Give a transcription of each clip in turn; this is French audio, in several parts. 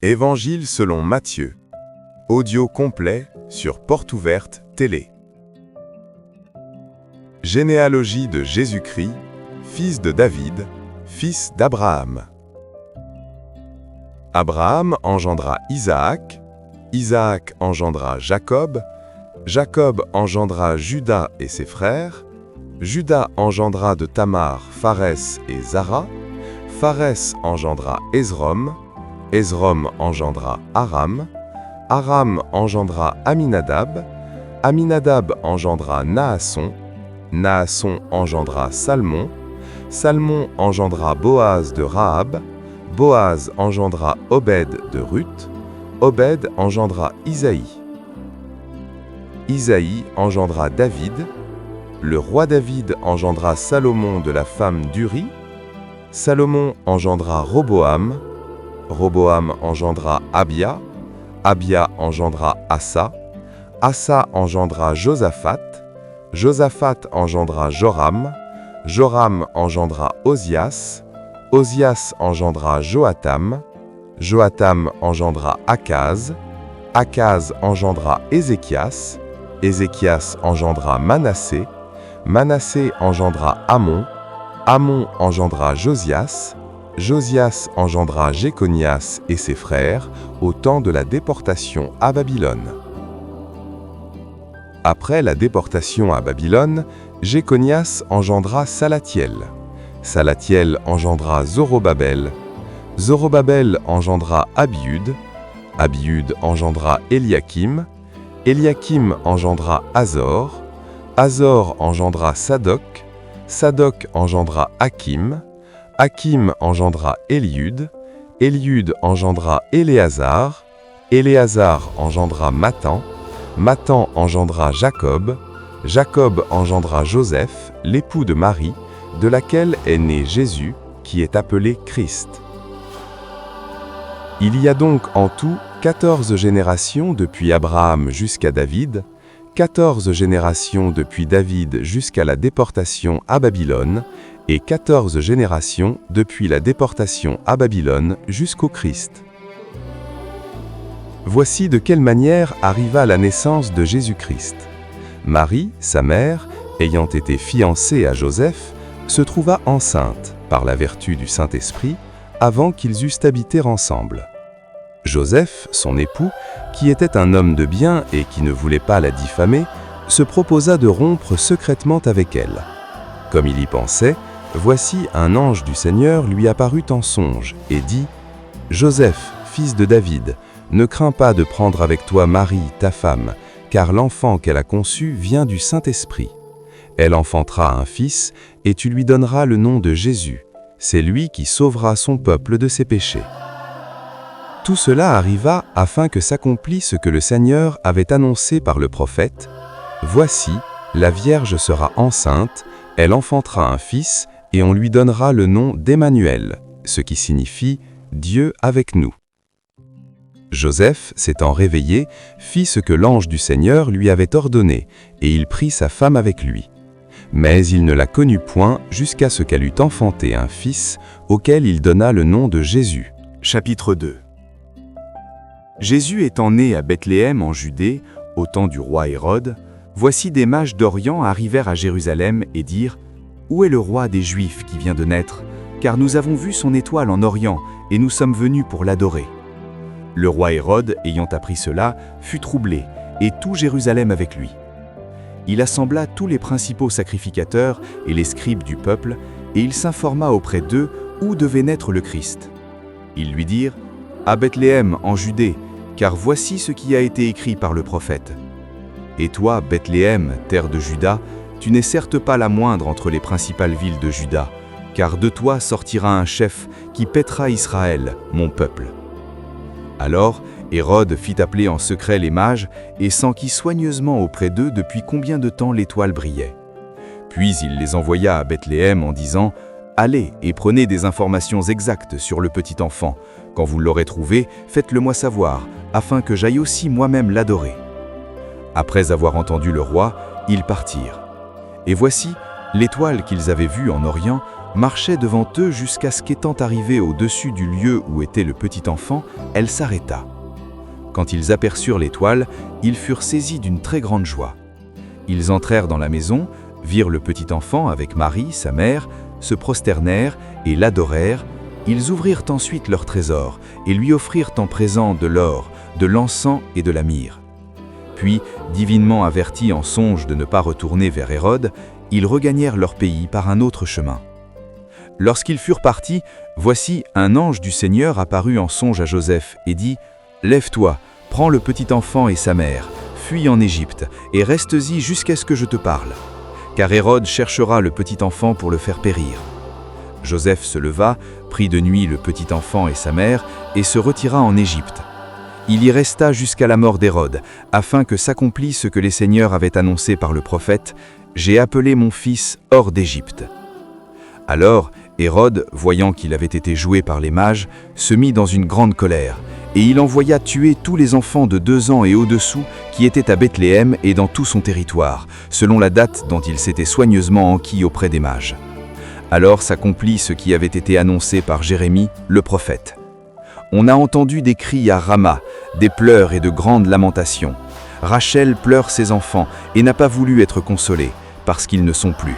Évangile selon Matthieu. Audio complet sur Porte Ouverte Télé. Généalogie de Jésus-Christ, fils de David, fils d'Abraham. Abraham engendra Isaac, Isaac engendra Jacob, Jacob engendra Juda et ses frères, Juda engendra de Tamar Pharès et Zara, Pharès engendra Esrom, Esrom engendra Aram, Aram engendra Aminadab, Aminadab engendra Naasson, Naasson engendra Salmon, Salmon engendra Boaz de Rahab, Boaz engendra Obed de Ruth, Obed engendra Isaïe. Isaïe engendra David, le roi David engendra Salomon de la femme d'Uri, Salomon engendra Roboam, Roboam engendra Abia, Abia engendra Asa, Asa engendra Josaphat, Josaphat engendra Joram, Joram engendra Osias, Osias engendra Joatam, Joatam engendra Akaz, Akaz engendra Ézéchias, Ézéchias engendra Manassé, Manassé engendra Amon, Amon engendra Josias, Josias engendra Jéconias et ses frères au temps de la déportation à Babylone. Après la déportation à Babylone, Jéconias engendra Salatiel. Salatiel engendra Zorobabel. Zorobabel engendra Abiud. Abiud engendra Eliakim. Eliakim engendra Azor. Azor engendra Sadoc. Sadoc engendra Hakim. Hakim engendra Eliud. Eliud engendra Éléazar. Éléazar engendra Mathan. Mathan engendra Jacob. Jacob engendra Joseph, l'époux de Marie, de laquelle est né Jésus, qui est appelé Christ. Il y a donc en tout 14 générations depuis Abraham jusqu'à David, 14 générations depuis David jusqu'à la déportation à Babylone, et 14 générations depuis la déportation à Babylone jusqu'au Christ. Voici de quelle manière arriva la naissance de Jésus-Christ. Marie, sa mère, ayant été fiancée à Joseph, se trouva enceinte, par la vertu du Saint-Esprit, avant qu'ils eussent habité ensemble. Joseph, son époux, qui était un homme de bien et qui ne voulait pas la diffamer, se proposa de rompre secrètement avec elle. Comme il y pensait, voici un ange du Seigneur lui apparut en songe et dit « Joseph, fils de David, ne crains pas de prendre avec toi Marie, ta femme, car l'enfant qu'elle a conçu vient du Saint-Esprit. Elle enfantera un fils, et tu lui donneras le nom de Jésus. C'est lui qui sauvera son peuple de ses péchés. » Tout cela arriva afin que s'accomplisse ce que le Seigneur avait annoncé par le prophète. « Voici, la Vierge sera enceinte, elle enfantera un fils, et on lui donnera le nom d'Emmanuel, ce qui signifie « Dieu avec nous ». Joseph, s'étant réveillé, fit ce que l'ange du Seigneur lui avait ordonné, et il prit sa femme avec lui. Mais il ne la connut point jusqu'à ce qu'elle eût enfanté un fils, auquel il donna le nom de Jésus. Chapitre 2. Jésus étant né à Bethléem en Judée, au temps du roi Hérode, voici des mages d'Orient arrivèrent à Jérusalem et dirent « Où est le roi des Juifs qui vient de naître? Car nous avons vu son étoile en Orient, et nous sommes venus pour l'adorer. » Le roi Hérode, ayant appris cela, fut troublé, et tout Jérusalem avec lui. Il assembla tous les principaux sacrificateurs et les scribes du peuple, et il s'informa auprès d'eux où devait naître le Christ. Ils lui dirent « À Bethléem, en Judée, car voici ce qui a été écrit par le prophète. Et toi, Bethléem, terre de Juda, tu n'es certes pas la moindre entre les principales villes de Juda, car de toi sortira un chef qui paîtra Israël, mon peuple. » Alors, Hérode fit appeler en secret les mages et s'enquit soigneusement auprès d'eux depuis combien de temps l'étoile brillait. Puis il les envoya à Bethléem en disant « Allez et prenez des informations exactes sur le petit enfant. Quand vous l'aurez trouvé, faites-le-moi savoir, afin que j'aille aussi moi-même l'adorer. » Après avoir entendu le roi, ils partirent. Et voici, l'étoile qu'ils avaient vue en Orient marchait devant eux jusqu'à ce qu'étant arrivée au-dessus du lieu où était le petit enfant, elle s'arrêta. Quand ils aperçurent l'étoile, ils furent saisis d'une très grande joie. Ils entrèrent dans la maison, virent le petit enfant avec Marie, sa mère, se prosternèrent et l'adorèrent. Ils ouvrirent ensuite leur trésor et lui offrirent en présent de l'or, de l'encens et de la myrrhe. Puis, divinement avertis en songe de ne pas retourner vers Hérode, ils regagnèrent leur pays par un autre chemin. Lorsqu'ils furent partis, voici un ange du Seigneur apparut en songe à Joseph et dit « Lève-toi, prends le petit enfant et sa mère, fuis en Égypte et reste-y jusqu'à ce que je te parle. Car Hérode cherchera le petit enfant pour le faire périr. » Joseph se leva, prit de nuit le petit enfant et sa mère et se retira en Égypte. Il y resta jusqu'à la mort d'Hérode, afin que s'accomplisse ce que les seigneurs avaient annoncé par le prophète « J'ai appelé mon fils hors d'Égypte. » Alors, Hérode, voyant qu'il avait été joué par les mages, se mit dans une grande colère, et il envoya tuer tous les enfants de 2 ans et au-dessous qui étaient à Bethléem et dans tout son territoire, selon la date dont il s'était soigneusement enquis auprès des mages. Alors s'accomplit ce qui avait été annoncé par Jérémie, le prophète. On a entendu des cris à Rama, des pleurs et de grandes lamentations. Rachel pleure ses enfants et n'a pas voulu être consolée, parce qu'ils ne sont plus.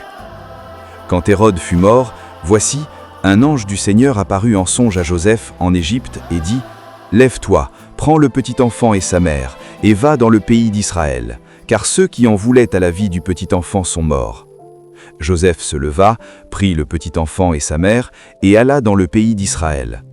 Quand Hérode fut mort, voici, un ange du Seigneur apparut en songe à Joseph en Égypte et dit « Lève-toi, prends le petit enfant et sa mère, et va dans le pays d'Israël, car ceux qui en voulaient à la vie du petit enfant sont morts. » Joseph se leva, prit le petit enfant et sa mère, et alla dans le pays d'Israël.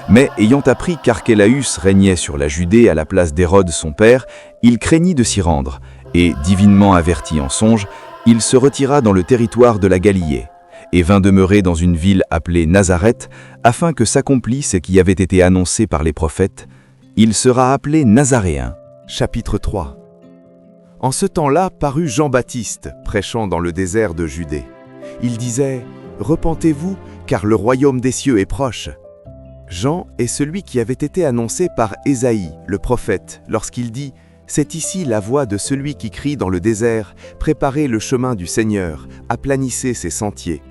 Mais ayant appris qu'Archélaüs régnait sur la Judée à la place d'Hérode son père, il craignit de s'y rendre, et, divinement averti en songe, il se retira dans le territoire de la Galilée, et vint demeurer dans une ville appelée Nazareth, afin que s'accomplisse ce qui avait été annoncé par les prophètes. Il sera appelé Nazaréen. Chapitre 3. En ce temps-là parut Jean-Baptiste, prêchant dans le désert de Judée. Il disait « Repentez-vous, car le royaume des cieux est proche. » Jean est celui qui avait été annoncé par Ésaïe, le prophète, lorsqu'il dit « C'est ici la voix de celui qui crie dans le désert, préparez le chemin du Seigneur, aplanissez ses sentiers. »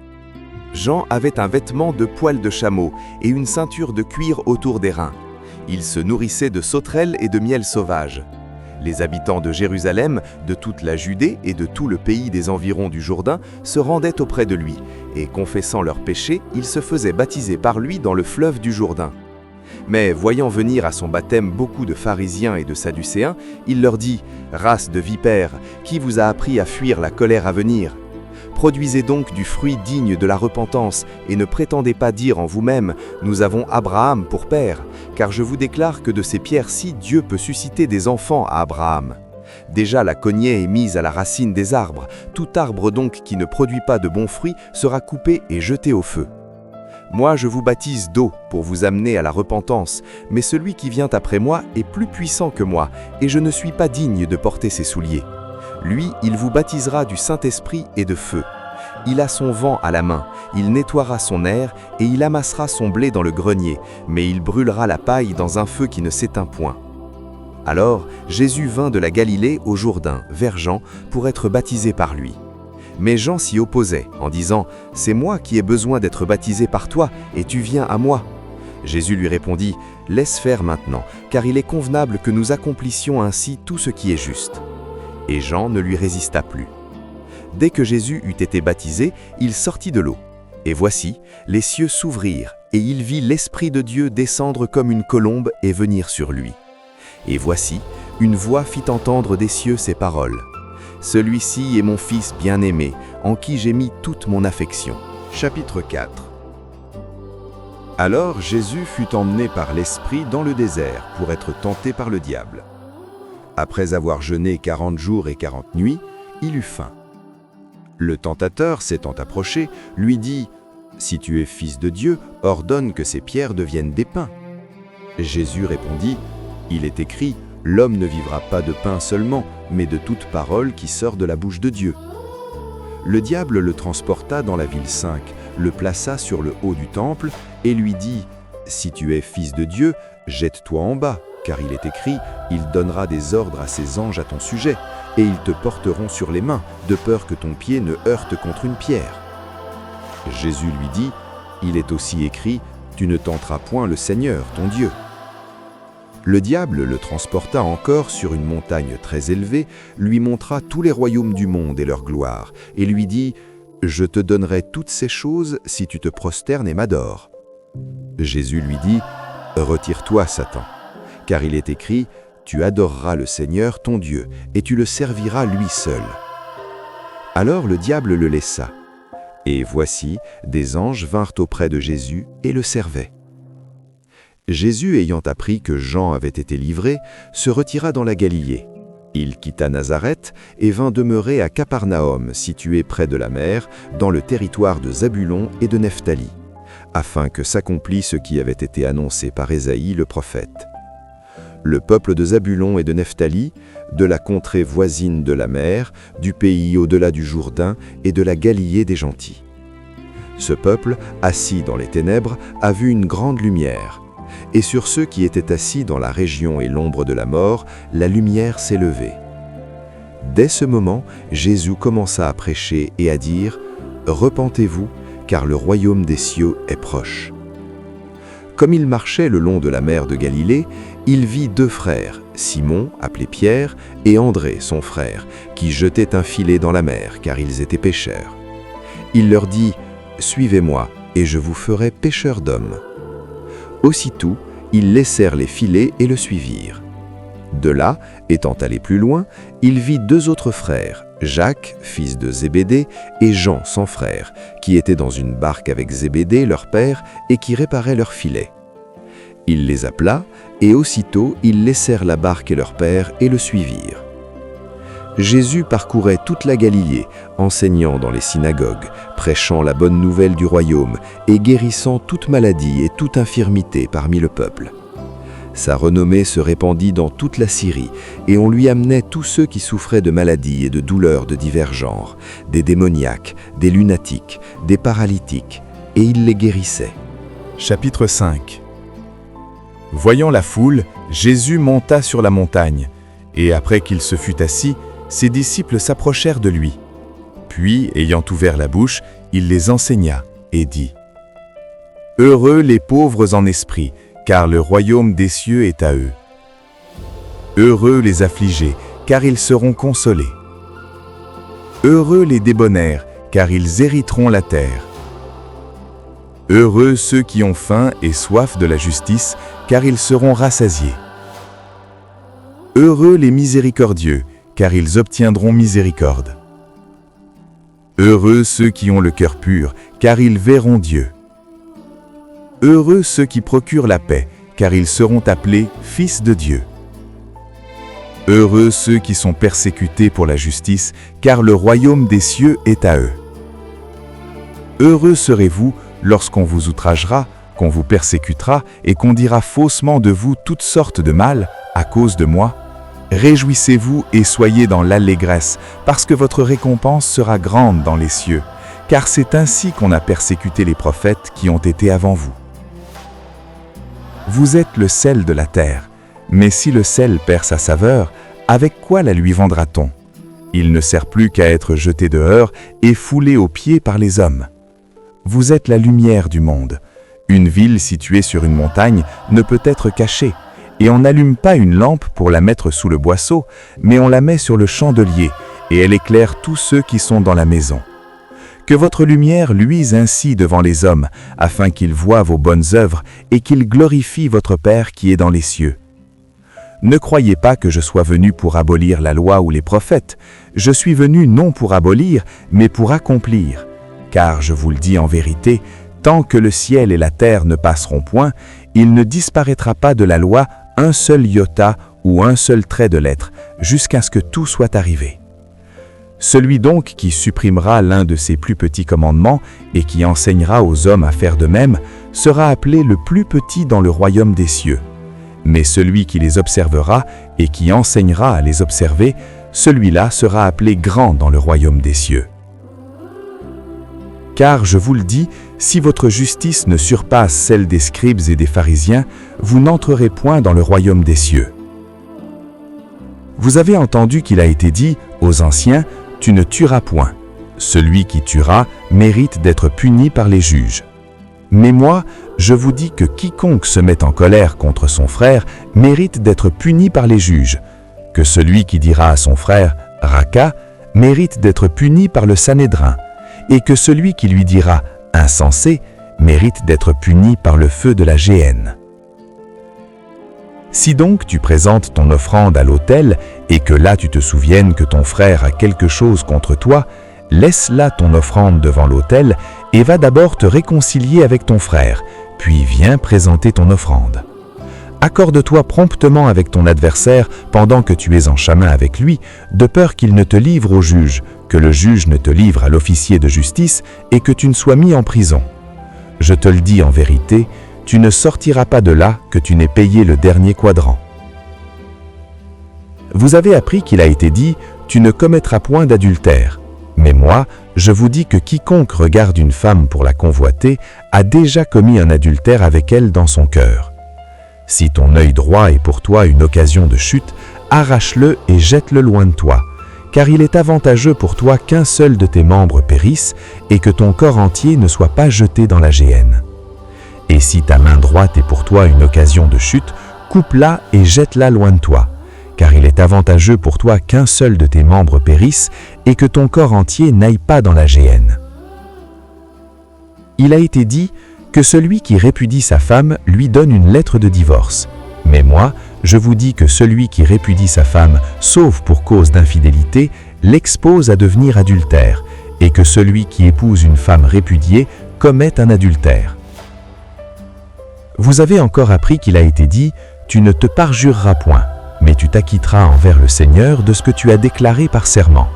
Jean avait un vêtement de poil de chameau et une ceinture de cuir autour des reins. Il se nourrissait de sauterelles et de miel sauvage. Les habitants de Jérusalem, de toute la Judée et de tout le pays des environs du Jourdain se rendaient auprès de lui, et confessant leurs péchés, ils se faisaient baptiser par lui dans le fleuve du Jourdain. Mais voyant venir à son baptême beaucoup de pharisiens et de sadducéens, il leur dit « Race de vipères, qui vous a appris à fuir la colère à venir ? Produisez donc du fruit digne de la repentance, et ne prétendez pas dire en vous-même « Nous avons Abraham pour père », car je vous déclare que de ces pierres-ci, Dieu peut susciter des enfants à Abraham. Déjà la cognée est mise à la racine des arbres, tout arbre donc qui ne produit pas de bons fruits sera coupé et jeté au feu. Moi je vous baptise d'eau pour vous amener à la repentance, mais celui qui vient après moi est plus puissant que moi, et je ne suis pas digne de porter ses souliers. Lui, il vous baptisera du Saint-Esprit et de feu. Il a son vent à la main, il nettoiera son aire et il amassera son blé dans le grenier, mais il brûlera la paille dans un feu qui ne s'éteint point. Alors, Jésus vint de la Galilée au Jourdain, vers Jean, pour être baptisé par lui. Mais Jean s'y opposait, en disant « C'est moi qui ai besoin d'être baptisé par toi, et tu viens à moi. » Jésus lui répondit « Laisse faire maintenant, car il est convenable que nous accomplissions ainsi tout ce qui est juste. » Et Jean ne lui résista plus. Dès que Jésus eut été baptisé, il sortit de l'eau. Et voici, les cieux s'ouvrirent, et il vit l'Esprit de Dieu descendre comme une colombe et venir sur lui. Et voici, une voix fit entendre des cieux ces paroles. « Celui-ci est mon Fils bien-aimé, en qui j'ai mis toute mon affection. » Chapitre 4. Alors Jésus fut emmené par l'Esprit dans le désert pour être tenté par le diable. Après avoir jeûné 40 jours et 40 nuits, il eut faim. Le tentateur, s'étant approché, lui dit « Si tu es fils de Dieu, ordonne que ces pierres deviennent des pains. » Jésus répondit « Il est écrit, l'homme ne vivra pas de pain seulement, mais de toute parole qui sort de la bouche de Dieu. » Le diable le transporta dans la ville sainte, le plaça sur le haut du temple et lui dit « Si tu es fils de Dieu, jette-toi en bas, car il est écrit, il donnera des ordres à ses anges à ton sujet, et ils te porteront sur les mains, de peur que ton pied ne heurte contre une pierre. » Jésus lui dit, il est aussi écrit, tu ne tenteras point le Seigneur, ton Dieu. Le diable le transporta encore sur une montagne très élevée, lui montra tous les royaumes du monde et leur gloire, et lui dit, je te donnerai toutes ces choses si tu te prosternes et m'adores. Jésus lui dit, retire-toi, Satan, car il est écrit, tu adoreras le Seigneur, ton Dieu, et tu le serviras lui seul. Alors le diable le laissa. Et voici, des anges vinrent auprès de Jésus et le servaient. Jésus, ayant appris que Jean avait été livré, se retira dans la Galilée. Il quitta Nazareth et vint demeurer à Capernaum, situé près de la mer, dans le territoire de Zabulon et de Nephtali, afin que s'accomplisse ce qui avait été annoncé par Ésaïe le prophète. Le peuple de Zabulon et de Nephtali, de la contrée voisine de la mer, du pays au-delà du Jourdain et de la Galilée des gentils. Ce peuple, assis dans les ténèbres, a vu une grande lumière. Et sur ceux qui étaient assis dans la région et l'ombre de la mort, la lumière s'est levée. Dès ce moment, Jésus commença à prêcher et à dire « Repentez-vous, car le royaume des cieux est proche. » Comme il marchait le long de la mer de Galilée, il vit deux frères, Simon, appelé Pierre, et André, son frère, qui jetaient un filet dans la mer, car ils étaient pêcheurs. Il leur dit « Suivez-moi, et je vous ferai pêcheurs d'hommes. » Aussitôt, ils laissèrent les filets et le suivirent. De là, étant allé plus loin, il vit deux autres frères, Jacques, fils de Zébédée, et Jean, son frère, qui étaient dans une barque avec Zébédée, leur père, et qui réparaient leurs filets. Il les appela, et aussitôt ils laissèrent la barque et leur père et le suivirent. Jésus parcourait toute la Galilée, enseignant dans les synagogues, prêchant la bonne nouvelle du royaume et guérissant toute maladie et toute infirmité parmi le peuple. Sa renommée se répandit dans toute la Syrie, et on lui amenait tous ceux qui souffraient de maladies et de douleurs de divers genres, des démoniaques, des lunatiques, des paralytiques, et il les guérissait. Chapitre 5. Voyant la foule, Jésus monta sur la montagne, et après qu'il se fut assis, ses disciples s'approchèrent de lui. Puis, ayant ouvert la bouche, il les enseigna et dit « Heureux les pauvres en esprit, car le royaume des cieux est à eux. Heureux les affligés, car ils seront consolés. Heureux les débonnaires, car ils hériteront la terre. Heureux ceux qui ont faim et soif de la justice, car ils seront rassasiés. Heureux les miséricordieux, car ils obtiendront miséricorde. Heureux ceux qui ont le cœur pur, car ils verront Dieu. Heureux ceux qui procurent la paix, car ils seront appelés fils de Dieu. Heureux ceux qui sont persécutés pour la justice, car le royaume des cieux est à eux. Heureux serez-vous lorsqu'on vous outragera, qu'on vous persécutera et qu'on dira faussement de vous toutes sortes de mal à cause de moi. Réjouissez-vous et soyez dans l'allégresse, parce que votre récompense sera grande dans les cieux, car c'est ainsi qu'on a persécuté les prophètes qui ont été avant vous. Vous êtes le sel de la terre, mais si le sel perd sa saveur, avec quoi la lui vendra-t-on? Il ne sert plus qu'à être jeté dehors et foulé aux pieds par les hommes. Vous êtes la lumière du monde. Une ville située sur une montagne ne peut être cachée, et on n'allume pas une lampe pour la mettre sous le boisseau, mais on la met sur le chandelier, et elle éclaire tous ceux qui sont dans la maison. Que votre lumière luise ainsi devant les hommes, afin qu'ils voient vos bonnes œuvres et qu'ils glorifient votre Père qui est dans les cieux. Ne croyez pas que je sois venu pour abolir la loi ou les prophètes. Je suis venu non pour abolir, mais pour accomplir. Car je vous le dis en vérité, tant que le ciel et la terre ne passeront point, il ne disparaîtra pas de la loi un seul iota ou un seul trait de lettre, jusqu'à ce que tout soit arrivé. Celui donc qui supprimera l'un de ces plus petits commandements et qui enseignera aux hommes à faire de même, sera appelé le plus petit dans le royaume des cieux. Mais celui qui les observera et qui enseignera à les observer, celui-là sera appelé grand dans le royaume des cieux. Car, je vous le dis, si votre justice ne surpasse celle des scribes et des pharisiens, vous n'entrerez point dans le royaume des cieux. Vous avez entendu qu'il a été dit aux anciens, « Tu ne tueras point ». celui qui tuera mérite d'être puni par les juges. Mais moi, je vous dis que quiconque se met en colère contre son frère mérite d'être puni par les juges, que celui qui dira à son frère « Raka » mérite d'être puni par le Sanhédrin, et que celui qui lui dira « Insensé » mérite d'être puni par le feu de la géhenne. Si donc tu présentes ton offrande à l'autel et que là tu te souviennes que ton frère a quelque chose contre toi, laisse là ton offrande devant l'autel et va d'abord te réconcilier avec ton frère, puis viens présenter ton offrande. Accorde-toi promptement avec ton adversaire pendant que tu es en chemin avec lui, de peur qu'il ne te livre au juge, que le juge ne te livre à l'officier de justice et que tu ne sois mis en prison. Je te le dis en vérité, tu ne sortiras pas de là que tu n'aies payé le dernier quadrant. Vous avez appris qu'il a été dit « Tu ne commettras point d'adultère ». Mais moi, je vous dis que quiconque regarde une femme pour la convoiter a déjà commis un adultère avec elle dans son cœur. Si ton œil droit est pour toi une occasion de chute, arrache-le et jette-le loin de toi, car il est avantageux pour toi qu'un seul de tes membres périsse et que ton corps entier ne soit pas jeté dans la géhenne. Et si ta main droite est pour toi une occasion de chute, coupe-la et jette-la loin de toi, car il est avantageux pour toi qu'un seul de tes membres périsse et que ton corps entier n'aille pas dans la géhenne. Il a été dit que celui qui répudie sa femme lui donne une lettre de divorce. Mais moi, je vous dis que celui qui répudie sa femme, sauf pour cause d'infidélité, l'expose à devenir adultère, et que celui qui épouse une femme répudiée commet un adultère. Vous avez encore appris qu'il a été dit « Tu ne te parjureras point, mais tu t'acquitteras envers le Seigneur de ce que tu as déclaré par serment.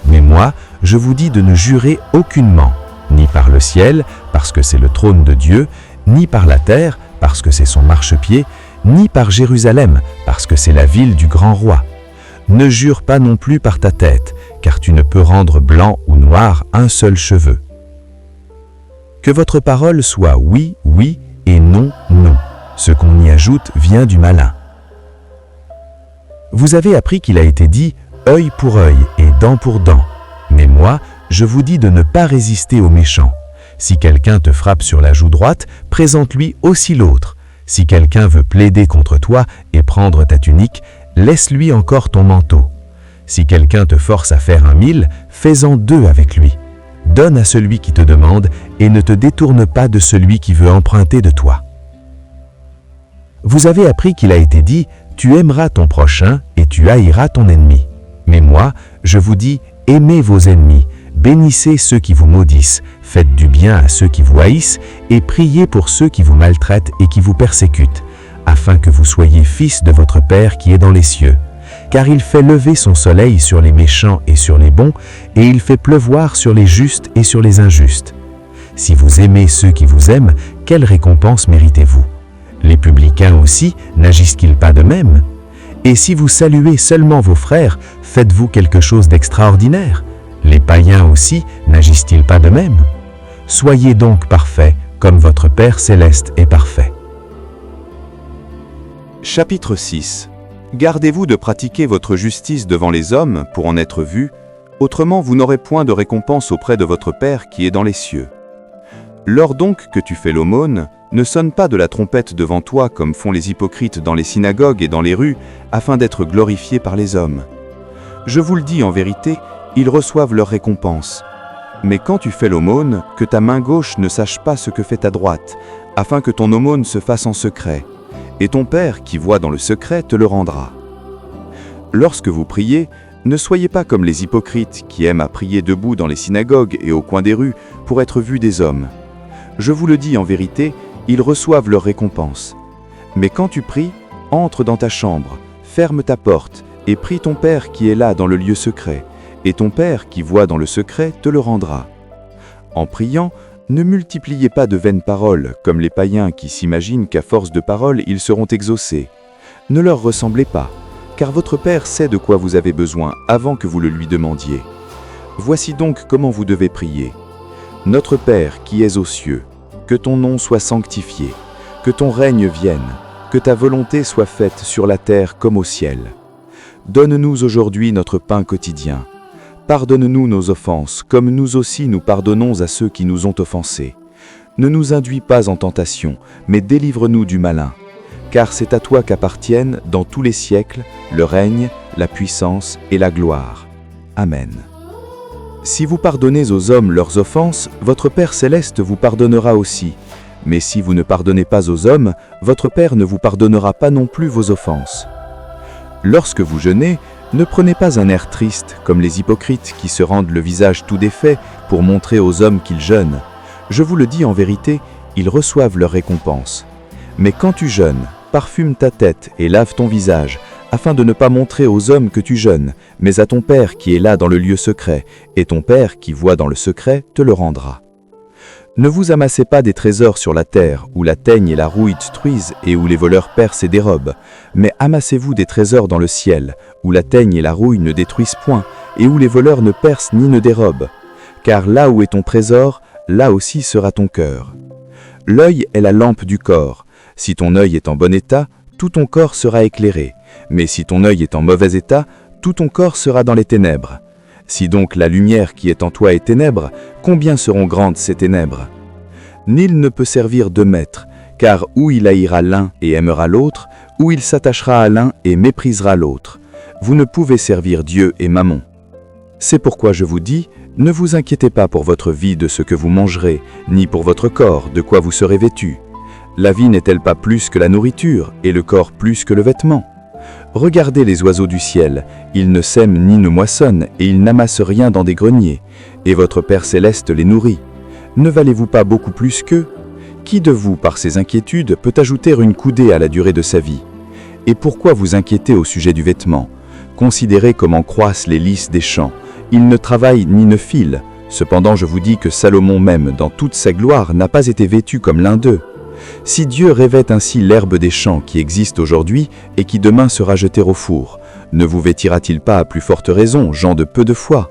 Mais moi, je vous dis de ne jurer aucunement, ni par le ciel, parce que c'est le trône de Dieu, ni par la terre, parce que c'est son marchepied, ni par Jérusalem, parce que c'est la ville du grand roi. Ne jure pas non plus par ta tête, car tu ne peux rendre blanc ou noir un seul cheveu. Que votre parole soit oui, oui, et non, non. Ce qu'on y ajoute vient du malin. Vous avez appris qu'il a été dit « œil pour œil et dent pour dent ». Mais moi, je vous dis de ne pas résister aux méchants. Si quelqu'un te frappe sur la joue droite, présente-lui aussi l'autre. Si quelqu'un veut plaider contre toi et prendre ta tunique, laisse-lui encore ton manteau. Si quelqu'un te force à faire 1000, fais-en 2 avec lui. Donne à celui qui te demande et ne te détourne pas de celui qui veut emprunter de toi. Vous avez appris qu'il a été dit « Tu aimeras ton prochain et tu haïras ton ennemi ». Mais moi, je vous dis « Aimez vos ennemis, bénissez ceux qui vous maudissent, faites du bien à ceux qui vous haïssent et priez pour ceux qui vous maltraitent et qui vous persécutent, afin que vous soyez fils de votre Père qui est dans les cieux. Car il fait lever son soleil sur les méchants et sur les bons, et il fait pleuvoir sur les justes et sur les injustes. Si vous aimez ceux qui vous aiment, quelle récompense méritez-vous? Les publicains aussi, n'agissent-ils pas de même? Et si vous saluez seulement vos frères, faites-vous quelque chose d'extraordinaire? Les païens aussi, n'agissent-ils pas de même? Soyez donc parfaits, comme votre Père céleste est parfait. Chapitre 6. Gardez-vous de pratiquer votre justice devant les hommes pour en être vus, autrement vous n'aurez point de récompense auprès de votre Père qui est dans les cieux. Lors donc que tu fais l'aumône, ne sonne pas de la trompette devant toi comme font les hypocrites dans les synagogues et dans les rues, afin d'être glorifiés par les hommes. Je vous le dis en vérité, ils reçoivent leur récompense. Mais quand tu fais l'aumône, que ta main gauche ne sache pas ce que fait ta droite, afin que ton aumône se fasse en secret, et ton Père qui voit dans le secret te le rendra. Lorsque vous priez, ne soyez pas comme les hypocrites qui aiment à prier debout dans les synagogues et au coin des rues pour être vus des hommes. Je vous le dis en vérité, ils reçoivent leur récompense. Mais quand tu pries, entre dans ta chambre, ferme ta porte et prie ton Père qui est là dans le lieu secret, et ton Père qui voit dans le secret te le rendra. En priant, ne multipliez pas de vaines paroles, comme les païens qui s'imaginent qu'à force de paroles ils seront exaucés. Ne leur ressemblez pas, car votre Père sait de quoi vous avez besoin avant que vous le lui demandiez. Voici donc comment vous devez prier. Notre Père qui es aux cieux, que ton nom soit sanctifié, que ton règne vienne, que ta volonté soit faite sur la terre comme au ciel. Donne-nous aujourd'hui notre pain quotidien. Pardonne-nous nos offenses, comme nous aussi nous pardonnons à ceux qui nous ont offensés. Ne nous induis pas en tentation, mais délivre-nous du malin. Car c'est à toi qu'appartiennent, dans tous les siècles, le règne, la puissance et la gloire. Amen. Si vous pardonnez aux hommes leurs offenses, votre Père céleste vous pardonnera aussi. Mais si vous ne pardonnez pas aux hommes, votre Père ne vous pardonnera pas non plus vos offenses. Lorsque vous jeûnez, ne prenez pas un air triste, comme les hypocrites qui se rendent le visage tout défait pour montrer aux hommes qu'ils jeûnent. Je vous le dis en vérité, ils reçoivent leur récompense. Mais quand tu jeûnes, parfume ta tête et lave ton visage, afin de ne pas montrer aux hommes que tu jeûnes, mais à ton Père qui est là dans le lieu secret, et ton Père qui voit dans le secret te le rendra. Ne vous amassez pas des trésors sur la terre, où la teigne et la rouille détruisent et où les voleurs percent et dérobent, mais amassez-vous des trésors dans le ciel, où la teigne et la rouille ne détruisent point, et où les voleurs ne percent ni ne dérobent. Car là où est ton trésor, là aussi sera ton cœur. L'œil est la lampe du corps. Si ton œil est en bon état, tout ton corps sera éclairé. Mais si ton œil est en mauvais état, tout ton corps sera dans les ténèbres. Si donc la lumière qui est en toi est ténèbres, combien seront grandes ces ténèbres? Nul ne peut servir deux maîtres, car ou il haïra l'un et aimera l'autre, ou il s'attachera à l'un et méprisera l'autre. Vous ne pouvez servir Dieu et Mammon. C'est pourquoi je vous dis, ne vous inquiétez pas pour votre vie de ce que vous mangerez, ni pour votre corps de quoi vous serez vêtu. La vie n'est-elle pas plus que la nourriture, et le corps plus que le vêtement? Regardez les oiseaux du ciel, ils ne sèment ni ne moissonnent, et ils n'amassent rien dans des greniers, et votre Père céleste les nourrit. Ne valez-vous pas beaucoup plus qu'eux? Qui de vous, par ses inquiétudes, peut ajouter une coudée à la durée de sa vie? Et pourquoi vous inquiétez au sujet du vêtement? Considérez comment croissent les lys des champs. Ils ne travaillent ni ne filent. Cependant je vous dis que Salomon même, dans toute sa gloire, n'a pas été vêtu comme l'un d'eux. Si Dieu revêt ainsi l'herbe des champs qui existe aujourd'hui et qui demain sera jetée au four, ne vous vêtira-t-il pas à plus forte raison, gens de peu de foi?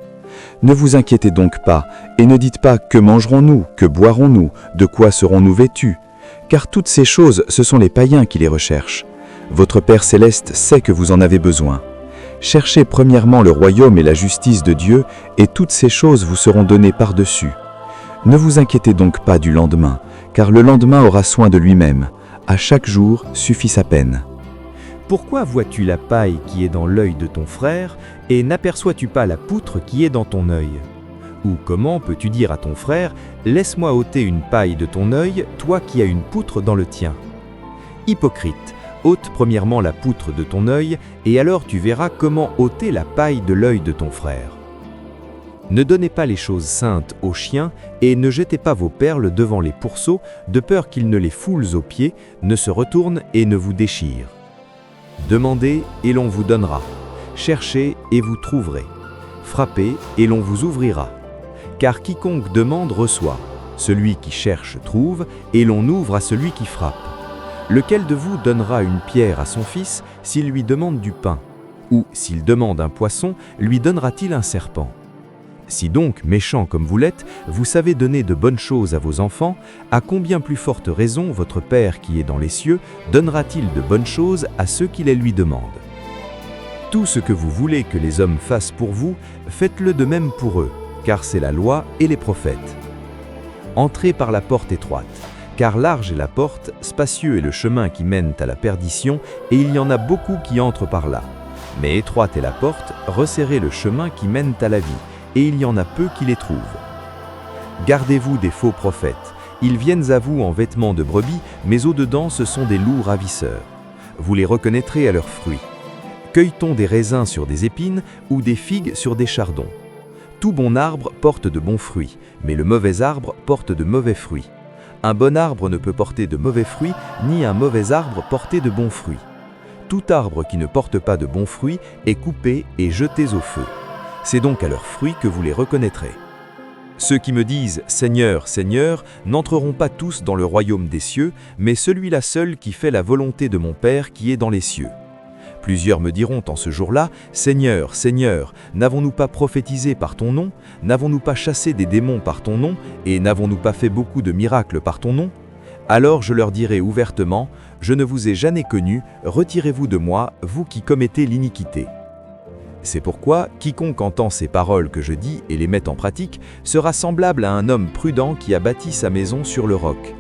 Ne vous inquiétez donc pas, et ne dites pas que mangerons-nous, que boirons-nous, de quoi serons-nous vêtus? Car toutes ces choses, ce sont les païens qui les recherchent. Votre Père céleste sait que vous en avez besoin. Cherchez premièrement le royaume et la justice de Dieu, et toutes ces choses vous seront données par-dessus. Ne vous inquiétez donc pas du lendemain, car le lendemain aura soin de lui-même. À chaque jour suffit sa peine. Pourquoi vois-tu la paille qui est dans l'œil de ton frère, et n'aperçois-tu pas la poutre qui est dans ton œil? Ou comment peux-tu dire à ton frère, « Laisse-moi ôter une paille de ton œil, toi qui as une poutre dans le tien » Hypocrite, ôte premièrement la poutre de ton œil, et alors tu verras comment ôter la paille de l'œil de ton frère. Ne donnez pas les choses saintes aux chiens, et ne jetez pas vos perles devant les pourceaux, de peur qu'ils ne les foulent aux pieds, ne se retournent et ne vous déchirent. Demandez, et l'on vous donnera. Cherchez, et vous trouverez. Frappez, et l'on vous ouvrira. Car quiconque demande reçoit. Celui qui cherche trouve, et l'on ouvre à celui qui frappe. Lequel de vous donnera une pierre à son fils s'il lui demande du pain? Ou s'il demande un poisson, lui donnera-t-il un serpent? Si donc, méchants comme vous l'êtes, vous savez donner de bonnes choses à vos enfants, à combien plus forte raison votre Père qui est dans les cieux donnera-t-il de bonnes choses à ceux qui les lui demandent? Tout ce que vous voulez que les hommes fassent pour vous, faites-le de même pour eux, car c'est la loi et les prophètes. Entrez par la porte étroite, car large est la porte, spacieux est le chemin qui mène à la perdition, et il y en a beaucoup qui entrent par là. Mais étroite est la porte, resserrez le chemin qui mène à la vie, et il y en a peu qui les trouvent. Gardez-vous des faux prophètes. Ils viennent à vous en vêtements de brebis, mais au-dedans ce sont des loups ravisseurs. Vous les reconnaîtrez à leurs fruits. Cueille-t-on des raisins sur des épines ou des figues sur des chardons? Tout bon arbre porte de bons fruits, mais le mauvais arbre porte de mauvais fruits. Un bon arbre ne peut porter de mauvais fruits, ni un mauvais arbre porter de bons fruits. Tout arbre qui ne porte pas de bons fruits est coupé et jeté au feu. C'est donc à leurs fruits que vous les reconnaîtrez. Ceux qui me disent « Seigneur, Seigneur » n'entreront pas tous dans le royaume des cieux, mais celui-là seul qui fait la volonté de mon Père qui est dans les cieux. Plusieurs me diront en ce jour-là « Seigneur, Seigneur, n'avons-nous pas prophétisé par ton nom? N'avons-nous pas chassé des démons par ton nom? Et n'avons-nous pas fait beaucoup de miracles par ton nom ?» Alors je leur dirai ouvertement « Je ne vous ai jamais connu, retirez-vous de moi, vous qui commettez l'iniquité. » C'est pourquoi quiconque entend ces paroles que je dis et les met en pratique sera semblable à un homme prudent qui a bâti sa maison sur le roc.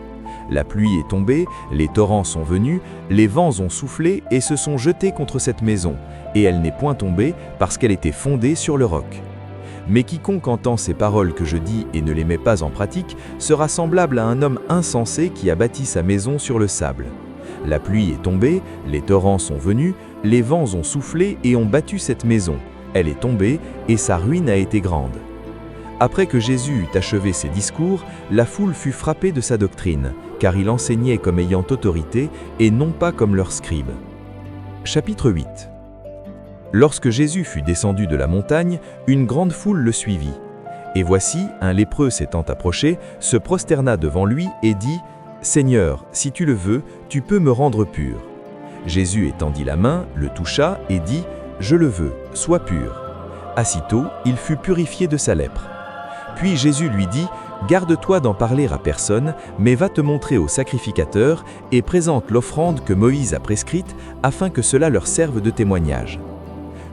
La pluie est tombée, les torrents sont venus, les vents ont soufflé et se sont jetés contre cette maison, et elle n'est point tombée parce qu'elle était fondée sur le roc. Mais quiconque entend ces paroles que je dis et ne les met pas en pratique sera semblable à un homme insensé qui a bâti sa maison sur le sable. La pluie est tombée, les torrents sont venus, les vents ont soufflé et ont battu cette maison. Elle est tombée et sa ruine a été grande. Après que Jésus eut achevé ses discours, la foule fut frappée de sa doctrine, car il enseignait comme ayant autorité et non pas comme leurs scribes. Chapitre 8. Lorsque Jésus fut descendu de la montagne, une grande foule le suivit. Et voici, un lépreux s'étant approché, se prosterna devant lui et dit « Seigneur, si tu le veux, tu peux me rendre pur. » Jésus étendit la main, le toucha et dit « Je le veux, sois pur. » Aussitôt, il fut purifié de sa lèpre. Puis Jésus lui dit « Garde-toi d'en parler à personne, mais va te montrer aux sacrificateurs et présente l'offrande que Moïse a prescrite afin que cela leur serve de témoignage. »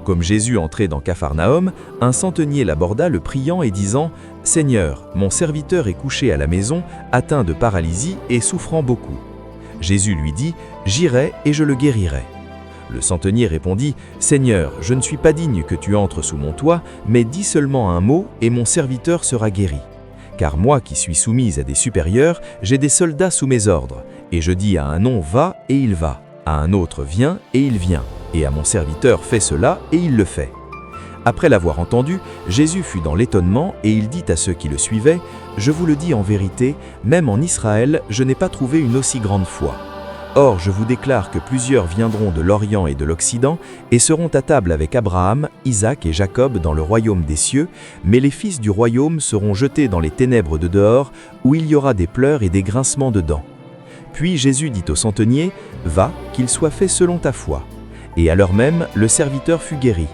Comme Jésus entrait dans Capharnaüm, un centenier l'aborda le priant et disant « Seigneur, mon serviteur est couché à la maison, atteint de paralysie et souffrant beaucoup. » Jésus lui dit « J'irai et je le guérirai. » Le centenier répondit « Seigneur, je ne suis pas digne que tu entres sous mon toit, mais dis seulement un mot et mon serviteur sera guéri. Car moi qui suis soumise à des supérieurs, j'ai des soldats sous mes ordres, et je dis à un nom « va » et il va, à un autre « viens » et il vient, et à mon serviteur « fais cela » et il le fait. Après l'avoir entendu, Jésus fut dans l'étonnement et il dit à ceux qui le suivaient « Je vous le dis en vérité, même en Israël, je n'ai pas trouvé une aussi grande foi. Or, je vous déclare que plusieurs viendront de l'Orient et de l'Occident et seront à table avec Abraham, Isaac et Jacob dans le royaume des cieux, mais les fils du royaume seront jetés dans les ténèbres de dehors, où il y aura des pleurs et des grincements de dents. » Puis Jésus dit au centenier « Va, qu'il soit fait selon ta foi. » Et à l'heure même, le serviteur fut guéri.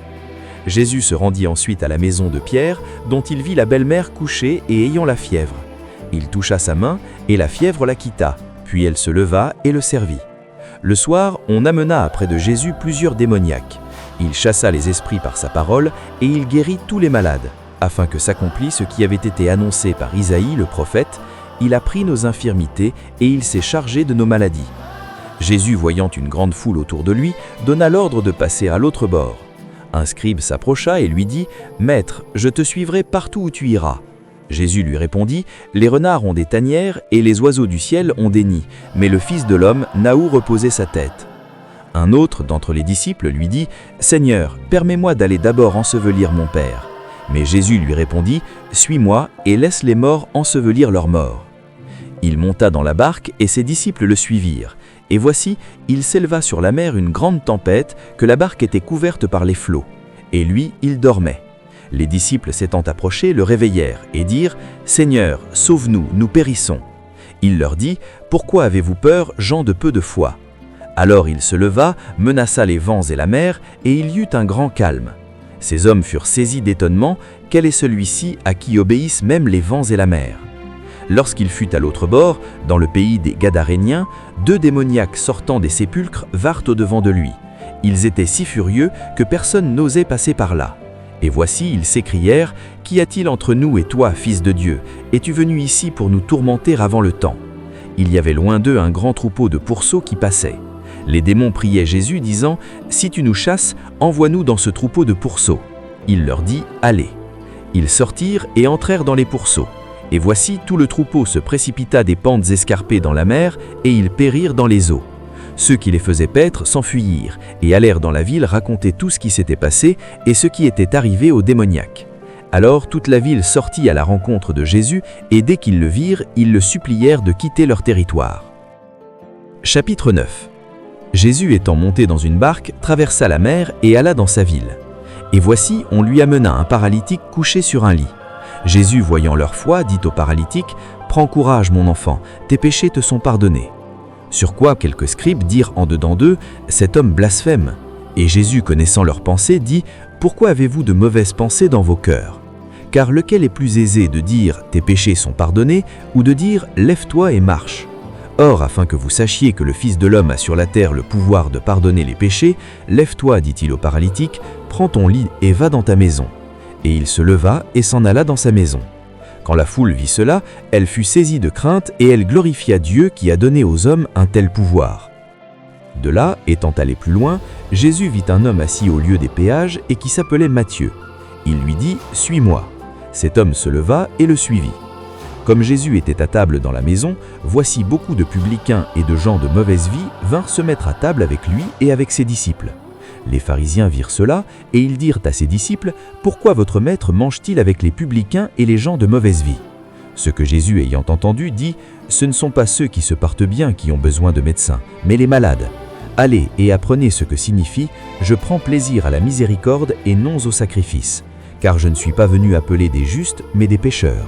Jésus se rendit ensuite à la maison de Pierre, dont il vit la belle-mère couchée et ayant la fièvre. Il toucha sa main, et la fièvre la quitta. Puis elle se leva et le servit. Le soir, on amena auprès de Jésus plusieurs démoniaques. Il chassa les esprits par sa parole et il guérit tous les malades, afin que s'accomplisse ce qui avait été annoncé par Isaïe le prophète. Il a pris nos infirmités et il s'est chargé de nos maladies. Jésus, voyant une grande foule autour de lui, donna l'ordre de passer à l'autre bord. Un scribe s'approcha et lui dit « Maître, je te suivrai partout où tu iras. » Jésus lui répondit « Les renards ont des tanières et les oiseaux du ciel ont des nids, mais le Fils de l'homme n'a où reposer sa tête. » Un autre d'entre les disciples lui dit « Seigneur, permets-moi d'aller d'abord ensevelir mon Père. » Mais Jésus lui répondit « Suis-moi et laisse les morts ensevelir leurs morts. » Il monta dans la barque et ses disciples le suivirent. Et voici, il s'éleva sur la mer une grande tempête, que la barque était couverte par les flots. Et lui, il dormait. Les disciples s'étant approchés, le réveillèrent et dirent « Seigneur, sauve-nous, nous périssons. » Il leur dit « Pourquoi avez-vous peur, gens de peu de foi ?» Alors il se leva, menaça les vents et la mer, et il y eut un grand calme. Ces hommes furent saisis d'étonnement. Quel est celui-ci à qui obéissent même les vents et la mer ? Lorsqu'il fut à l'autre bord, dans le pays des Gadaréniens, 2 démoniaques sortant des sépulcres vinrent au-devant de lui. Ils étaient si furieux que personne n'osait passer par là. Et voici, ils s'écrièrent « Qu'y a-t-il entre nous et toi, Fils de Dieu? Es-tu venu ici pour nous tourmenter avant le temps ?» Il y avait loin d'eux un grand troupeau de pourceaux qui passait. Les démons priaient Jésus, disant « Si tu nous chasses, envoie-nous dans ce troupeau de pourceaux. » Il leur dit « Allez. » Ils sortirent et entrèrent dans les pourceaux. Et voici, tout le troupeau se précipita des pentes escarpées dans la mer, et ils périrent dans les eaux. Ceux qui les faisaient paître s'enfuirent, et allèrent dans la ville raconter tout ce qui s'était passé et ce qui était arrivé aux démoniaques. Alors toute la ville sortit à la rencontre de Jésus, et dès qu'ils le virent, ils le supplièrent de quitter leur territoire. Chapitre 9. Jésus étant monté dans une barque, traversa la mer et alla dans sa ville. Et voici, on lui amena un paralytique couché sur un lit. Jésus, voyant leur foi, dit au paralytique « Prends courage, mon enfant, tes péchés te sont pardonnés. » Sur quoi quelques scribes dirent en dedans d'eux « Cet homme blasphème. » Et Jésus, connaissant leurs pensées, dit « Pourquoi avez-vous de mauvaises pensées dans vos cœurs ? Car lequel est plus aisé de dire « Tes péchés sont pardonnés » ou de dire « Lève-toi et marche ?» Or, afin que vous sachiez que le Fils de l'homme a sur la terre le pouvoir de pardonner les péchés, « Lève-toi, dit-il au paralytique, prends ton lit et va dans ta maison. Et il se leva et s'en alla dans sa maison. Quand la foule vit cela, elle fut saisie de crainte et elle glorifia Dieu qui a donné aux hommes un tel pouvoir. De là, étant allé plus loin, Jésus vit un homme assis au lieu des péages et qui s'appelait Matthieu. Il lui dit « Suis-moi ». Cet homme se leva et le suivit. Comme Jésus était à table dans la maison, voici beaucoup de publicains et de gens de mauvaise vie vinrent se mettre à table avec lui et avec ses disciples. Les pharisiens virent cela et ils dirent à ses disciples « Pourquoi votre maître mange-t-il avec les publicains et les gens de mauvaise vie ?» Ce que Jésus ayant entendu dit « Ce ne sont pas ceux qui se portent bien qui ont besoin de médecins, mais les malades. Allez et apprenez ce que signifie « Je prends plaisir à la miséricorde et non au sacrifice, car je ne suis pas venu appeler des justes, mais des pécheurs. »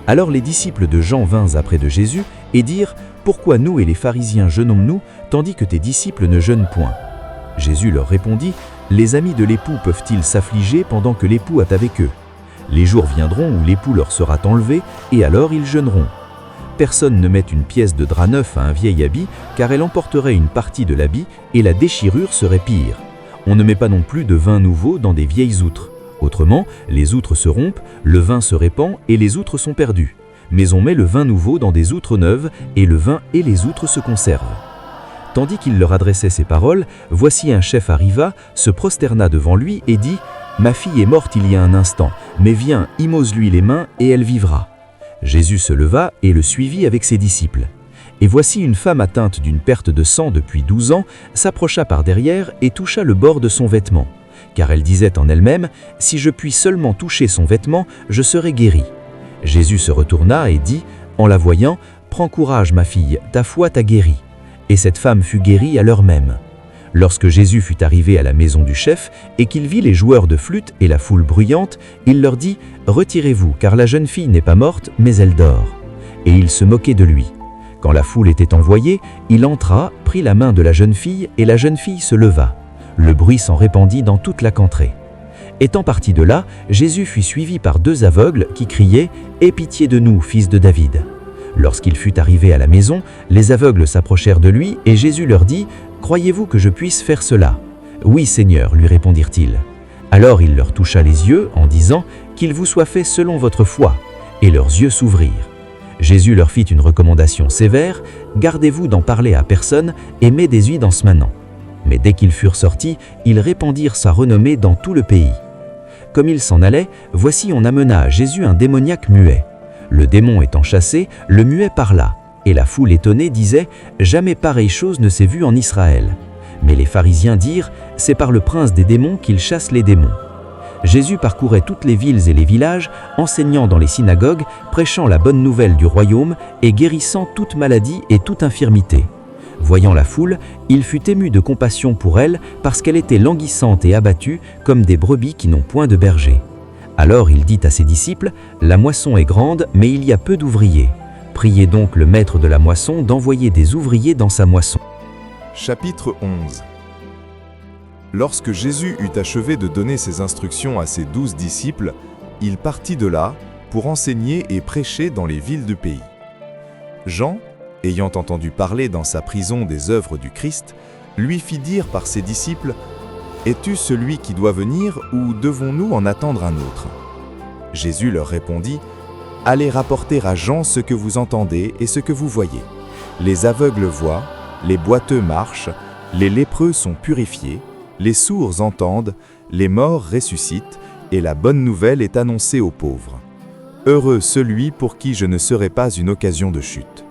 Alors les disciples de Jean vinrent après de Jésus et dirent « Pourquoi nous et les pharisiens jeûnons-nous, tandis que tes disciples ne jeûnent point ?» Jésus leur répondit « Les amis de l'époux peuvent-ils s'affliger pendant que l'époux est avec eux? Les jours viendront où l'époux leur sera enlevé, et alors ils jeûneront. Personne ne met une pièce de drap neuf à un vieil habit, car elle emporterait une partie de l'habit, et la déchirure serait pire. On ne met pas non plus de vin nouveau dans des vieilles outres. Autrement, les outres se rompent, le vin se répand, et les outres sont perdues. Mais on met le vin nouveau dans des outres neuves, et le vin et les outres se conservent. » Tandis qu'il leur adressait ces paroles, voici un chef arriva, se prosterna devant lui et dit « Ma fille est morte il y a un instant, mais viens, immose-lui les mains et elle vivra. » Jésus se leva et le suivit avec ses disciples. Et voici une femme atteinte d'une perte de sang depuis 12 ans, s'approcha par derrière et toucha le bord de son vêtement. Car elle disait en elle-même « Si je puis seulement toucher son vêtement, je serai guérie. » Jésus se retourna et dit, en la voyant « Prends courage ma fille, ta foi t'a guérie. » Et cette femme fut guérie à l'heure même. Lorsque Jésus fut arrivé à la maison du chef et qu'il vit les joueurs de flûte et la foule bruyante, il leur dit « Retirez-vous, car la jeune fille n'est pas morte, mais elle dort. » Et il se moquait de lui. Quand la foule était envoyée, il entra, prit la main de la jeune fille et la jeune fille se leva. Le bruit s'en répandit dans toute la contrée. Étant parti de là, Jésus fut suivi par 2 aveugles qui criaient « Aie pitié de nous, fils de David !» Lorsqu'il fut arrivé à la maison, les aveugles s'approchèrent de lui et Jésus leur dit « Croyez-vous que je puisse faire cela ?»« Oui, Seigneur, lui répondirent-ils. Alors il leur toucha les yeux en disant « Qu'il vous soit fait selon votre foi. » Et leurs yeux s'ouvrirent. Jésus leur fit une recommandation sévère « Gardez-vous d'en parler à personne et mets des huiles dans ce manant. » Mais dès qu'ils furent sortis, ils répandirent sa renommée dans tout le pays. Comme ils s'en allaient, voici on amena à Jésus un démoniaque muet. Le démon étant chassé, le muet parla, et la foule étonnée disait « Jamais pareille chose ne s'est vue en Israël. » Mais les pharisiens dirent « C'est par le prince des démons qu'il chasse les démons. » Jésus parcourait toutes les villes et les villages, enseignant dans les synagogues, prêchant la bonne nouvelle du royaume et guérissant toute maladie et toute infirmité. Voyant la foule, il fut ému de compassion pour elle parce qu'elle était languissante et abattue comme des brebis qui n'ont point de berger. Alors il dit à ses disciples « La moisson est grande, mais il y a peu d'ouvriers. Priez donc le maître de la moisson d'envoyer des ouvriers dans sa moisson. » Chapitre 11. Lorsque Jésus eut achevé de donner ses instructions à ses 12 disciples, il partit de là pour enseigner et prêcher dans les villes du pays. Jean, ayant entendu parler dans sa prison des œuvres du Christ, lui fit dire par ses disciples « Es-tu celui qui doit venir ou devons-nous en attendre un autre ?» Jésus leur répondit « Allez rapporter à Jean ce que vous entendez et ce que vous voyez. Les aveugles voient, les boiteux marchent, les lépreux sont purifiés, les sourds entendent, les morts ressuscitent, et la bonne nouvelle est annoncée aux pauvres. Heureux celui pour qui je ne serai pas une occasion de chute. »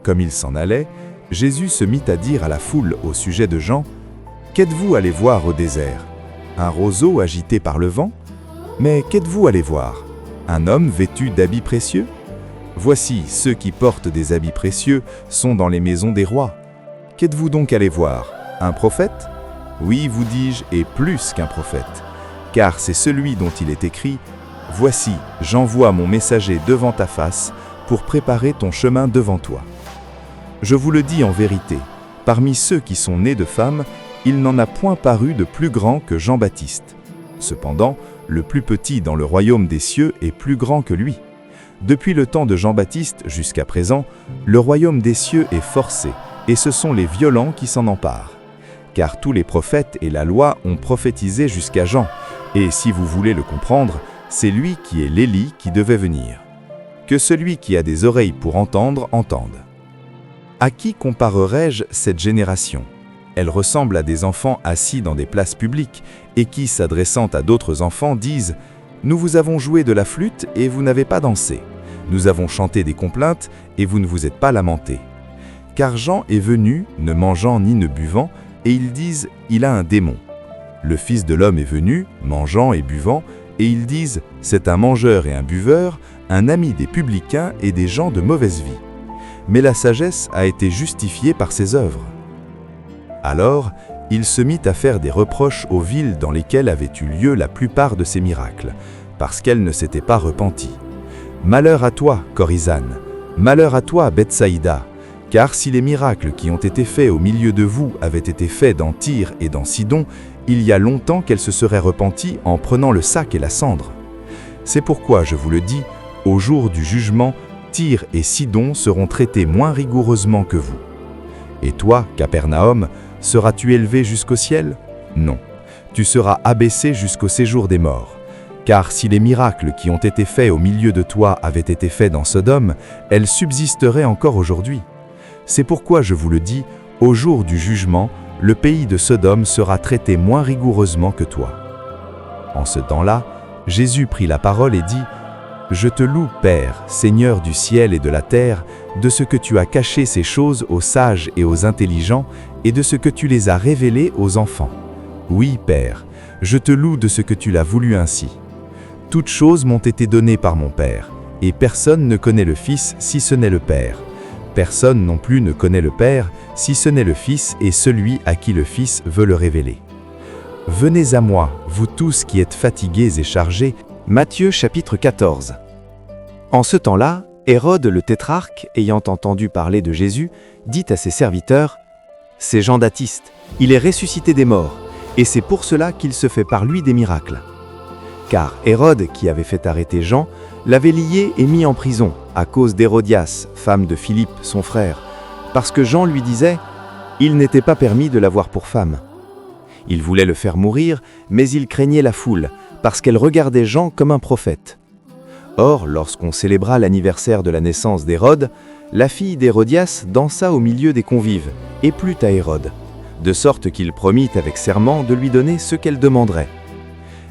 Comme il s'en allait, Jésus se mit à dire à la foule au sujet de Jean « Qu'êtes-vous allé voir au désert? Un roseau agité par le vent? Mais qu'êtes-vous allé voir? Un homme vêtu d'habits précieux? Voici, ceux qui portent des habits précieux sont dans les maisons des rois. Qu'êtes-vous donc allé voir? Un prophète? Oui, vous dis-je, et plus qu'un prophète. Car c'est celui dont il est écrit « Voici, j'envoie mon messager devant ta face pour préparer ton chemin devant toi. » Je vous le dis en vérité, parmi ceux qui sont nés de femmes, il n'en a point paru de plus grand que Jean-Baptiste. Cependant, le plus petit dans le royaume des cieux est plus grand que lui. Depuis le temps de Jean-Baptiste jusqu'à présent, le royaume des cieux est forcé, et ce sont les violents qui s'en emparent. car tous les prophètes et la loi ont prophétisé jusqu'à Jean, et si vous voulez le comprendre, c'est lui qui est l'Élie qui devait venir. Que celui qui a des oreilles pour entendre, entende. À qui comparerai-je cette génération ? Elle ressemble à des enfants assis dans des places publiques, et qui, s'adressant à d'autres enfants, disent « Nous vous avons joué de la flûte et vous n'avez pas dansé. Nous avons chanté des complaintes et vous ne vous êtes pas lamentés. » Car Jean est venu, ne mangeant ni ne buvant, et ils disent « Il a un démon. » Le Fils de l'homme est venu, mangeant et buvant, et ils disent « C'est un mangeur et un buveur, un ami des publicains et des gens de mauvaise vie. » Mais la sagesse a été justifiée par ses œuvres. Alors, il se mit à faire des reproches aux villes dans lesquelles avaient eu lieu la plupart de ces miracles, parce qu'elles ne s'étaient pas repenties. Malheur à toi, Chorazin! Malheur à toi, Bethsaïda! Car si les miracles qui ont été faits au milieu de vous avaient été faits dans Tyr et dans Sidon, il y a longtemps qu'elles se seraient repenties en prenant le sac et la cendre. C'est pourquoi je vous le dis, au jour du jugement, Tyr et Sidon seront traités moins rigoureusement que vous. Et toi, Capernaum, seras-tu élevé jusqu'au ciel? Non, tu seras abaissé jusqu'au séjour des morts. Car si les miracles qui ont été faits au milieu de toi avaient été faits dans Sodome, elles subsisteraient encore aujourd'hui. C'est pourquoi je vous le dis, au jour du jugement, le pays de Sodome sera traité moins rigoureusement que toi. En ce temps-là, Jésus prit la parole et dit « Je te loue, Père, Seigneur du ciel et de la terre, de ce que tu as caché ces choses aux sages et aux intelligents, et de ce que tu les as révélées aux enfants. Oui, Père, je te loue de ce que tu l'as voulu ainsi. Toutes choses m'ont été données par mon Père, et personne ne connaît le Fils si ce n'est le Père. Personne non plus ne connaît le Père si ce n'est le Fils et celui à qui le Fils veut le révéler. Venez à moi, vous tous qui êtes fatigués et chargés. » Matthieu chapitre 14. En ce temps-là, Hérode le tétrarque, ayant entendu parler de Jésus, dit à ses serviteurs « C'est Jean Baptiste, il est ressuscité des morts, et c'est pour cela qu'il se fait par lui des miracles. » Car Hérode, qui avait fait arrêter Jean, l'avait lié et mis en prison, à cause d'Hérodias, femme de Philippe, son frère, parce que Jean lui disait « Il n'était pas permis de l'avoir pour femme. » Il voulait le faire mourir, mais il craignait la foule, parce qu'elle regardait Jean comme un prophète. Or, lorsqu'on célébra l'anniversaire de la naissance d'Hérode, la fille d'Hérodias dansa au milieu des convives, et plut à Hérode, de sorte qu'il promit avec serment de lui donner ce qu'elle demanderait.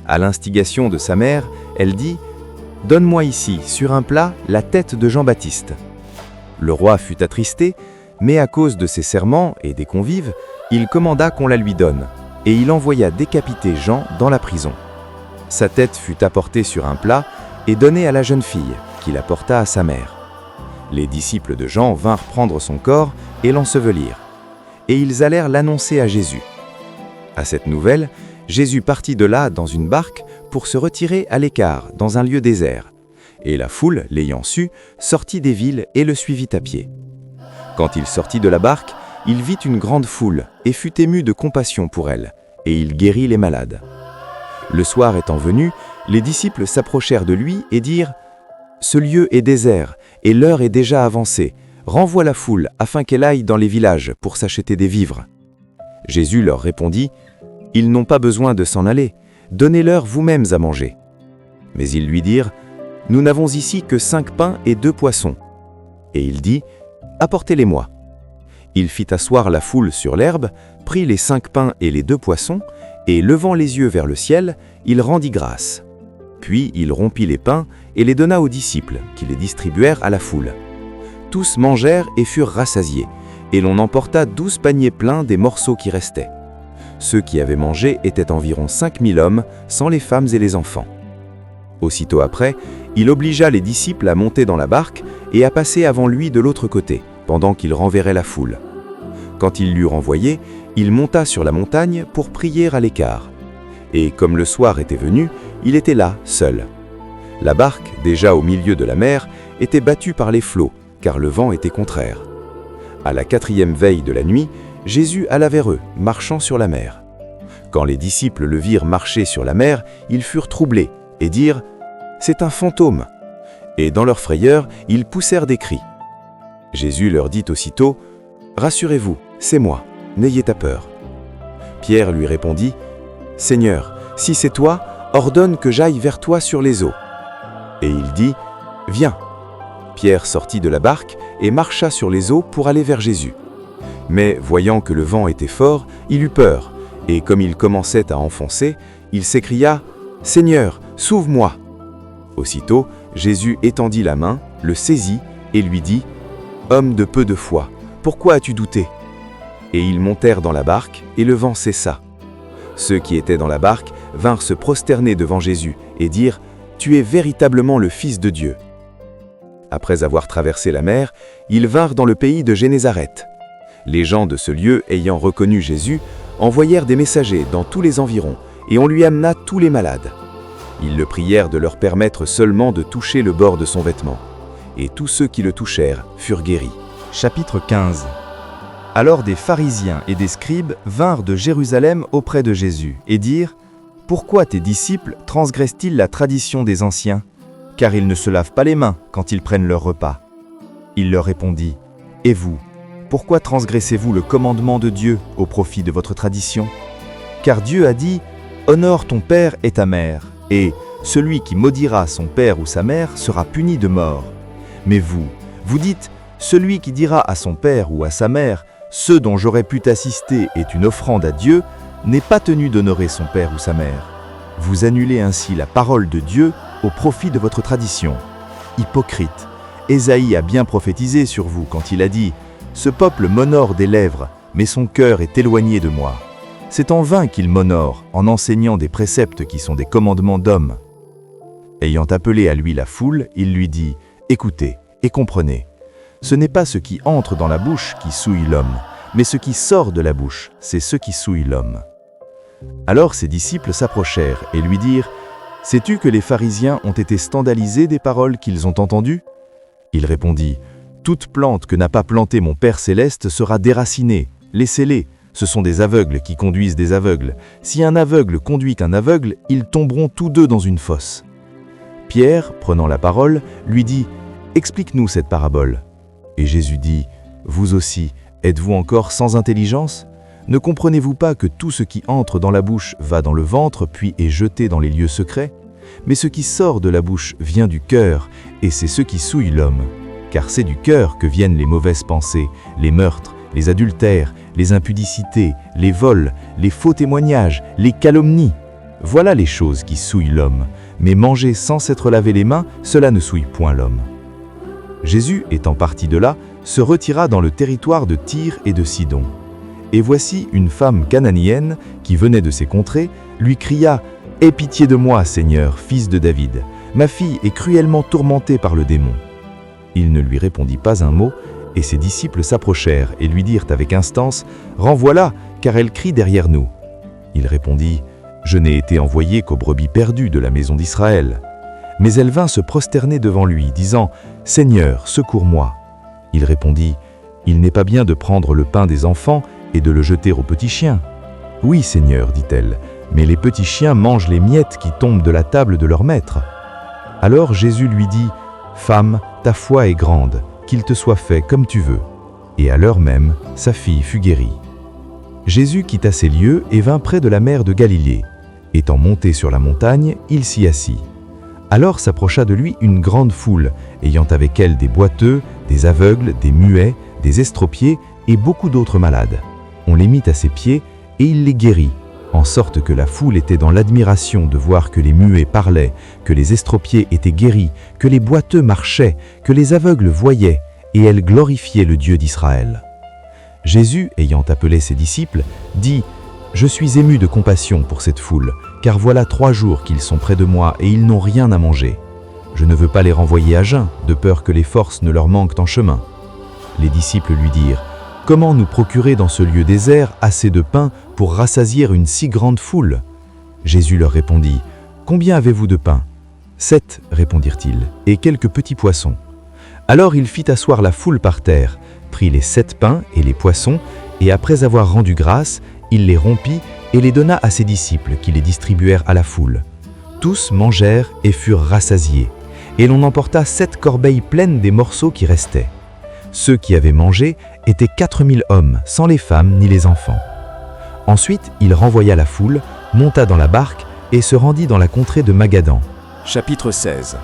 À l'instigation de sa mère, elle dit « Donne-moi ici, sur un plat, la tête de Jean-Baptiste. » Le roi fut attristé, mais à cause de ses serments et des convives, il commanda qu'on la lui donne, et il envoya décapiter Jean dans la prison. Sa tête fut apportée sur un plat et donnée à la jeune fille, qui la porta à sa mère. Les disciples de Jean vinrent prendre son corps et l'ensevelir. Et ils allèrent l'annoncer à Jésus. À cette nouvelle, Jésus partit de là dans une barque pour se retirer à l'écart, dans un lieu désert. Et la foule, l'ayant su, sortit des villes et le suivit à pied. Quand il sortit de la barque, il vit une grande foule et fut ému de compassion pour elle, et il guérit les malades. Le soir étant venu, les disciples s'approchèrent de lui et dirent « Ce lieu est désert, et l'heure est déjà avancée. Renvoie la foule afin qu'elle aille dans les villages pour s'acheter des vivres. » Jésus leur répondit « Ils n'ont pas besoin de s'en aller, donnez-leur vous-mêmes à manger. » Mais ils lui dirent « Nous n'avons ici que 5 pains et 2 poissons. » Et il dit « Apportez-les-moi. » Il fit asseoir la foule sur l'herbe, prit les 5 pains et les 2 poissons, et levant les yeux vers le ciel, il rendit grâce. Puis il rompit les pains et les donna aux disciples, qui les distribuèrent à la foule. Tous mangèrent et furent rassasiés, et l'on emporta 12 paniers pleins des morceaux qui restaient. Ceux qui avaient mangé étaient environ 5000 hommes, sans les femmes et les enfants. Aussitôt après, il obligea les disciples à monter dans la barque et à passer avant lui de l'autre côté, pendant qu'il renverrait la foule. Quand il l'eut renvoyé, il monta sur la montagne pour prier à l'écart. Et comme le soir était venu, il était là, seul. La barque, déjà au milieu de la mer, était battue par les flots, car le vent était contraire. À la 4e veille de la nuit, Jésus alla vers eux, marchant sur la mer. Quand les disciples le virent marcher sur la mer, ils furent troublés et dirent « C'est un fantôme !» Et dans leur frayeur, ils poussèrent des cris. Jésus leur dit aussitôt « Rassurez-vous, c'est moi, n'ayez pas peur. » Pierre lui répondit, « Seigneur, si c'est toi, ordonne que j'aille vers toi sur les eaux. » Et il dit, « Viens. » Pierre sortit de la barque et marcha sur les eaux pour aller vers Jésus. Mais voyant que le vent était fort, il eut peur, et comme il commençait à enfoncer, il s'écria, « Seigneur, sauve-moi !» Aussitôt, Jésus étendit la main, le saisit et lui dit, « Homme de peu de foi, pourquoi as-tu douté ?» Et ils montèrent dans la barque, et le vent cessa. Ceux qui étaient dans la barque vinrent se prosterner devant Jésus et dirent, « Tu es véritablement le Fils de Dieu. » Après avoir traversé la mer, ils vinrent dans le pays de Génézareth. Les gens de ce lieu, ayant reconnu Jésus, envoyèrent des messagers dans tous les environs, et on lui amena tous les malades. Ils le prièrent de leur permettre seulement de toucher le bord de son vêtement. Et tous ceux qui le touchèrent furent guéris. Chapitre 15. Alors des pharisiens et des scribes vinrent de Jérusalem auprès de Jésus et dirent, « Pourquoi tes disciples transgressent-ils la tradition des anciens ? Car ils ne se lavent pas les mains quand ils prennent leur repas. » Il leur répondit, « Et vous, pourquoi transgressez-vous le commandement de Dieu au profit de votre tradition ? Car Dieu a dit, « Honore ton père et ta mère, et celui qui maudira son père ou sa mère sera puni de mort. » Mais vous, vous dites, « Celui qui dira à son père ou à sa mère, « Ce dont j'aurais pu t'assister est une offrande à Dieu », n'est pas tenu d'honorer son père ou sa mère. Vous annulez ainsi la parole de Dieu au profit de votre tradition. Hypocrite, Ésaïe a bien prophétisé sur vous quand il a dit « Ce peuple m'honore des lèvres, mais son cœur est éloigné de moi. C'est en vain qu'il m'honore en enseignant des préceptes qui sont des commandements d'hommes. » Ayant appelé à lui la foule, il lui dit « Écoutez et comprenez. Ce n'est pas ce qui entre dans la bouche qui souille l'homme, mais ce qui sort de la bouche, c'est ce qui souille l'homme. » Alors ses disciples s'approchèrent et lui dirent « Sais-tu que les pharisiens ont été scandalisés des paroles qu'ils ont entendues ?» Il répondit « Toute plante que n'a pas plantée mon Père céleste sera déracinée. Laissez-les, ce sont des aveugles qui conduisent des aveugles. Si un aveugle conduit qu'un aveugle, ils tomberont tous deux dans une fosse. » Pierre, prenant la parole, lui dit « Explique-nous cette parabole. » Et Jésus dit « Vous aussi, êtes-vous encore sans intelligence ? Ne comprenez-vous pas que tout ce qui entre dans la bouche va dans le ventre puis est jeté dans les lieux secrets ? Mais ce qui sort de la bouche vient du cœur, et c'est ce qui souille l'homme. Car c'est du cœur que viennent les mauvaises pensées, les meurtres, les adultères, les impudicités, les vols, les faux témoignages, les calomnies. Voilà les choses qui souillent l'homme. Mais manger sans s'être lavé les mains, cela ne souille point l'homme. » Jésus, étant parti de là, se retira dans le territoire de Tyr et de Sidon. Et voici une femme cananéenne, qui venait de ces contrées, lui cria « Aie pitié de moi, Seigneur, fils de David. Ma fille est cruellement tourmentée par le démon. » Il ne lui répondit pas un mot, et ses disciples s'approchèrent et lui dirent avec instance « Renvoie-la, car elle crie derrière nous. » Il répondit « Je n'ai été envoyé qu'aux brebis perdues de la maison d'Israël. » Mais elle vint se prosterner devant lui, disant « Seigneur, secours-moi. » Il répondit « Il n'est pas bien de prendre le pain des enfants et de le jeter aux petits chiens. »« Oui, Seigneur, dit-elle, mais les petits chiens mangent les miettes qui tombent de la table de leur maître. » Alors Jésus lui dit « Femme, ta foi est grande, qu'il te soit fait comme tu veux. » Et à l'heure même, sa fille fut guérie. Jésus quitta ces lieux et vint près de la mer de Galilée. Étant monté sur la montagne, il s'y assit. Alors s'approcha de lui une grande foule, ayant avec elle des boiteux, des aveugles, des muets, des estropiés et beaucoup d'autres malades. On les mit à ses pieds et il les guérit, en sorte que la foule était dans l'admiration de voir que les muets parlaient, que les estropiés étaient guéris, que les boiteux marchaient, que les aveugles voyaient, et elle glorifiait le Dieu d'Israël. Jésus, ayant appelé ses disciples, dit « Je suis ému de compassion pour cette foule, car voilà 3 jours qu'ils sont près de moi et ils n'ont rien à manger. Je ne veux pas les renvoyer à jeun, de peur que les forces ne leur manquent en chemin. » Les disciples lui dirent « Comment nous procurer dans ce lieu désert assez de pain pour rassasier une si grande foule ?» Jésus leur répondit « Combien avez-vous de pain ? » « 7, répondirent-ils, et quelques petits poissons. Alors il fit asseoir la foule par terre, prit les 7 pains et les poissons, et après avoir rendu grâce, il les rompit et les donna à ses disciples qui les distribuèrent à la foule. Tous mangèrent et furent rassasiés, et l'on emporta 7 corbeilles pleines des morceaux qui restaient. Ceux qui avaient mangé étaient 4000 hommes, sans les femmes ni les enfants. Ensuite, il renvoya la foule, monta dans la barque et se rendit dans la contrée de Magadan. Chapitre 16.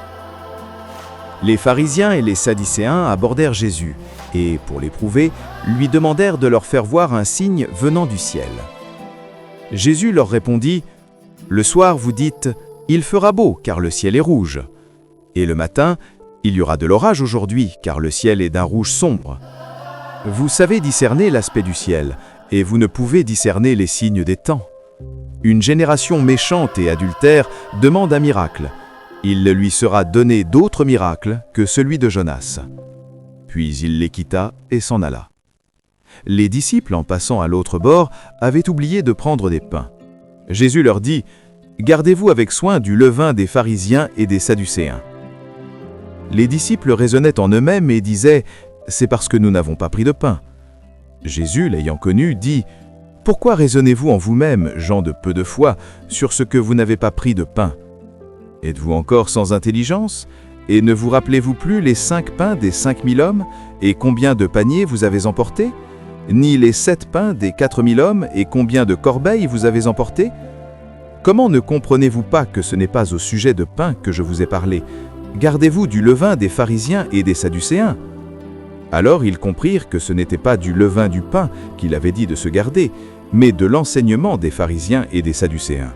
Les pharisiens et les sadducéens abordèrent Jésus et, pour l'éprouver, lui demandèrent de leur faire voir un signe venant du ciel. Jésus leur répondit, « Le soir vous dites, il fera beau car le ciel est rouge. Et le matin, il y aura de l'orage aujourd'hui car le ciel est d'un rouge sombre. Vous savez discerner l'aspect du ciel et vous ne pouvez discerner les signes des temps. Une génération méchante et adultère demande un miracle. Il ne lui sera donné d'autre miracle que celui de Jonas. » Puis il les quitta et s'en alla. Les disciples, en passant à l'autre bord, avaient oublié de prendre des pains. Jésus leur dit, « Gardez-vous avec soin du levain des pharisiens et des sadducéens. » Les disciples raisonnaient en eux-mêmes et disaient, « C'est parce que nous n'avons pas pris de pain. » Jésus, l'ayant connu, dit, « Pourquoi raisonnez-vous en vous-même, gens de peu de foi, sur ce que vous n'avez pas pris de pain? Êtes-vous encore sans intelligence? Et ne vous rappelez-vous plus les 5 pains des 5000 hommes, et combien de paniers vous avez emportés? Ni les 7 pains des 4000 hommes, et combien de corbeilles vous avez emportés? Comment ne comprenez-vous pas que ce n'est pas au sujet de pain que je vous ai parlé? Gardez-vous du levain des pharisiens et des sadducéens. » Alors ils comprirent que ce n'était pas du levain du pain qu'il avait dit de se garder, mais de l'enseignement des pharisiens et des sadducéens.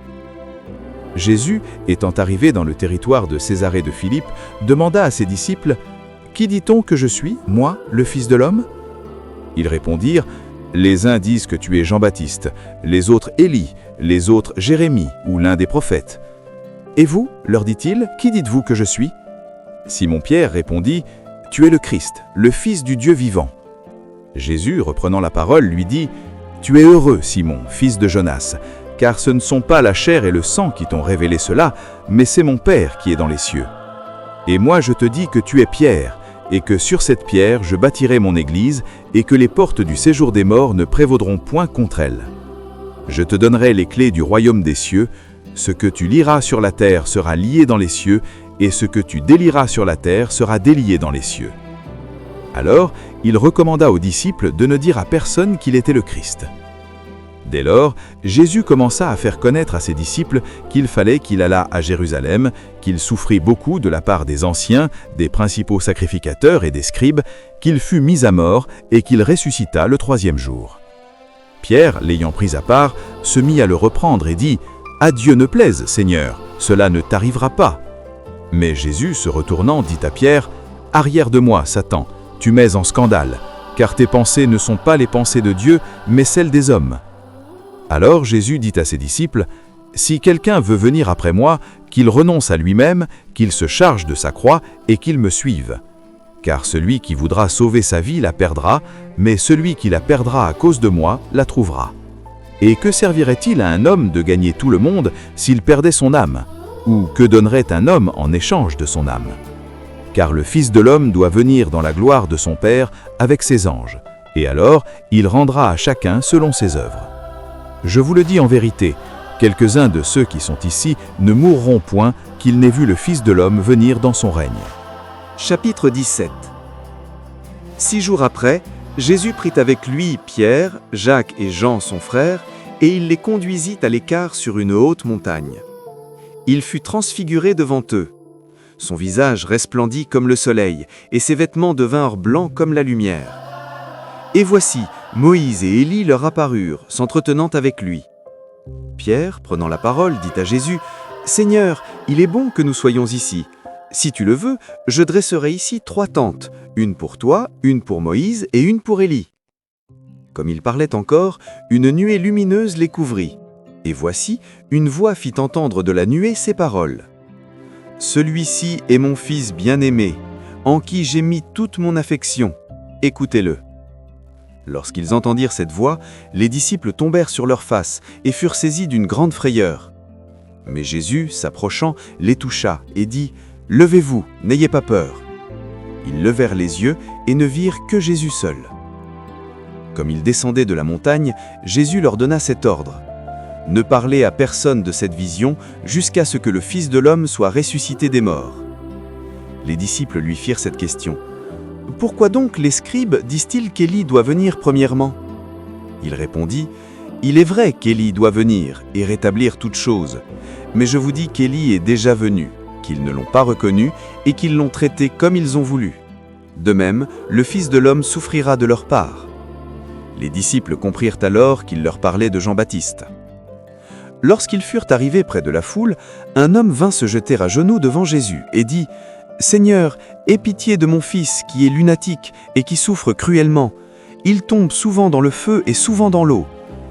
Jésus, étant arrivé dans le territoire de Césarée de Philippe, demanda à ses disciples, « Qui dit-on que je suis, moi, le Fils de l'homme » Ils répondirent, « Les uns disent que tu es Jean-Baptiste, les autres Élie, les autres Jérémie ou l'un des prophètes. » « Et vous, leur dit-il, qui dites-vous que je suis » Simon-Pierre répondit, « Tu es le Christ, le Fils du Dieu vivant. » Jésus, reprenant la parole, lui dit, « Tu es heureux, Simon, fils de Jonas, car ce ne sont pas la chair et le sang qui t'ont révélé cela, mais c'est mon Père qui est dans les cieux. Et moi je te dis que tu es Pierre, et que sur cette pierre je bâtirai mon église, et que les portes du séjour des morts ne prévaudront point contre elle. Je te donnerai les clés du royaume des cieux, ce que tu lieras sur la terre sera lié dans les cieux, et ce que tu délieras sur la terre sera délié dans les cieux. » Alors, il recommanda aux disciples de ne dire à personne qu'il était le Christ. Dès lors, Jésus commença à faire connaître à ses disciples qu'il fallait qu'il allât à Jérusalem, qu'il souffrit beaucoup de la part des anciens, des principaux sacrificateurs et des scribes, qu'il fut mis à mort et qu'il ressuscita le 3e jour. Pierre, l'ayant pris à part, se mit à le reprendre et dit « À Dieu ne plaise, Seigneur, cela ne t'arrivera pas. » Mais Jésus, se retournant, dit à Pierre « Arrière de moi, Satan, tu mets en scandale, car tes pensées ne sont pas les pensées de Dieu, mais celles des hommes. » Alors Jésus dit à ses disciples, « Si quelqu'un veut venir après moi, qu'il renonce à lui-même, qu'il se charge de sa croix et qu'il me suive. Car celui qui voudra sauver sa vie la perdra, mais celui qui la perdra à cause de moi la trouvera. Et que servirait-il à un homme de gagner tout le monde s'il perdait son âme? Ou que donnerait un homme en échange de son âme? Car le Fils de l'homme doit venir dans la gloire de son Père avec ses anges, et alors il rendra à chacun selon ses œuvres. Je vous le dis en vérité, quelques-uns de ceux qui sont ici ne mourront point qu'ils n'aient vu le Fils de l'homme venir dans son règne. » Chapitre 17. 6 jours après, Jésus prit avec lui Pierre, Jacques et Jean son frère, et il les conduisit à l'écart sur une haute montagne. Il fut transfiguré devant eux. Son visage resplendit comme le soleil, et ses vêtements devinrent blancs comme la lumière. Et voici, Moïse et Élie leur apparurent, s'entretenant avec lui. Pierre, prenant la parole, dit à Jésus, « Seigneur, il est bon que nous soyons ici. Si tu le veux, je dresserai ici 3 tentes, une pour toi, une pour Moïse et une pour Élie. » Comme il parlait encore, une nuée lumineuse les couvrit. Et voici, une voix fit entendre de la nuée ces paroles. « Celui-ci est mon fils bien-aimé, en qui j'ai mis toute mon affection. Écoutez-le. » Lorsqu'ils entendirent cette voix, les disciples tombèrent sur leurs faces et furent saisis d'une grande frayeur. Mais Jésus, s'approchant, les toucha et dit « Levez-vous, n'ayez pas peur. » Ils levèrent les yeux et ne virent que Jésus seul. Comme ils descendaient de la montagne, Jésus leur donna cet ordre. « Ne parlez à personne de cette vision jusqu'à ce que le Fils de l'homme soit ressuscité des morts. » Les disciples lui firent cette question. « Pourquoi donc les scribes disent-ils qu'Élie doit venir premièrement ?» Il répondit, « Il est vrai qu'Élie doit venir et rétablir toutes choses, mais je vous dis qu'Élie est déjà venu, qu'ils ne l'ont pas reconnu et qu'ils l'ont traité comme ils ont voulu. De même, le Fils de l'homme souffrira de leur part. » Les disciples comprirent alors qu'il leur parlait de Jean-Baptiste. Lorsqu'ils furent arrivés près de la foule, un homme vint se jeter à genoux devant Jésus et dit « Seigneur, aie pitié de mon fils qui est lunatique et qui souffre cruellement. Il tombe souvent dans le feu et souvent dans l'eau.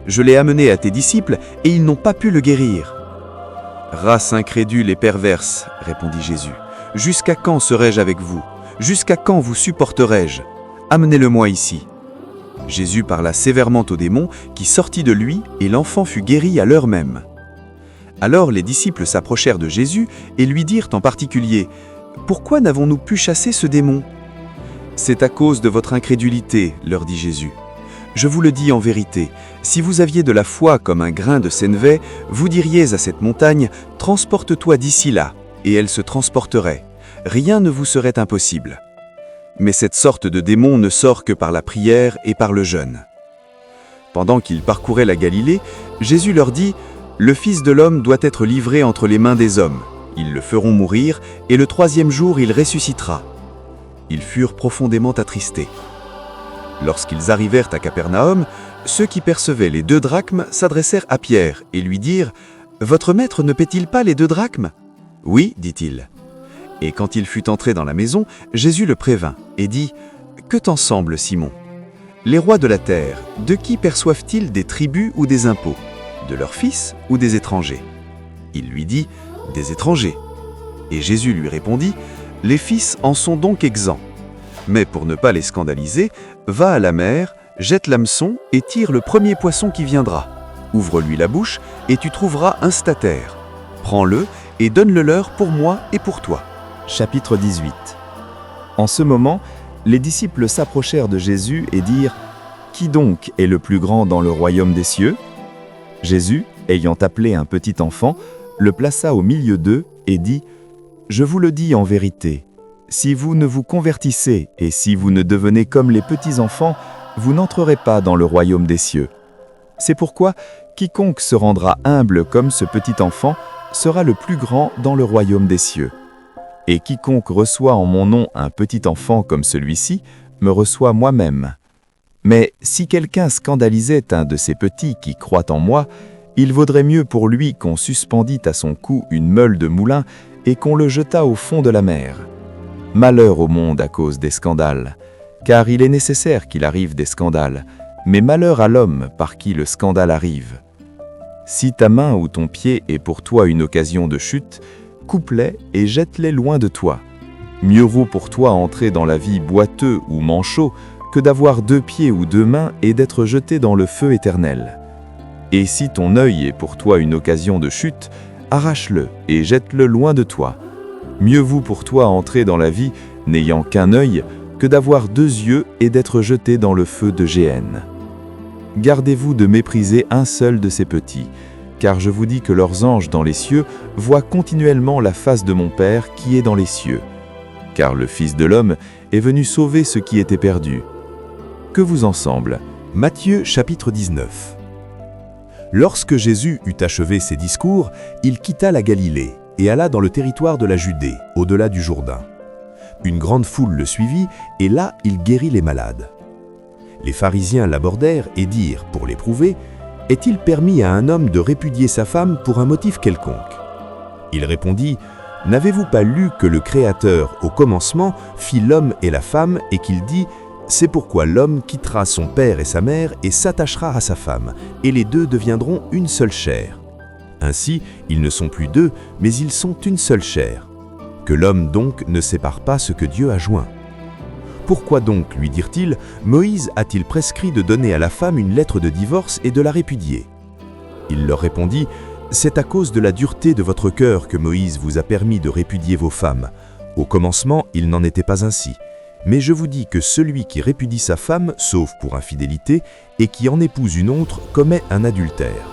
Je l'ai amené à tes disciples et ils n'ont pas pu le guérir. » « Race incrédule et perverse, répondit Jésus, jusqu'à quand serai-je avec vous? Jusqu'à quand vous supporterai-je? Amenez-le-moi ici. » Jésus parla sévèrement au démon qui sortit de lui et l'enfant fut guéri à l'heure même. Alors les disciples s'approchèrent de Jésus et lui dirent en particulier « Pourquoi n'avons-nous pu chasser ce démon ?»« C'est à cause de votre incrédulité, leur dit Jésus. Je vous le dis en vérité, si vous aviez de la foi comme un grain de sénévé, vous diriez à cette montagne « Transporte-toi d'ici là », et elle se transporterait. Rien ne vous serait impossible. Mais cette sorte de démon ne sort que par la prière et par le jeûne. Pendant qu'ils parcouraient la Galilée, Jésus leur dit « Le Fils de l'homme doit être livré entre les mains des hommes. Ils le feront mourir, et le 3e jour il ressuscitera. » Ils furent profondément attristés. Lorsqu'ils arrivèrent à Capernaum, ceux qui percevaient les 2 drachmes s'adressèrent à Pierre et lui dirent « Votre maître ne paie-t-il pas les 2 drachmes ?» « Oui, dit-il. » Et quand il fut entré dans la maison, Jésus le prévint et dit « Que t'en semble, Simon? Les rois de la terre, de qui perçoivent-ils des tributs ou des impôts? De leurs fils ou des étrangers? » Il lui dit « Des étrangers. » Et Jésus lui répondit « Les fils en sont donc exempts. Mais pour ne pas les scandaliser, va à la mer, jette l'hameçon et tire le premier poisson qui viendra. Ouvre-lui la bouche et tu trouveras un statère. Prends-le et donne-le leur pour moi et pour toi. » Chapitre 18. En ce moment, les disciples s'approchèrent de Jésus et dirent « Qui donc est le plus grand dans le royaume des cieux ?» Jésus, ayant appelé un petit enfant, le plaça au milieu d'eux et dit « Je vous le dis en vérité, si vous ne vous convertissez et si vous ne devenez comme les petits enfants, vous n'entrerez pas dans le royaume des cieux. C'est pourquoi quiconque se rendra humble comme ce petit enfant sera le plus grand dans le royaume des cieux. Et quiconque reçoit en mon nom un petit enfant comme celui-ci, me reçoit moi-même. Mais si quelqu'un scandalisait un de ces petits qui croient en moi, il vaudrait mieux pour lui qu'on suspendît à son cou une meule de moulin et qu'on le jetât au fond de la mer. Malheur au monde à cause des scandales, car il est nécessaire qu'il arrive des scandales, mais malheur à l'homme par qui le scandale arrive. Si ta main ou ton pied est pour toi une occasion de chute, coupe-les et jette-les loin de toi. Mieux vaut pour toi entrer dans la vie boiteux ou manchot que d'avoir 2 pieds ou 2 mains et d'être jeté dans le feu éternel. Et si ton œil est pour toi une occasion de chute, arrache-le et jette-le loin de toi. Mieux vaut pour toi entrer dans la vie n'ayant qu'un œil que d'avoir 2 yeux et d'être jeté dans le feu de Géhenne. Gardez-vous de mépriser un seul de ces petits, car je vous dis que leurs anges dans les cieux voient continuellement la face de mon Père qui est dans les cieux. Car le Fils de l'homme est venu sauver ce qui était perdu. Que vous en semble? Matthieu chapitre 19. Lorsque Jésus eut achevé ses discours, il quitta la Galilée et alla dans le territoire de la Judée, au-delà du Jourdain. Une grande foule le suivit, et là il guérit les malades. Les pharisiens l'abordèrent et dirent, pour l'éprouver, « Est-il permis à un homme de répudier sa femme pour un motif quelconque ?» Il répondit, « N'avez-vous pas lu que le Créateur, au commencement, fit l'homme et la femme, et qu'il dit, « C'est pourquoi l'homme quittera son père et sa mère et s'attachera à sa femme, et les 2 deviendront une seule chair. Ainsi, ils ne sont plus 2, mais ils sont une seule chair. Que l'homme donc ne sépare pas ce que Dieu a joint. Pourquoi donc, lui dirent-ils, Moïse a-t-il prescrit de donner à la femme une lettre de divorce et de la répudier? Il leur répondit, « C'est à cause de la dureté de votre cœur que Moïse vous a permis de répudier vos femmes. Au commencement, il n'en était pas ainsi. Mais je vous dis que celui qui répudie sa femme, sauf pour infidélité, et qui en épouse une autre, commet un adultère. »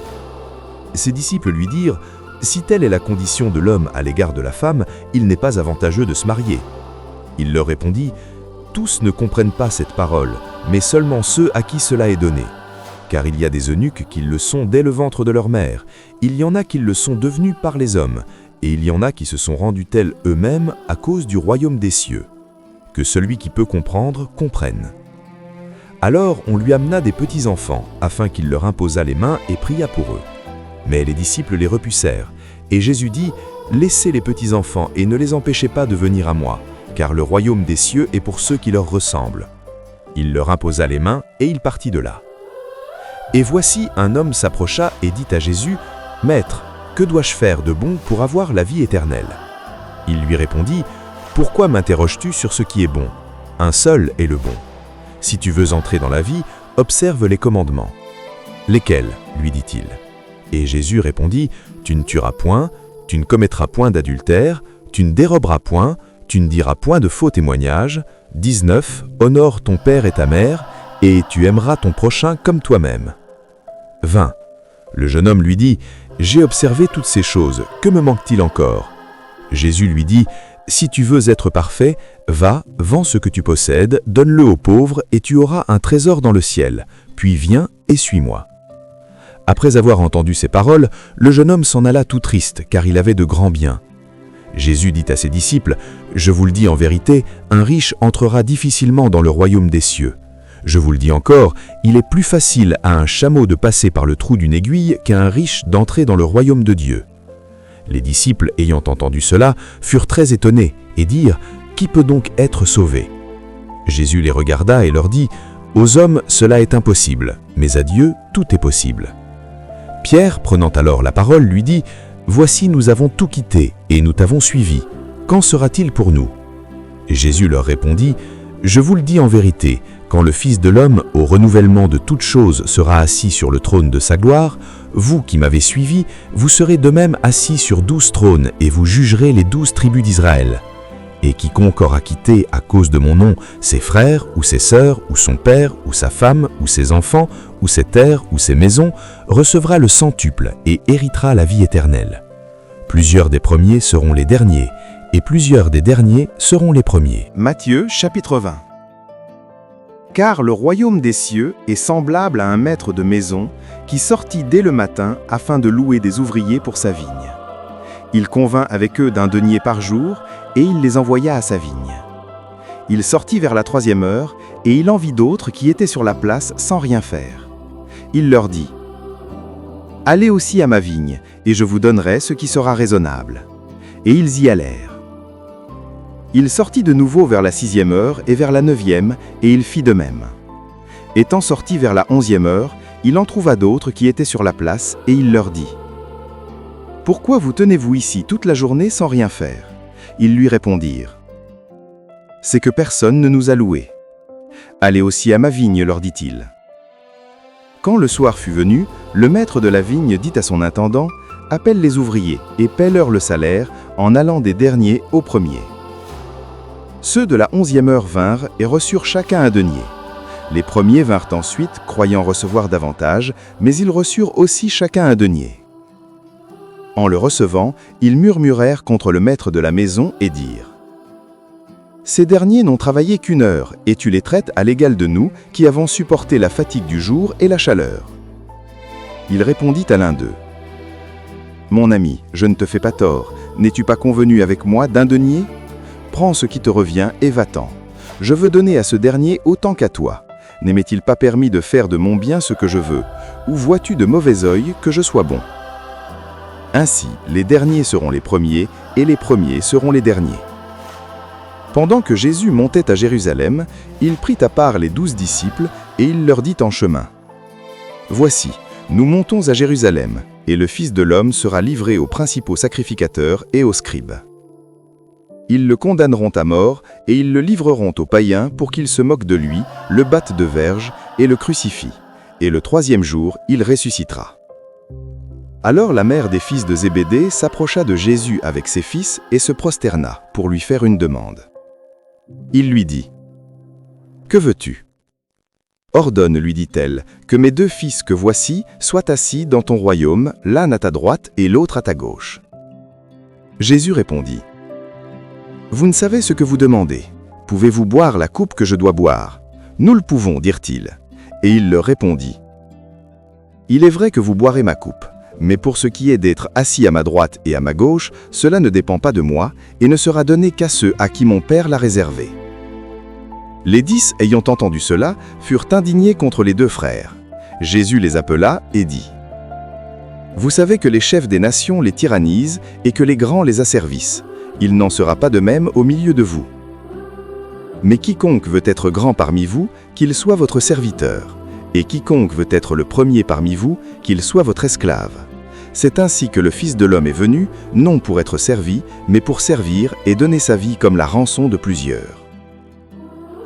Ses disciples lui dirent, « Si telle est la condition de l'homme à l'égard de la femme, il n'est pas avantageux de se marier. » Il leur répondit, « Tous ne comprennent pas cette parole, mais seulement ceux à qui cela est donné. car il y a des eunuques qui le sont dès le ventre de leur mère, il y en a qui le sont devenus par les hommes, et il y en a qui se sont rendus tels eux-mêmes à cause du royaume des cieux. Que celui qui peut comprendre, comprenne. » Alors on lui amena des petits-enfants, afin qu'il leur imposât les mains et pria pour eux. Mais les disciples les repoussèrent, et Jésus dit, « Laissez les petits-enfants et ne les empêchez pas de venir à moi, car le royaume des cieux est pour ceux qui leur ressemblent. » Il leur imposa les mains, et il partit de là. Et voici, un homme s'approcha et dit à Jésus, « Maître, que dois-je faire de bon pour avoir la vie éternelle ?» Il lui répondit, « Pourquoi m'interroges-tu sur ce qui est bon? Un seul est le bon. Si tu veux entrer dans la vie, observe les commandements. » « Lesquels ?» lui dit-il. Et Jésus répondit, « Tu ne tueras point, tu ne commettras point d'adultère, tu ne déroberas point, tu ne diras point de faux témoignages. 19. Honore ton père et ta mère, et tu aimeras ton prochain comme toi-même. » 20. Le jeune homme lui dit, « J'ai observé toutes ces choses, que me manque-t-il encore ?» Jésus lui dit, « Si tu veux être parfait, va, vends ce que tu possèdes, donne-le aux pauvres, et tu auras un trésor dans le ciel. Puis viens et suis-moi. » Après avoir entendu ces paroles, le jeune homme s'en alla tout triste, car il avait de grands biens. Jésus dit à ses disciples, « Je vous le dis en vérité, un riche entrera difficilement dans le royaume des cieux. Je vous le dis encore, il est plus facile à un chameau de passer par le trou d'une aiguille qu'à un riche d'entrer dans le royaume de Dieu. » Les disciples, ayant entendu cela, furent très étonnés et dirent, « Qui peut donc être sauvé ?» Jésus les regarda et leur dit, « Aux hommes, cela est impossible, mais à Dieu, tout est possible. » Pierre, prenant alors la parole, lui dit, « Voici, nous avons tout quitté, et nous t'avons suivi. Qu'en sera-t-il pour nous ?» Jésus leur répondit, « Je vous le dis en vérité, quand le Fils de l'homme, au renouvellement de toutes choses, sera assis sur le trône de sa gloire, vous qui m'avez suivi, vous serez de même assis sur 12 trônes, et vous jugerez les 12 tribus d'Israël. Et quiconque aura quitté à cause de mon nom ses frères, ou ses sœurs, ou son père, ou sa femme, ou ses enfants, ou ses terres, ou ses maisons, recevra le centuple et héritera la vie éternelle. Plusieurs des premiers seront les derniers, et plusieurs des derniers seront les premiers. » Matthieu chapitre 20. Car le royaume des cieux est semblable à un maître de maison qui sortit dès le matin afin de louer des ouvriers pour sa vigne. Il convint avec eux d'un denier par jour, et il les envoya à sa vigne. Il sortit vers la 3e heure, et il en vit d'autres qui étaient sur la place sans rien faire. Il leur dit, « Allez aussi à ma vigne, et je vous donnerai ce qui sera raisonnable. » Et ils y allèrent. Il sortit de nouveau vers la 6e heure et vers la 9e, et il fit de même. Étant sorti vers la 11e heure, il en trouva d'autres qui étaient sur la place, et il leur dit, « Pourquoi vous tenez-vous ici toute la journée sans rien faire ?» Ils lui répondirent, « C'est que personne ne nous a loués. »« Allez aussi à ma vigne, leur dit-il. » Quand le soir fut venu, le maître de la vigne dit à son intendant, « Appelle les ouvriers et paie-leur le salaire en allant des derniers aux premiers. » Ceux de la 11e heure vinrent et reçurent chacun un denier. Les premiers vinrent ensuite, croyant recevoir davantage, mais ils reçurent aussi chacun un denier. En le recevant, ils murmurèrent contre le maître de la maison et dirent, « Ces derniers n'ont travaillé qu'1 heure, et tu les traites à l'égal de nous, qui avons supporté la fatigue du jour et la chaleur. » Il répondit à l'un d'eux, « Mon ami, je ne te fais pas tort, n'es-tu pas convenu avec moi d'un denier? Prends ce qui te revient et va-t'en. Je veux donner à ce dernier autant qu'à toi. N'aimait-il pas permis de faire de mon bien ce que je veux? Ou vois-tu de mauvais œil que je sois bon? Ainsi, les derniers seront les premiers, et les premiers seront les derniers. » Pendant que Jésus montait à Jérusalem, il prit à part les 12 disciples, et il leur dit en chemin, « Voici, nous montons à Jérusalem, et le Fils de l'homme sera livré aux principaux sacrificateurs et aux scribes. Ils le condamneront à mort, et ils le livreront aux païens pour qu'ils se moquent de lui, le battent de verge, et le crucifient. Et le 3e jour, il ressuscitera. » Alors la mère des fils de Zébédée s'approcha de Jésus avec ses fils et se prosterna pour lui faire une demande. Il lui dit, « Que veux-tu ? Ordonne, lui dit-elle, que mes 2 fils que voici soient assis dans ton royaume, l'un à ta droite et l'autre à ta gauche. » Jésus répondit, « Vous ne savez ce que vous demandez. Pouvez-vous boire la coupe que je dois boire ? Nous le pouvons, dirent-ils. Et il leur répondit, Il est vrai que vous boirez ma coupe, mais pour ce qui est d'être assis à ma droite et à ma gauche, cela ne dépend pas de moi et ne sera donné qu'à ceux à qui mon Père l'a réservé. » Les 10, ayant entendu cela, furent indignés contre les deux frères. Jésus les appela et dit : « Vous savez que les chefs des nations les tyrannisent et que les grands les asservissent. Il n'en sera pas de même au milieu de vous. Mais quiconque veut être grand parmi vous, qu'il soit votre serviteur. Et quiconque veut être le premier parmi vous, qu'il soit votre esclave. C'est ainsi que le Fils de l'homme est venu, non pour être servi, mais pour servir et donner sa vie comme la rançon de plusieurs. »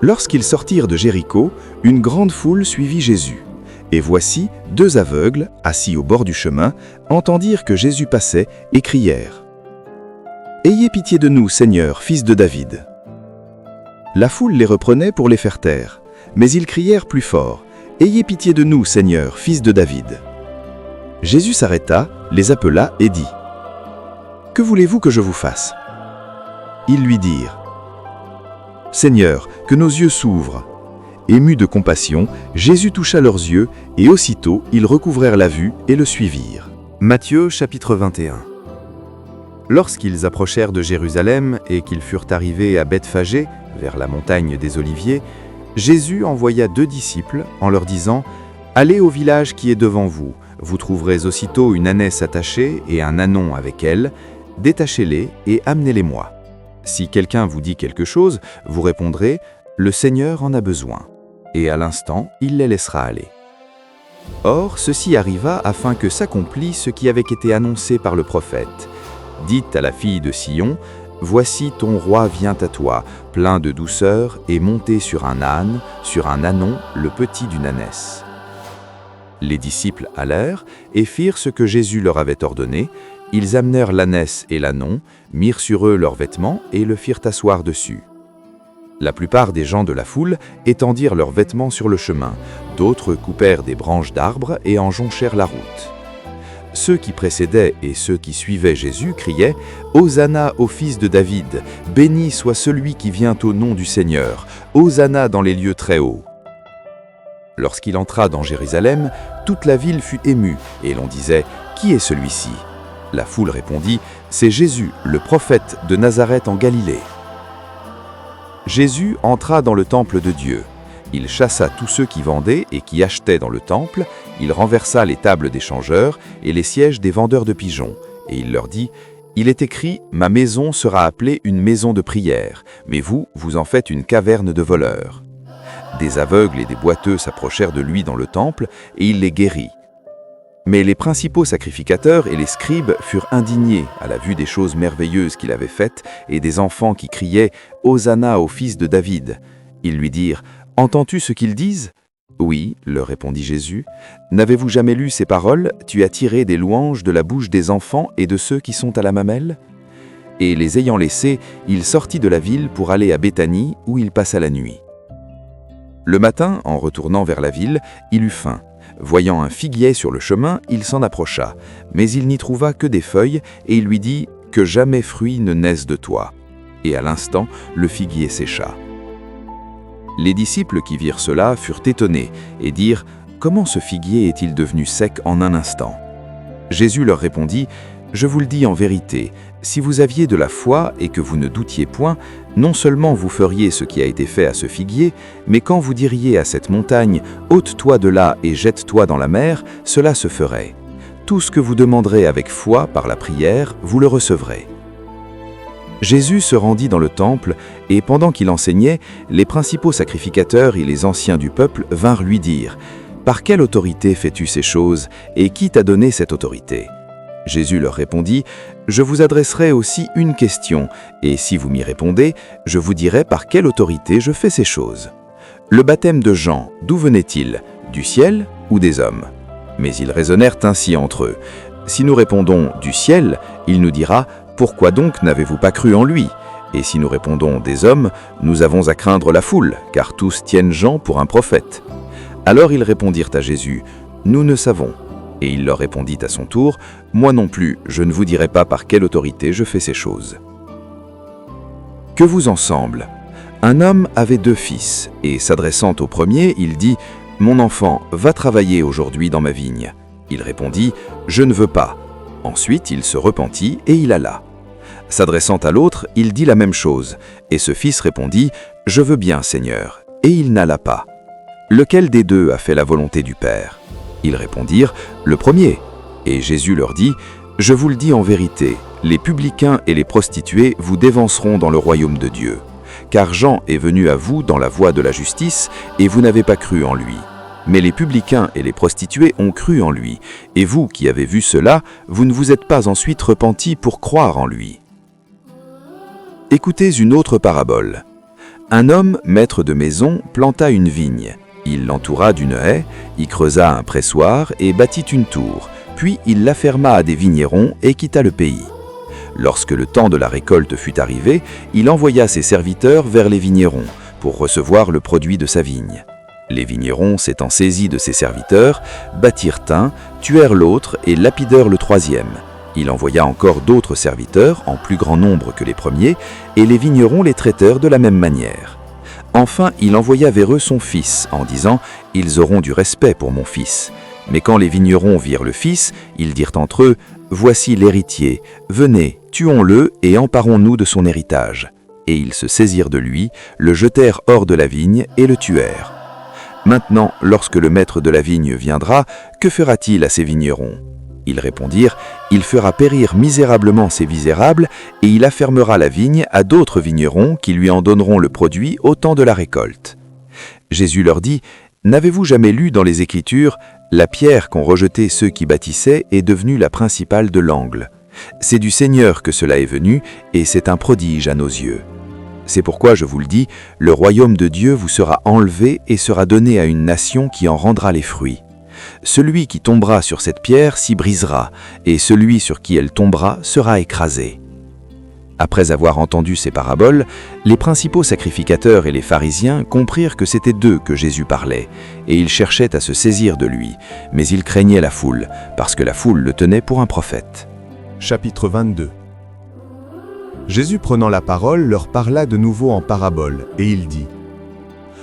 Lorsqu'ils sortirent de Jéricho, une grande foule suivit Jésus. Et voici, 2 aveugles, assis au bord du chemin, entendirent que Jésus passait et crièrent : « Ayez pitié de nous, Seigneur, fils de David. » La foule les reprenait pour les faire taire, mais ils crièrent plus fort : « Ayez pitié de nous, Seigneur, fils de David. » Jésus s'arrêta, les appela et dit : « Que voulez-vous que je vous fasse ?» Ils lui dirent : « Seigneur, que nos yeux s'ouvrent. » Ému de compassion, Jésus toucha leurs yeux, et aussitôt ils recouvrèrent la vue et le suivirent. Matthieu chapitre 21. Lorsqu'ils approchèrent de Jérusalem et qu'ils furent arrivés à Bethphagée, vers la montagne des Oliviers, Jésus envoya 2 disciples en leur disant : « Allez au village qui est devant vous, vous trouverez aussitôt une ânesse attachée et un ânon avec elle, détachez-les et amenez-les-moi. Si quelqu'un vous dit quelque chose, vous répondrez : le Seigneur en a besoin. Et à l'instant, il les laissera aller. » Or, ceci arriva afin que s'accomplisse ce qui avait été annoncé par le prophète. Dites à la fille de Sion : voici ton roi vient à toi, plein de douceur et monté sur un âne, sur un ânon, le petit d'une ânesse. Les disciples allèrent et firent ce que Jésus leur avait ordonné. Ils amenèrent l'ânesse et l'ânon, mirent sur eux leurs vêtements et le firent asseoir dessus. La plupart des gens de la foule étendirent leurs vêtements sur le chemin, d'autres coupèrent des branches d'arbres et en jonchèrent la route. Ceux qui précédaient et ceux qui suivaient Jésus criaient : « Hosanna au fils de David, béni soit celui qui vient au nom du Seigneur, Hosanna dans les lieux très hauts. » Lorsqu'il entra dans Jérusalem, toute la ville fut émue, et l'on disait : « Qui est celui-ci » La foule répondit : « C'est Jésus, le prophète de Nazareth en Galilée. » Jésus entra dans le temple de Dieu. Il chassa tous ceux qui vendaient et qui achetaient dans le temple, il renversa les tables des changeurs et les sièges des vendeurs de pigeons, et il leur dit : « Il est écrit, ma maison sera appelée une maison de prière, mais vous, vous en faites une caverne de voleurs. » Des aveugles et des boiteux s'approchèrent de lui dans le temple, et il les guérit. Mais les principaux sacrificateurs et les scribes furent indignés à la vue des choses merveilleuses qu'il avait faites et des enfants qui criaient « Hosanna au fils de David ». Ils lui dirent « Entends-tu ce qu'ils disent ?» « Oui, leur répondit Jésus. « N'avez-vous jamais lu ces paroles ? Tu as tiré des louanges de la bouche des enfants et de ceux qui sont à la mamelle ?» Et les ayant laissés, il sortit de la ville pour aller à Béthanie, où il passa la nuit. Le matin, en retournant vers la ville, il eut faim. Voyant un figuier sur le chemin, il s'en approcha, mais il n'y trouva que des feuilles, et il lui dit « Que jamais fruit ne naisse de toi. » Et à l'instant, le figuier sécha. Les disciples qui virent cela furent étonnés, et dirent « Comment ce figuier est-il devenu sec en un instant ?» Jésus leur répondit « Je vous le dis en vérité, si vous aviez de la foi et que vous ne doutiez point, non seulement vous feriez ce qui a été fait à ce figuier, mais quand vous diriez à cette montagne « Ôte-toi de là et jette-toi dans la mer », cela se ferait. Tout ce que vous demanderez avec foi par la prière, vous le recevrez. » Jésus se rendit dans le temple, et pendant qu'il enseignait, les principaux sacrificateurs et les anciens du peuple vinrent lui dire « Par quelle autorité fais-tu ces choses, et qui t'a donné cette autorité ?» Jésus leur répondit « Je vous adresserai aussi une question, et si vous m'y répondez, je vous dirai par quelle autorité je fais ces choses. Le baptême de Jean, d'où venait-il? Du ciel ou des hommes ?» Mais ils raisonnèrent ainsi entre eux. Si nous répondons « du ciel », il nous dira « Pourquoi donc n'avez-vous pas cru en lui ?» Et si nous répondons « des hommes », nous avons à craindre la foule, car tous tiennent Jean pour un prophète. Alors ils répondirent à Jésus « Nous ne savons. » Et il leur répondit à son tour « Moi non plus, je ne vous dirai pas par quelle autorité je fais ces choses. » Que vous en semble? Un homme avait 2 fils, et s'adressant au premier, il dit « Mon enfant, va travailler aujourd'hui dans ma vigne. » Il répondit « Je ne veux pas ». Ensuite, il se repentit et il alla. S'adressant à l'autre, il dit la même chose, et ce fils répondit « Je veux bien, Seigneur », et il n'alla pas. Lequel des deux a fait la volonté du Père? Ils répondirent « Le premier ». Et Jésus leur dit « Je vous le dis en vérité, les publicains et les prostituées vous dévanceront dans le royaume de Dieu. Car Jean est venu à vous dans la voie de la justice, et vous n'avez pas cru en lui. Mais les publicains et les prostituées ont cru en lui, et vous qui avez vu cela, vous ne vous êtes pas ensuite repentis pour croire en lui. » Écoutez une autre parabole. Un homme, maître de maison, planta une vigne. Il l'entoura d'une haie, y creusa un pressoir et bâtit une tour, puis il la ferma à des vignerons et quitta le pays. Lorsque le temps de la récolte fut arrivé, il envoya ses serviteurs vers les vignerons pour recevoir le produit de sa vigne. Les vignerons, s'étant saisis de ses serviteurs, battirent un, tuèrent l'autre et lapidèrent le troisième. Il envoya encore d'autres serviteurs, en plus grand nombre que les premiers, et les vignerons les traitèrent de la même manière. Enfin, il envoya vers eux son fils, en disant « Ils auront du respect pour mon fils ». Mais quand les vignerons virent le fils, ils dirent entre eux « Voici l'héritier, venez, tuons-le et emparons-nous de son héritage ». Et ils se saisirent de lui, le jetèrent hors de la vigne et le tuèrent. Maintenant, lorsque le maître de la vigne viendra, que fera-t-il à ces vignerons ? Ils répondirent, « Il fera périr misérablement ces misérables, et il affermera la vigne à d'autres vignerons qui lui en donneront le produit au temps de la récolte. » Jésus leur dit, « N'avez-vous jamais lu dans les Écritures, la pierre qu'ont rejetée ceux qui bâtissaient est devenue la principale de l'angle. C'est du Seigneur que cela est venu, et c'est un prodige à nos yeux. C'est pourquoi je vous le dis, le royaume de Dieu vous sera enlevé et sera donné à une nation qui en rendra les fruits. Celui qui tombera sur cette pierre s'y brisera, et celui sur qui elle tombera sera écrasé. » Après avoir entendu ces paraboles, les principaux sacrificateurs et les pharisiens comprirent que c'était d'eux que Jésus parlait, et ils cherchaient à se saisir de lui, mais ils craignaient la foule, parce que la foule le tenait pour un prophète. Chapitre 22. Jésus prenant la parole leur parla de nouveau en parabole, et il dit :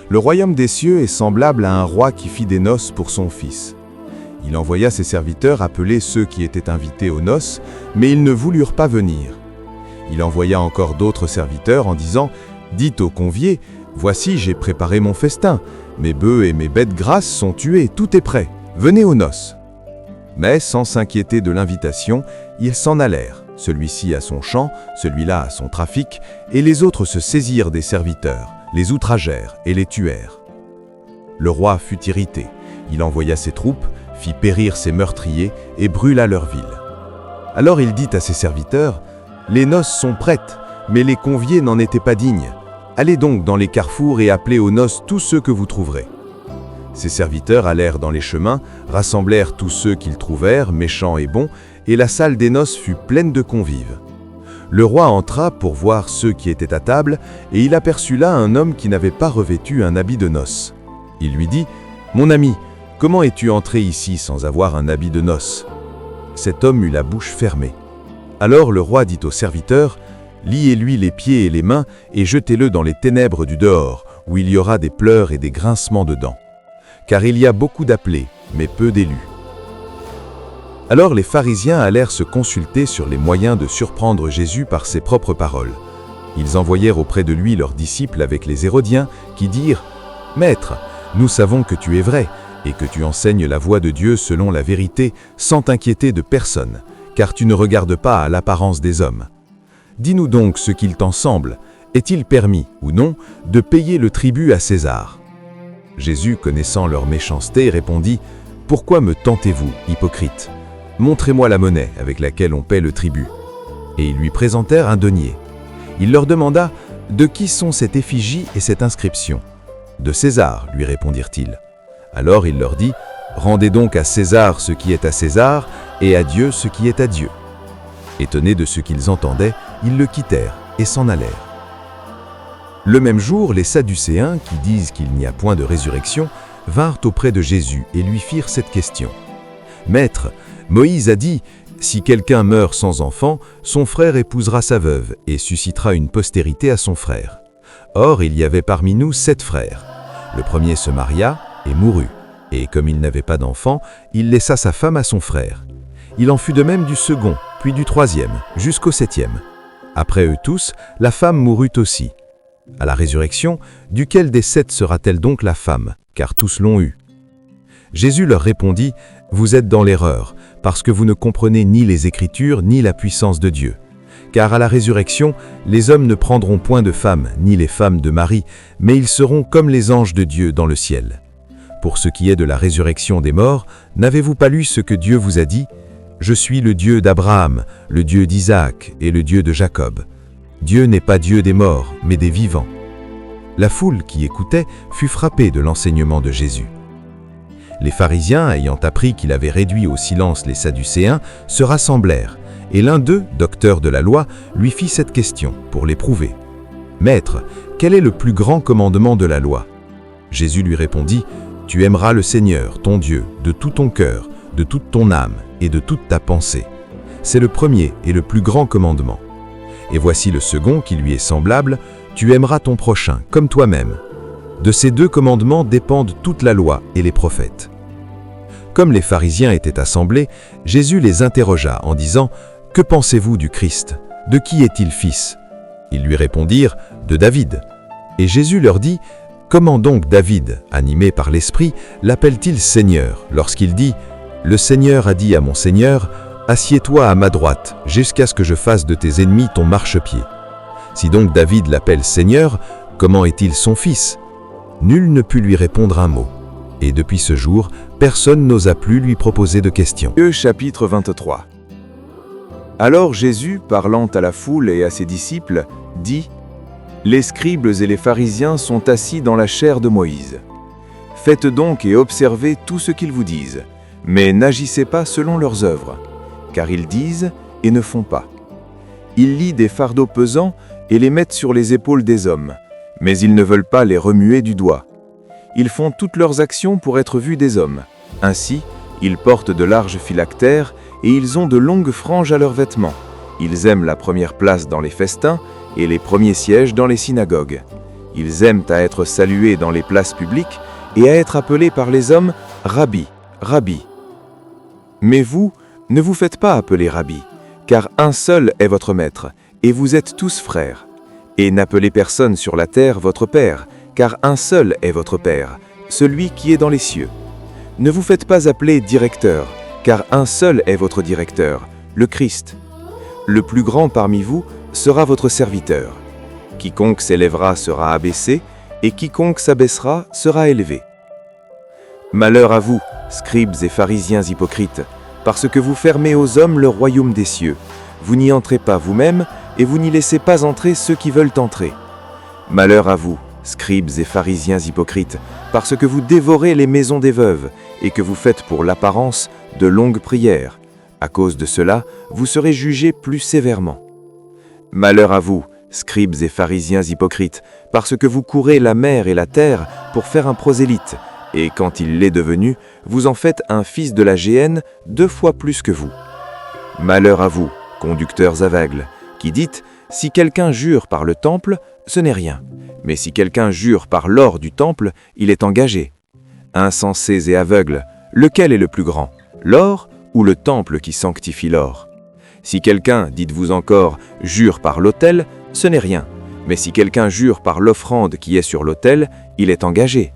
Le royaume des cieux est semblable à un roi qui fit des noces pour son fils. Il envoya ses serviteurs appeler ceux qui étaient invités aux noces, mais ils ne voulurent pas venir. Il envoya encore d'autres serviteurs en disant : Dites aux conviés, voici j'ai préparé mon festin, mes bœufs et mes bêtes grasses sont tués, tout est prêt, venez aux noces. Mais sans s'inquiéter de l'invitation, ils s'en allèrent, celui-ci à son champ, celui-là à son trafic, et les autres se saisirent des serviteurs, les outragèrent et les tuèrent. Le roi fut irrité, il envoya ses troupes, fit périr ses meurtriers et brûla leur ville. Alors il dit à ses serviteurs : Les noces sont prêtes, mais les conviés n'en étaient pas dignes. Allez donc dans les carrefours et appelez aux noces tous ceux que vous trouverez. Ses serviteurs allèrent dans les chemins, rassemblèrent tous ceux qu'ils trouvèrent, méchants et bons, et la salle des noces fut pleine de convives. Le roi entra pour voir ceux qui étaient à table, et il aperçut là un homme qui n'avait pas revêtu un habit de noces. Il lui dit : Mon ami, comment es-tu entré ici sans avoir un habit de noces ? Cet homme eut la bouche fermée. Alors le roi dit aux serviteurs : Liez-lui les pieds et les mains et jetez-le dans les ténèbres du dehors, où il y aura des pleurs et des grincements de dents. Car il y a beaucoup d'appelés, mais peu d'élus. Alors les pharisiens allèrent se consulter sur les moyens de surprendre Jésus par ses propres paroles. Ils envoyèrent auprès de lui leurs disciples avec les Hérodiens, qui dirent : Maître, nous savons que tu es vrai, et que tu enseignes la voie de Dieu selon la vérité, sans t'inquiéter de personne, car tu ne regardes pas à l'apparence des hommes. Dis-nous donc ce qu'il t'en semble, est-il permis, ou non, de payer le tribut à César ? Jésus, connaissant leur méchanceté, répondit : Pourquoi me tentez-vous, hypocrite ? Montrez-moi la monnaie avec laquelle on paie le tribut. Et ils lui présentèrent un denier. Il leur demanda : De qui sont cette effigie et cette inscription ? De César, lui répondirent-ils. Alors il leur dit : Rendez donc à César ce qui est à César, et à Dieu ce qui est à Dieu. Étonnés de ce qu'ils entendaient, ils le quittèrent et s'en allèrent. Le même jour, les Sadducéens, qui disent qu'il n'y a point de résurrection, vinrent auprès de Jésus et lui firent cette question. Maître, Moïse a dit : Si quelqu'un meurt sans enfant, son frère épousera sa veuve et suscitera une postérité à son frère. Or, il y avait parmi nous 7 frères. Le premier se maria et mourut, Et comme il n'avait pas d'enfant, il laissa sa femme à son frère. Il en fut de même du second, puis du troisième, jusqu'au septième. Après eux tous, la femme mourut aussi. À la résurrection, duquel des 7 sera-t-elle donc la femme, car tous l'ont eue? Jésus leur répondit, « Vous êtes dans l'erreur, parce que vous ne comprenez ni les Écritures, ni la puissance de Dieu. Car à la résurrection, les hommes ne prendront point de femmes, ni les femmes de Marie, mais ils seront comme les anges de Dieu dans le ciel. Pour ce qui est de la résurrection des morts, n'avez-vous pas lu ce que Dieu vous a dit? Je suis le Dieu d'Abraham, le Dieu d'Isaac et le Dieu de Jacob. Dieu n'est pas Dieu des morts, mais des vivants. » La foule qui écoutait fut frappée de l'enseignement de Jésus. Les pharisiens, ayant appris qu'il avait réduit au silence les Sadducéens, se rassemblèrent, et l'un d'eux, docteur de la loi, lui fit cette question pour l'éprouver. « Maître, quel est le plus grand commandement de la loi ?» Jésus lui répondit, « Tu aimeras le Seigneur, ton Dieu, de tout ton cœur, de toute ton âme et de toute ta pensée. C'est le premier et le plus grand commandement. Et voici le second qui lui est semblable, tu aimeras ton prochain comme toi-même. De ces 2 commandements dépendent toute la loi et les prophètes. » Comme les pharisiens étaient assemblés, Jésus les interrogea en disant, « Que pensez-vous du Christ? De qui est-il fils ?» Ils lui répondirent, « De David. » Et Jésus leur dit, « Comment donc David, animé par l'Esprit, l'appelle-t-il Seigneur lorsqu'il dit, « Le Seigneur a dit à mon Seigneur, assieds-toi à ma droite, jusqu'à ce que je fasse de tes ennemis ton marchepied. » Si donc David l'appelle Seigneur, comment est-il son fils? Nul ne put lui répondre un mot. Et depuis ce jour, personne n'osa plus lui proposer de questions. Chapitre 23. Alors Jésus, parlant à la foule et à ses disciples, dit, « Les scribes et les pharisiens sont assis dans la chaire de Moïse. Faites donc et observez tout ce qu'ils vous disent, mais n'agissez pas selon leurs œuvres, car ils disent et ne font pas. Ils lient des fardeaux pesants et les mettent sur les épaules des hommes, mais ils ne veulent pas les remuer du doigt. Ils font toutes leurs actions pour être vus des hommes. Ainsi, ils portent de larges phylactères et ils ont de longues franges à leurs vêtements. Ils aiment la première place dans les festins et les premiers sièges dans les synagogues. Ils aiment à être salués dans les places publiques et à être appelés par les hommes « Rabbi, Rabbi ». Mais vous, ne vous faites pas appeler Rabbi, car un seul est votre maître, et vous êtes tous frères. Et n'appelez personne sur la terre votre Père, car un seul est votre Père, celui qui est dans les cieux. Ne vous faites pas appeler directeur, car un seul est votre directeur, le Christ. Le plus grand parmi vous sera votre serviteur. Quiconque s'élèvera sera abaissé, et quiconque s'abaissera sera élevé. Malheur à vous, scribes et pharisiens hypocrites, parce que vous fermez aux hommes le royaume des cieux. Vous n'y entrez pas vous-même, et vous n'y laissez pas entrer ceux qui veulent entrer. Malheur à vous, scribes et pharisiens hypocrites, parce que vous dévorez les maisons des veuves, et que vous faites pour l'apparence de longues prières. À cause de cela, vous serez jugés plus sévèrement. Malheur à vous, scribes et pharisiens hypocrites, parce que vous courez la mer et la terre pour faire un prosélyte, et quand il l'est devenu, vous en faites un fils de la géhenne 2 fois plus que vous. Malheur à vous, conducteurs aveugles, qui dites, si quelqu'un jure par le temple, ce n'est rien, mais si quelqu'un jure par l'or du temple, il est engagé. Insensés et aveugles, lequel est le plus grand, l'or ou le temple qui sanctifie l'or? Si quelqu'un, dites-vous encore, jure par l'autel, ce n'est rien, mais si quelqu'un jure par l'offrande qui est sur l'autel, il est engagé.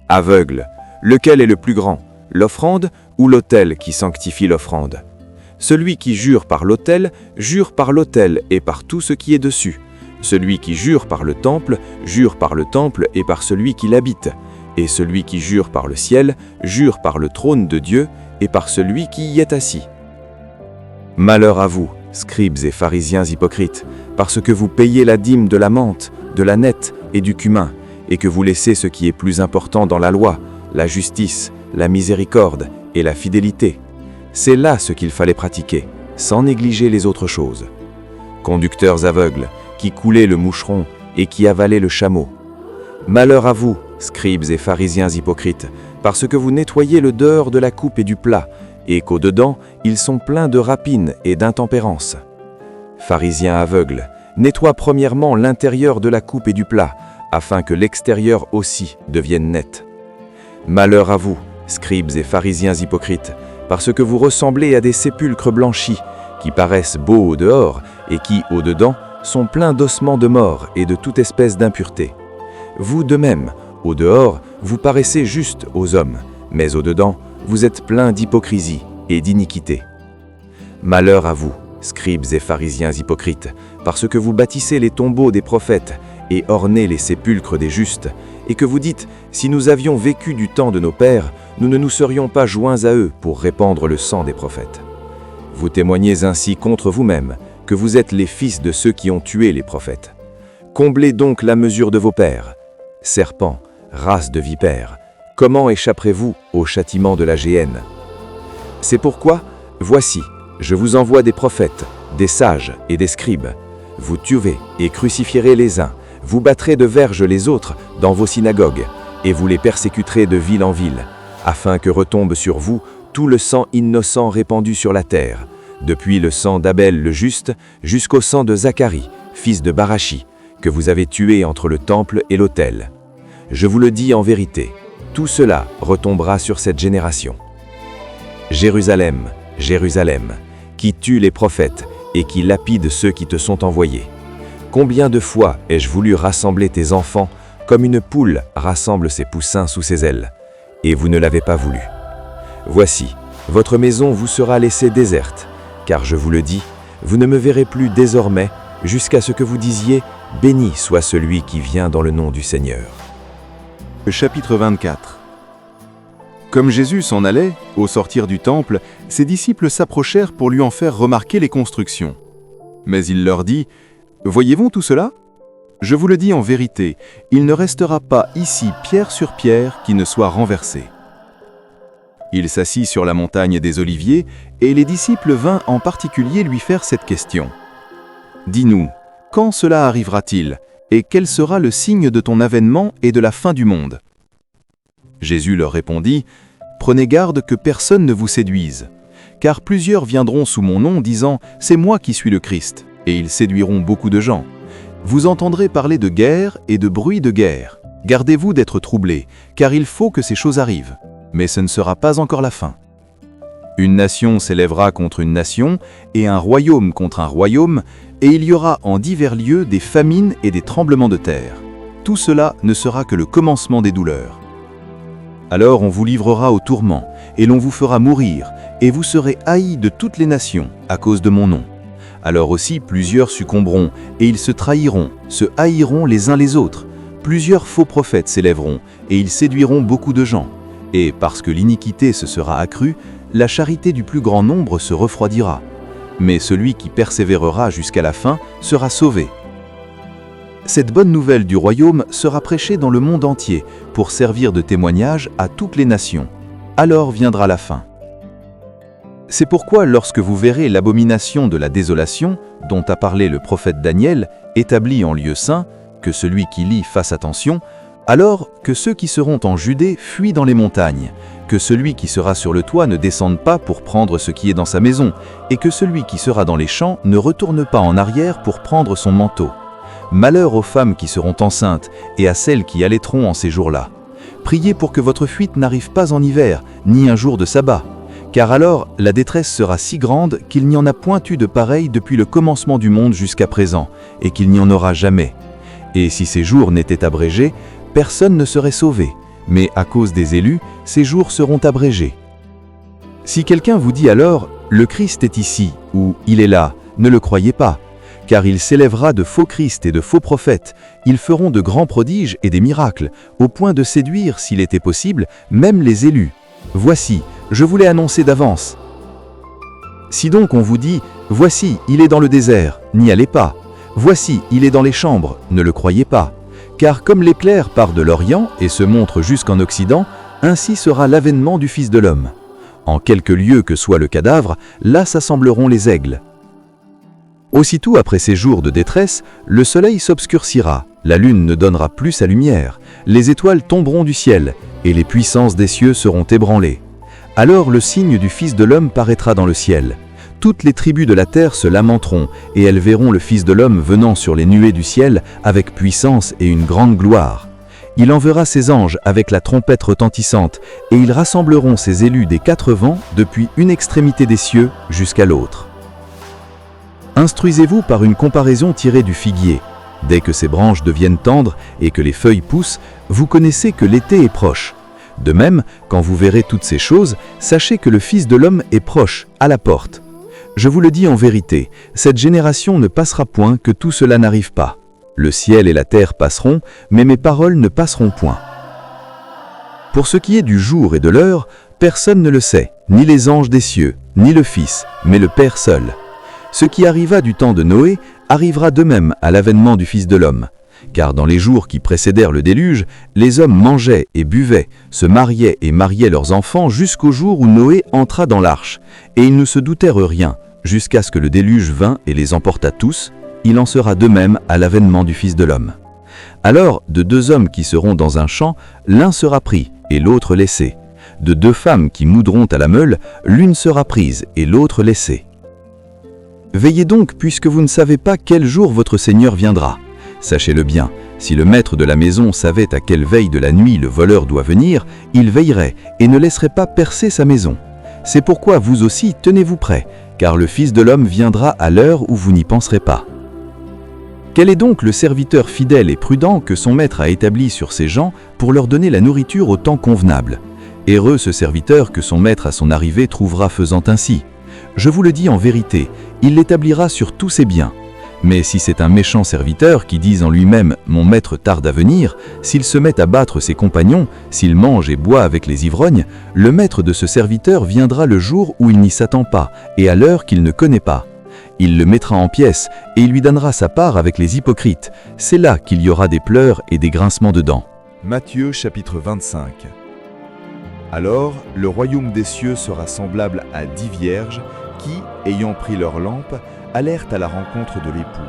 Aveugle, lequel est le plus grand, l'offrande ou l'autel qui sanctifie l'offrande? Celui qui jure par l'autel et par tout ce qui est dessus. Celui qui jure par le temple et par celui qui l'habite. Et celui qui jure par le ciel, jure par le trône de Dieu et par celui qui y est assis. Malheur à vous, scribes et pharisiens hypocrites, parce que vous payez la dîme de la menthe, de la nette et du cumin, et que vous laissez ce qui est plus important dans la loi, la justice, la miséricorde et la fidélité. C'est là ce qu'il fallait pratiquer, sans négliger les autres choses. Conducteurs aveugles, qui coulaient le moucheron et qui avalaient le chameau. Malheur à vous, scribes et pharisiens hypocrites, parce que vous nettoyez le dehors de la coupe et du plat, et qu'au-dedans, ils sont pleins de rapine et d'intempérance. Pharisiens aveugles, nettoie premièrement l'intérieur de la coupe et du plat, afin que l'extérieur aussi devienne net. Malheur à vous, scribes et pharisiens hypocrites, parce que vous ressemblez à des sépulcres blanchis, qui paraissent beaux au dehors et qui, au dedans, sont pleins d'ossements de mort et de toute espèce d'impureté. Vous de même, au dehors, vous paraissez justes aux hommes, mais au dedans, vous êtes pleins d'hypocrisie et d'iniquité. Malheur à vous, scribes et pharisiens hypocrites, parce que vous bâtissez les tombeaux des prophètes et ornez les sépulcres des justes, et que vous dites, si nous avions vécu du temps de nos pères, nous ne nous serions pas joints à eux pour répandre le sang des prophètes. Vous témoignez ainsi contre vous-même que vous êtes les fils de ceux qui ont tué les prophètes. Comblez donc la mesure de vos pères. Serpents, race de vipères, comment échapperez-vous au châtiment de la géhenne? C'est pourquoi, voici, je vous envoie des prophètes, des sages et des scribes. Vous tuerez et crucifierez les uns, vous battrez de verges les autres dans vos synagogues, et vous les persécuterez de ville en ville, afin que retombe sur vous tout le sang innocent répandu sur la terre, depuis le sang d'Abel le juste jusqu'au sang de Zacharie, fils de Barachi, que vous avez tué entre le temple et l'autel. Je vous le dis en vérité, tout cela retombera sur cette génération. Jérusalem, Jérusalem, qui tue les prophètes et qui lapide ceux qui te sont envoyés. Combien de fois ai-je voulu rassembler tes enfants comme une poule rassemble ses poussins sous ses ailes, et vous ne l'avez pas voulu. Voici, votre maison vous sera laissée déserte, car je vous le dis, vous ne me verrez plus désormais jusqu'à ce que vous disiez « Béni soit celui qui vient dans le nom du Seigneur ». Chapitre 24. Comme Jésus s'en allait, au sortir du temple, ses disciples s'approchèrent pour lui en faire remarquer les constructions. Mais il leur dit « Voyez-vous tout cela ? Je vous le dis en vérité, il ne restera pas ici pierre sur pierre qui ne soit renversée. » Il s'assit sur la montagne des Oliviers, et les disciples vinrent en particulier lui faire cette question. « Dis-nous, quand cela arrivera-t-il, et quel sera le signe de ton avènement et de la fin du monde ?» Jésus leur répondit, « Prenez garde que personne ne vous séduise, car plusieurs viendront sous mon nom disant « C'est moi qui suis le Christ », et ils séduiront beaucoup de gens. Vous entendrez parler de guerre et de bruit de guerre. Gardez-vous d'être troublés, car il faut que ces choses arrivent. Mais ce ne sera pas encore la fin. Une nation s'élèvera contre une nation, et un royaume contre un royaume, et il y aura en divers lieux des famines et des tremblements de terre. Tout cela ne sera que le commencement des douleurs. Alors on vous livrera au tourment, et l'on vous fera mourir, et vous serez haïs de toutes les nations, à cause de mon nom. Alors aussi plusieurs succomberont, et ils se trahiront, se haïront les uns les autres. Plusieurs faux prophètes s'élèveront, et ils séduiront beaucoup de gens. Et parce que l'iniquité se sera accrue, la charité du plus grand nombre se refroidira. Mais celui qui persévérera jusqu'à la fin sera sauvé. Cette bonne nouvelle du royaume sera prêchée dans le monde entier pour servir de témoignage à toutes les nations. Alors viendra la fin. C'est pourquoi lorsque vous verrez l'abomination de la désolation, dont a parlé le prophète Daniel, établie en lieu saint, que celui qui lit fasse attention, alors que ceux qui seront en Judée fuient dans les montagnes, que celui qui sera sur le toit ne descende pas pour prendre ce qui est dans sa maison, et que celui qui sera dans les champs ne retourne pas en arrière pour prendre son manteau. Malheur aux femmes qui seront enceintes et à celles qui allaiteront en ces jours-là. Priez pour que votre fuite n'arrive pas en hiver, ni un jour de sabbat, car alors la détresse sera si grande qu'il n'y en a point eu de pareil depuis le commencement du monde jusqu'à présent, et qu'il n'y en aura jamais. Et si ces jours n'étaient abrégés, personne ne serait sauvé, mais à cause des élus, ces jours seront abrégés. Si quelqu'un vous dit alors « Le Christ est ici » ou « Il est là », ne le croyez pas, car il s'élèvera de faux Christ et de faux prophètes. Ils feront de grands prodiges et des miracles, au point de séduire, s'il était possible, même les élus. Voici, je vous l'ai annoncé d'avance. Si donc on vous dit « Voici, il est dans le désert », n'y allez pas. Voici, il est dans les chambres, ne le croyez pas. Car comme l'éclair part de l'Orient et se montre jusqu'en Occident, ainsi sera l'avènement du Fils de l'homme. En quelque lieu que soit le cadavre, là s'assembleront les aigles. Aussitôt après ces jours de détresse, le soleil s'obscurcira, la lune ne donnera plus sa lumière, les étoiles tomberont du ciel, et les puissances des cieux seront ébranlées. Alors le signe du Fils de l'homme paraîtra dans le ciel. Toutes les tribus de la terre se lamenteront, et elles verront le Fils de l'homme venant sur les nuées du ciel avec puissance et une grande gloire. Il enverra ses anges avec la trompette retentissante, et ils rassembleront ses élus des 4 vents depuis une extrémité des cieux jusqu'à l'autre. Instruisez-vous par une comparaison tirée du figuier. Dès que ses branches deviennent tendres et que les feuilles poussent, vous connaissez que l'été est proche. De même, quand vous verrez toutes ces choses, sachez que le Fils de l'homme est proche, à la porte. Je vous le dis en vérité, cette génération ne passera point que tout cela n'arrive pas. Le ciel et la terre passeront, mais mes paroles ne passeront point. Pour ce qui est du jour et de l'heure, personne ne le sait, ni les anges des cieux, ni le Fils, mais le Père seul. Ce qui arriva du temps de Noé arrivera de même à l'avènement du Fils de l'homme. Car dans les jours qui précédèrent le déluge, les hommes mangeaient et buvaient, se mariaient et mariaient leurs enfants jusqu'au jour où Noé entra dans l'arche, et ils ne se doutèrent rien, jusqu'à ce que le déluge vînt et les emporta tous. Il en sera de même à l'avènement du Fils de l'homme. Alors, de 2 hommes qui seront dans un champ, l'un sera pris et l'autre laissé. De 2 femmes qui moudront à la meule, l'une sera prise et l'autre laissée. Veillez donc, puisque vous ne savez pas quel jour votre Seigneur viendra. Sachez-le bien, si le maître de la maison savait à quelle veille de la nuit le voleur doit venir, il veillerait et ne laisserait pas percer sa maison. C'est pourquoi vous aussi tenez-vous prêts, car le Fils de l'homme viendra à l'heure où vous n'y penserez pas. Quel est donc le serviteur fidèle et prudent que son maître a établi sur ses gens pour leur donner la nourriture au temps convenable? Heureux ce serviteur que son maître à son arrivée trouvera faisant ainsi. Je vous le dis en vérité, il l'établira sur tous ses biens. Mais si c'est un méchant serviteur qui dit en lui-même « Mon maître tarde à venir », s'il se met à battre ses compagnons, s'il mange et boit avec les ivrognes, le maître de ce serviteur viendra le jour où il n'y s'attend pas et à l'heure qu'il ne connaît pas. Il le mettra en pièces et il lui donnera sa part avec les hypocrites. C'est là qu'il y aura des pleurs et des grincements de dents. Matthieu chapitre 25. Alors, le royaume des cieux sera semblable à 10 vierges qui, ayant pris leurs lampes, allèrent à la rencontre de l'époux.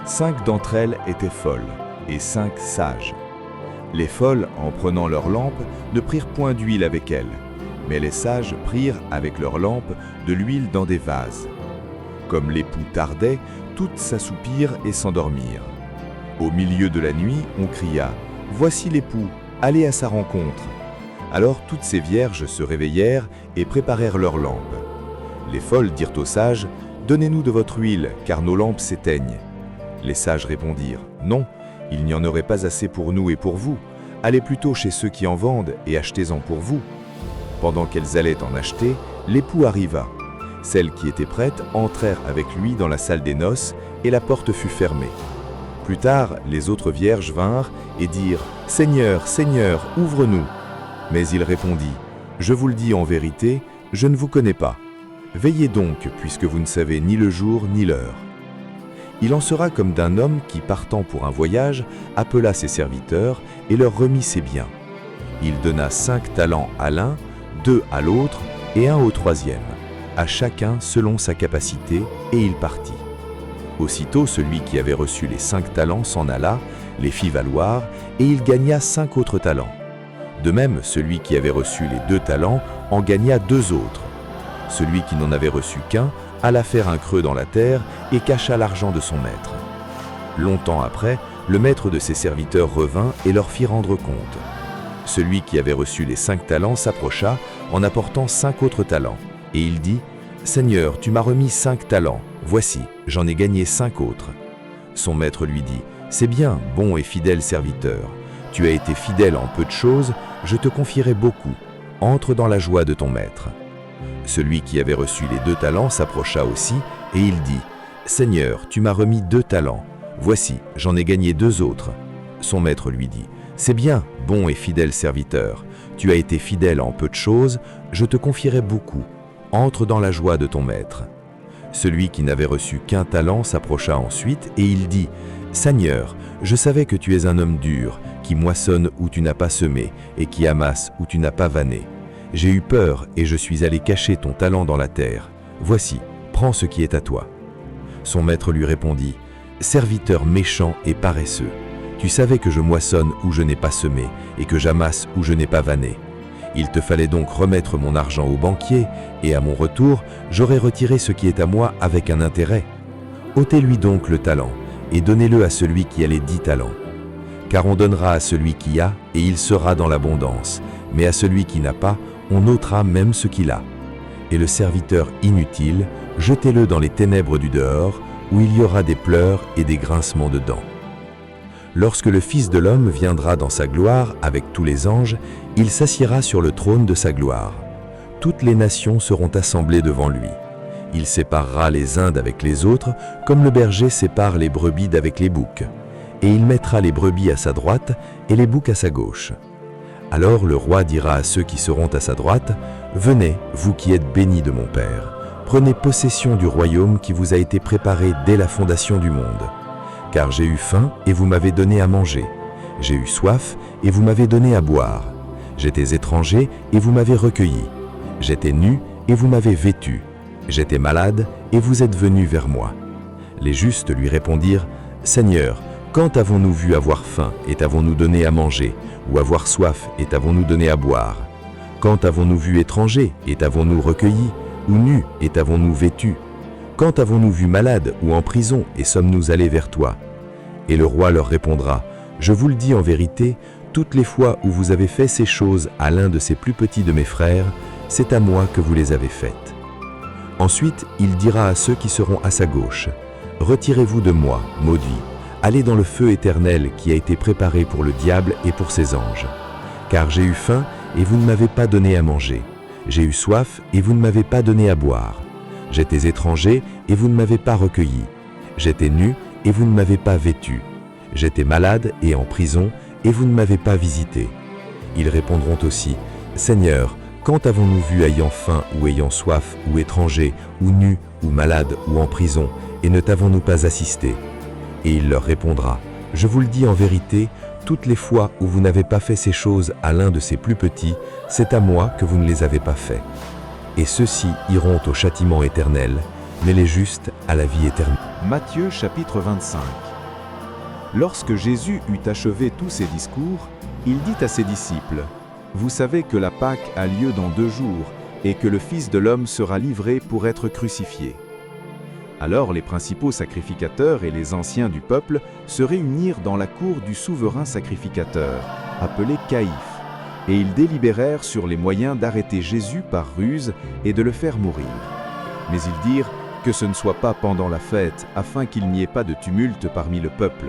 5 d'entre elles étaient folles, et 5 sages. Les folles, en prenant leurs lampes, ne prirent point d'huile avec elles, mais les sages prirent avec leurs lampes de l'huile dans des vases. Comme l'époux tardait, toutes s'assoupirent et s'endormirent. Au milieu de la nuit, on cria « Voici l'époux, allez à sa rencontre !» Alors toutes ces vierges se réveillèrent et préparèrent leurs lampes. Les folles dirent aux sages « Donnez-nous de votre huile, car nos lampes s'éteignent. » Les sages répondirent « Non, il n'y en aurait pas assez pour nous et pour vous. Allez plutôt chez ceux qui en vendent et achetez-en pour vous. » Pendant qu'elles allaient en acheter, l'époux arriva. Celles qui étaient prêtes entrèrent avec lui dans la salle des noces, et la porte fut fermée. Plus tard, les autres vierges vinrent et dirent « Seigneur, Seigneur, ouvre-nous !» Mais il répondit « Je vous le dis en vérité, je ne vous connais pas. Veillez donc, puisque vous ne savez ni le jour ni l'heure. » Il en sera comme d'un homme qui, partant pour un voyage, appela ses serviteurs et leur remit ses biens. Il donna 5 talents à l'un, 2 à l'autre et 1 au 3e, à chacun selon sa capacité, et il partit. Aussitôt, celui qui avait reçu les 5 talents s'en alla, les fit valoir, et il gagna 5 autres talents. De même, celui qui avait reçu les 2 talents en gagna 2 autres. Celui qui n'en avait reçu qu'un alla faire un creux dans la terre et cacha l'argent de son maître. Longtemps après, le maître de ses serviteurs revint et leur fit rendre compte. Celui qui avait reçu les 5 talents s'approcha en apportant 5 autres talents, et il dit « Seigneur, tu m'as remis 5 talents, voici, j'en ai gagné 5 autres. » Son maître lui dit « C'est bien, bon et fidèle serviteur. Tu as été fidèle en peu de choses, je te confierai beaucoup. Entre dans la joie de ton maître. » Celui qui avait reçu les 2 talents s'approcha aussi, et il dit « Seigneur, tu m'as remis 2 talents, voici, j'en ai gagné 2 autres. » Son maître lui dit « C'est bien, bon et fidèle serviteur. Tu as été fidèle en peu de choses, je te confierai beaucoup. Entre dans la joie de ton maître. » Celui qui n'avait reçu qu'un talent s'approcha ensuite, et il dit « Seigneur, je savais que tu es un homme dur, qui moissonne où tu n'as pas semé, et qui amasse où tu n'as pas vanné. J'ai eu peur, et je suis allé cacher ton talent dans la terre. Voici, prends ce qui est à toi. » Son maître lui répondit « Serviteur méchant et paresseux, tu savais que je moissonne où je n'ai pas semé, et que j'amasse où je n'ai pas vanné. Il te fallait donc remettre mon argent au banquier, et à mon retour, j'aurais retiré ce qui est à moi avec un intérêt. Ôtez-lui donc le talent, et donnez-le à celui qui a les 10 talents. Car on donnera à celui qui a, et il sera dans l'abondance, mais à celui qui n'a pas, on ôtera même ce qu'il a. Et le serviteur inutile, jetez-le dans les ténèbres du dehors, où il y aura des pleurs et des grincements de dents. Lorsque le Fils de l'homme viendra dans sa gloire avec tous les anges, il s'assiera sur le trône de sa gloire. Toutes les nations seront assemblées devant lui. Il séparera les uns d'avec les autres, comme le berger sépare les brebis d'avec les boucs. Et il mettra les brebis à sa droite et les boucs à sa gauche. Alors le roi dira à ceux qui seront à sa droite, « Venez, vous qui êtes bénis de mon Père, prenez possession du royaume qui vous a été préparé dès la fondation du monde. Car j'ai eu faim et vous m'avez donné à manger. J'ai eu soif et vous m'avez donné à boire. J'étais étranger et vous m'avez recueilli. J'étais nu et vous m'avez vêtu. J'étais malade et vous êtes venus vers moi. » Les justes lui répondirent, « Seigneur, quand avons-nous vu avoir faim et t'avons-nous donné à manger, ou avoir soif et t'avons-nous donné à boire? Quand avons-nous vu étranger et t'avons-nous recueilli, ou nu et t'avons-nous vêtu? Quand avons-nous vu malade ou en prison et sommes-nous allés vers toi? » Et le roi leur répondra, « Je vous le dis en vérité, toutes les fois où vous avez fait ces choses à l'un de ces plus petits de mes frères, c'est à moi que vous les avez faites. » Ensuite, il dira à ceux qui seront à sa gauche, « Retirez-vous de moi, maudits, allez dans le feu éternel qui a été préparé pour le diable et pour ses anges. Car j'ai eu faim et vous ne m'avez pas donné à manger. J'ai eu soif et vous ne m'avez pas donné à boire. J'étais étranger et vous ne m'avez pas recueilli. J'étais nu et vous ne m'avez pas vêtu. J'étais malade et en prison et vous ne m'avez pas visité. » Ils répondront aussi, « Seigneur, quand avons-nous vu ayant faim ou ayant soif ou étranger ou nu ou malade ou en prison et ne t'avons-nous pas assisté ?» Et il leur répondra, « Je vous le dis en vérité, toutes les fois où vous n'avez pas fait ces choses à l'un de ces plus petits, c'est à moi que vous ne les avez pas fait. Et ceux-ci iront au châtiment éternel, mais les justes à la vie éternelle. » Matthieu chapitre 25. Lorsque Jésus eut achevé tous ses discours, il dit à ses disciples, « Vous savez que la Pâque a lieu dans 2 jours, et que le Fils de l'homme sera livré pour être crucifié. » Alors les principaux sacrificateurs et les anciens du peuple se réunirent dans la cour du souverain sacrificateur, appelé Caïphe, et ils délibérèrent sur les moyens d'arrêter Jésus par ruse et de le faire mourir. Mais ils dirent que ce ne soit pas pendant la fête, afin qu'il n'y ait pas de tumulte parmi le peuple.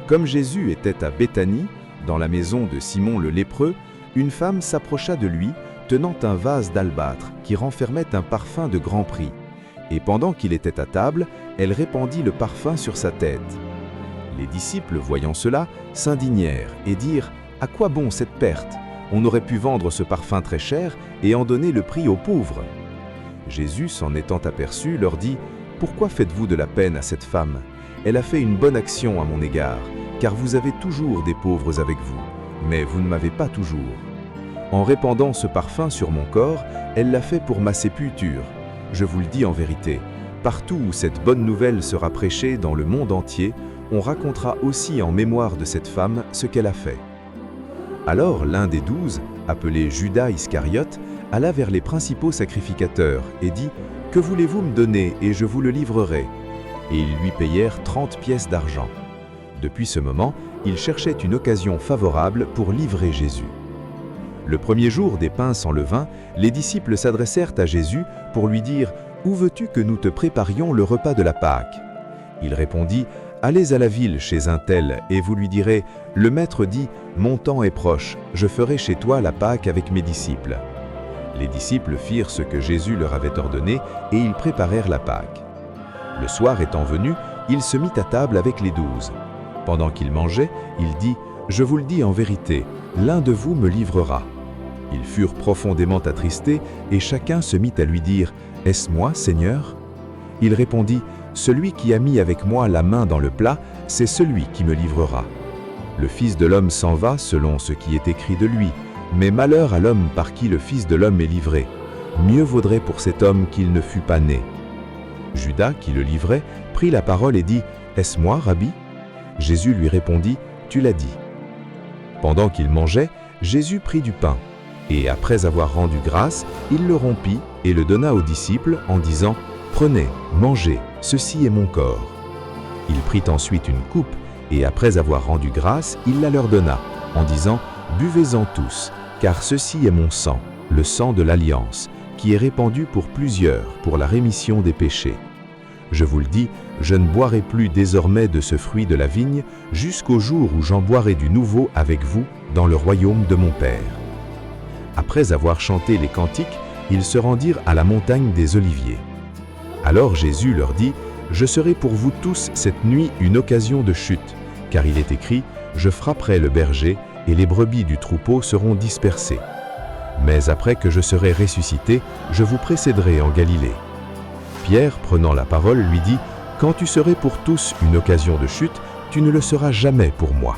Comme Jésus était à Béthanie, dans la maison de Simon le lépreux, une femme s'approcha de lui, tenant un vase d'albâtre qui renfermait un parfum de grand prix. Et pendant qu'il était à table, elle répandit le parfum sur sa tête. Les disciples, voyant cela, s'indignèrent et dirent « À quoi bon cette perte? On aurait pu vendre ce parfum très cher et en donner le prix aux pauvres. » Jésus, s'en étant aperçu, leur dit « Pourquoi faites-vous de la peine à cette femme? Elle a fait une bonne action à mon égard, car vous avez toujours des pauvres avec vous, mais vous ne m'avez pas toujours. En répandant ce parfum sur mon corps, elle l'a fait pour ma sépulture. Je vous le dis en vérité, partout où cette bonne nouvelle sera prêchée dans le monde entier, on racontera aussi en mémoire de cette femme ce qu'elle a fait. » Alors l'un des 12, appelé Judas Iscariote, alla vers les principaux sacrificateurs et dit « Que voulez-vous me donner et je vous le livrerai ?» Et ils lui payèrent 30 pièces d'argent. Depuis ce moment, il cherchait une occasion favorable pour livrer Jésus. Le premier jour des pains sans levain, les disciples s'adressèrent à Jésus pour lui dire « Où veux-tu que nous te préparions le repas de la Pâque ?» Il répondit « Allez à la ville chez un tel et vous lui direz « Le maître dit « Mon temps est proche, je ferai chez toi la Pâque avec mes disciples. » » Les disciples firent ce que Jésus leur avait ordonné et ils préparèrent la Pâque. Le soir étant venu, il se mit à table avec les 12. Pendant qu'il mangeait, il dit « Je vous le dis en vérité, l'un de vous me livrera. » Ils furent profondément attristés et chacun se mit à lui dire « Est-ce moi, Seigneur ?» Il répondit « Celui qui a mis avec moi la main dans le plat, c'est celui qui me livrera. Le Fils de l'homme s'en va selon ce qui est écrit de lui, mais malheur à l'homme par qui le Fils de l'homme est livré. Mieux vaudrait pour cet homme qu'il ne fût pas né. » Judas, qui le livrait, prit la parole et dit « Est-ce moi, Rabbi ?» Jésus lui répondit « Tu l'as dit. » Pendant qu'il mangeait, Jésus prit du pain. Et après avoir rendu grâce, il le rompit et le donna aux disciples en disant « Prenez, mangez, ceci est mon corps. » Il prit ensuite une coupe Et après avoir rendu grâce, il la leur donna, en disant, « Buvez-en tous, car ceci est mon sang, le sang de l'Alliance, qui est répandu pour plusieurs, pour la rémission des péchés. Je vous le dis, je ne boirai plus désormais de ce fruit de la vigne, jusqu'au jour où j'en boirai du nouveau avec vous dans le royaume de mon Père. » Après avoir chanté les cantiques, ils se rendirent à la montagne des Oliviers. Alors Jésus leur dit, « Je serai pour vous tous cette nuit une occasion de chute, car il est écrit, je frapperai le berger, et les brebis du troupeau seront dispersées. Mais après que je serai ressuscité, je vous précéderai en Galilée. » Pierre, prenant la parole, lui dit, « Quand tu serais pour tous une occasion de chute, tu ne le seras jamais pour moi. »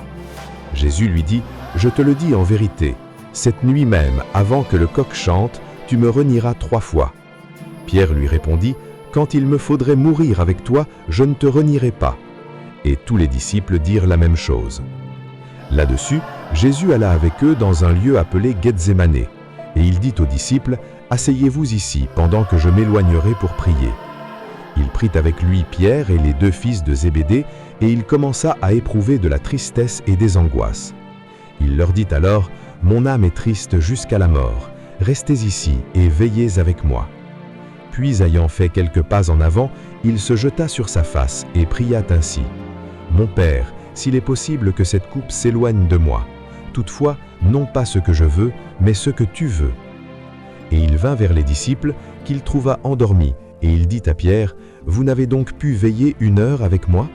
Jésus lui dit, « Je te le dis en vérité, cette nuit même, avant que le coq chante, tu me renieras 3 fois. » Pierre lui répondit, « Quand il me faudrait mourir avec toi, je ne te renierai pas. » Et tous les disciples dirent la même chose. Là-dessus, Jésus alla avec eux dans un lieu appelé Gethsémane, et il dit aux disciples, « Asseyez-vous ici, pendant que je m'éloignerai pour prier. » Il prit avec lui Pierre et les 2 fils de Zébédée, et il commença à éprouver de la tristesse et des angoisses. Il leur dit alors, « Mon âme est triste jusqu'à la mort, restez ici et veillez avec moi. » Puis, ayant fait quelques pas en avant, il se jeta sur sa face et pria ainsi, « Mon Père, s'il est possible que cette coupe s'éloigne de moi, toutefois, non pas ce que je veux, mais ce que tu veux. » Et il vint vers les disciples, qu'il trouva endormis, et il dit à Pierre, « Vous n'avez donc pu veiller 1 heure avec moi?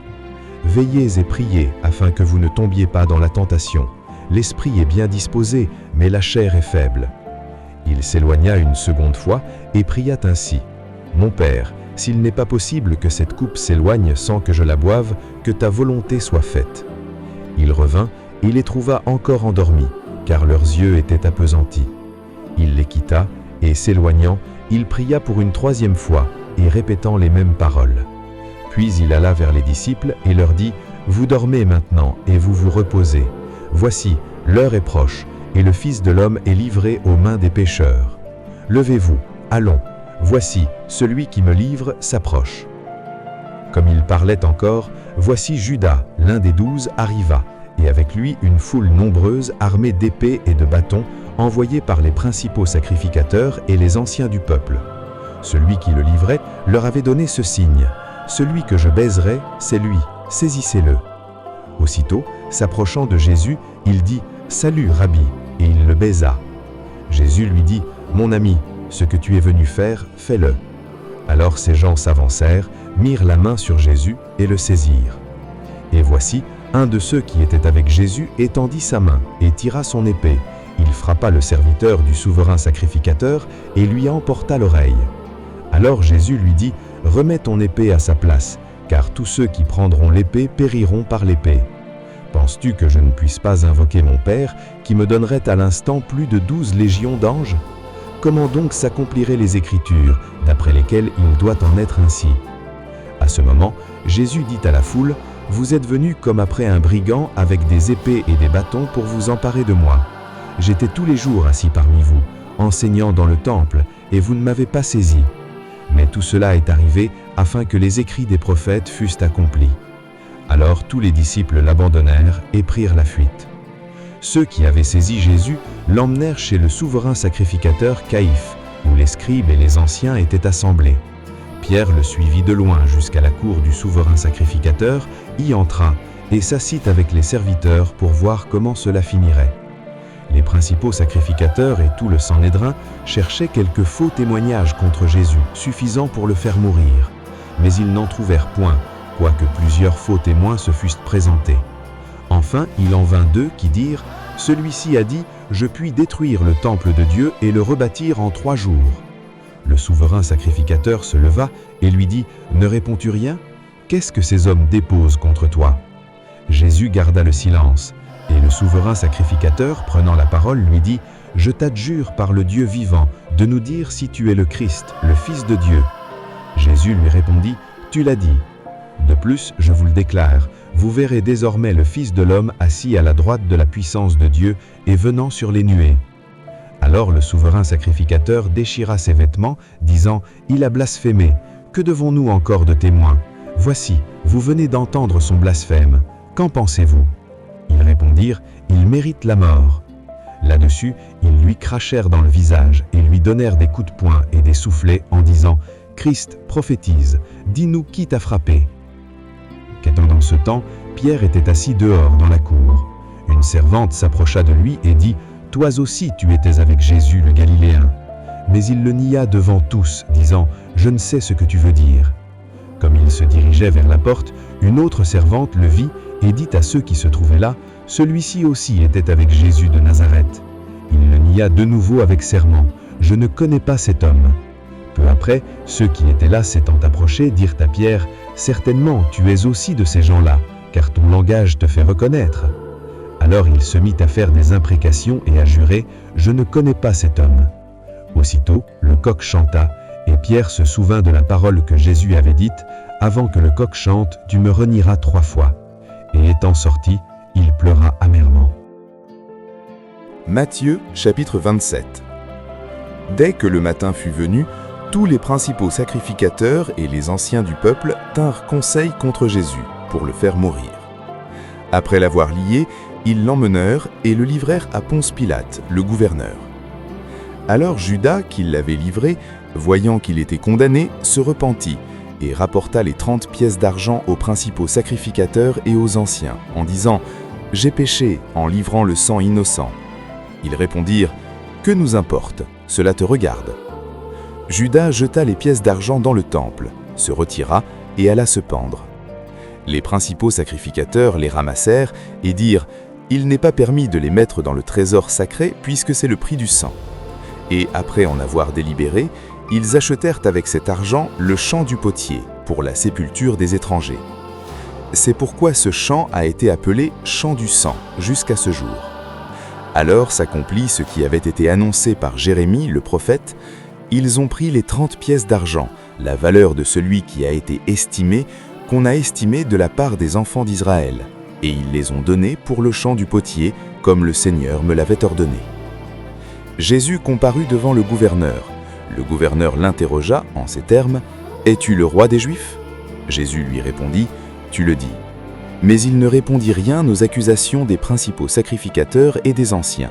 Veillez et priez, afin que vous ne tombiez pas dans la tentation. L'esprit est bien disposé, mais la chair est faible. » Il s'éloigna une seconde fois et pria ainsi, « Mon Père, s'il n'est pas possible que cette coupe s'éloigne sans que je la boive, que ta volonté soit faite. » Il revint et les trouva encore endormis, car leurs yeux étaient appesantis. Il les quitta, et s'éloignant, il pria pour une 3e fois, et répétant les mêmes paroles. Puis il alla vers les disciples et leur dit, « Vous dormez maintenant, et vous vous reposez. Voici, l'heure est proche, et le Fils de l'homme est livré aux mains des pécheurs. Levez-vous, allons, voici, celui qui me livre s'approche. » Comme il parlait encore, voici Judas, l'un des 12, arriva, et avec lui une foule nombreuse armée d'épées et de bâtons, envoyés par les principaux sacrificateurs et les anciens du peuple. Celui qui le livrait leur avait donné ce signe, « Celui que je baiserai, c'est lui, saisissez-le. » Aussitôt, s'approchant de Jésus, il dit, « Salut, Rabbi !» et il le baisa. Jésus lui dit, « Mon ami, ce que tu es venu faire, fais-le. » Alors ces gens s'avancèrent, mirent la main sur Jésus et le saisirent. Et voici, un de ceux qui étaient avec Jésus étendit sa main et tira son épée. Il frappa le serviteur du souverain sacrificateur et lui emporta l'oreille. Alors Jésus lui dit, « Remets ton épée à sa place, car tous ceux qui prendront l'épée périront par l'épée. Penses-tu que je ne puisse pas invoquer mon Père, qui me donnerait à l'instant plus de 12 légions d'anges? Comment donc s'accompliraient les Écritures, d'après lesquelles il doit en être ainsi? » À ce moment, Jésus dit à la foule, « Vous êtes venus comme après un brigand avec des épées et des bâtons pour vous emparer de moi. J'étais tous les jours assis parmi vous, enseignant dans le temple, et vous ne m'avez pas saisi. Mais tout cela est arrivé afin que les écrits des prophètes fussent accomplis. » Alors tous les disciples l'abandonnèrent et prirent la fuite. Ceux qui avaient saisi Jésus l'emmenèrent chez le souverain sacrificateur Caïphe, où les scribes et les anciens étaient assemblés. Pierre le suivit de loin jusqu'à la cour du souverain sacrificateur, y entra et s'assit avec les serviteurs pour voir comment cela finirait. Les principaux sacrificateurs et tout le Sanhédrin cherchaient quelques faux témoignages contre Jésus, suffisants pour le faire mourir. Mais ils n'en trouvèrent point, quoique plusieurs faux témoins se fussent présentés. Enfin, il en vint 2 qui dirent, « Celui-ci a dit, je puis détruire le temple de Dieu et le rebâtir en 3 jours. » Le souverain sacrificateur se leva et lui dit, « Ne réponds-tu rien? Qu'est-ce que ces hommes déposent contre toi? » Jésus garda le silence, et le souverain sacrificateur, prenant la parole, lui dit, « Je t'adjure par le Dieu vivant de nous dire si tu es le Christ, le Fils de Dieu. » Jésus lui répondit, « Tu l'as dit. De plus, je vous le déclare, vous verrez désormais le Fils de l'homme assis à la droite de la puissance de Dieu et venant sur les nuées. » Alors le souverain sacrificateur déchira ses vêtements, disant, « Il a blasphémé. Que devons-nous encore de témoins? Voici, vous venez d'entendre son blasphème. qu'en pensez-vous » Ils répondirent, « Il mérite la mort. » Là-dessus, ils lui crachèrent dans le visage et lui donnèrent des coups de poing et des soufflets en disant « Christ, prophétise, dis-nous qui t'a frappé ?» Qu'attendant ce temps, Pierre était assis dehors dans la cour. Une servante s'approcha de lui et dit « Toi aussi tu étais avec Jésus le Galiléen. » Mais il le nia devant tous, disant « Je ne sais ce que tu veux dire. » Comme il se dirigeait vers la porte, une autre servante le vit et dit à ceux qui se trouvaient là « Celui-ci aussi était avec Jésus de Nazareth. » Il le nia de nouveau avec serment « Je ne connais pas cet homme. » Peu après, ceux qui étaient là s'étant approchés dirent à Pierre « Certainement, tu es aussi de ces gens-là, car ton langage te fait reconnaître. » Alors il se mit à faire des imprécations et à jurer « Je ne connais pas cet homme. » Aussitôt, le coq chanta, et Pierre se souvint de la parole que Jésus avait dite « Avant que le coq chante, tu me renieras 3 fois. » Et étant sorti, il pleura amèrement. Matthieu, chapitre 27. Dès que le matin fut venu, tous les principaux sacrificateurs et les anciens du peuple tinrent conseil contre Jésus pour le faire mourir. Après l'avoir lié, ils l'emmenèrent et le livrèrent à Ponce Pilate, le gouverneur. Alors Judas, qui l'avait livré, voyant qu'il était condamné, se repentit et rapporta les 30 pièces d'argent aux principaux sacrificateurs et aux anciens, en disant « J'ai péché en livrant le sang innocent. » Ils répondirent « Que nous importe, cela te regarde. » Judas jeta les pièces d'argent dans le temple, se retira et alla se pendre. Les principaux sacrificateurs les ramassèrent et dirent « Il n'est pas permis de les mettre dans le trésor sacré puisque c'est le prix du sang. » Et après en avoir délibéré, ils achetèrent avec cet argent le champ du potier pour la sépulture des étrangers. C'est pourquoi ce champ a été appelé champ du sang jusqu'à ce jour. Alors s'accomplit ce qui avait été annoncé par Jérémie le prophète. Ils ont pris les 30 pièces d'argent, la valeur de celui qui a été estimé, qu'on a estimé de la part des enfants d'Israël, et ils les ont donnés pour le champ du potier, comme le Seigneur me l'avait ordonné. Jésus comparut devant le gouverneur. Le gouverneur l'interrogea en ces termes « Es-tu le roi des Juifs ?» Jésus lui répondit « Tu le dis. » Mais il ne répondit rien aux accusations des principaux sacrificateurs et des anciens.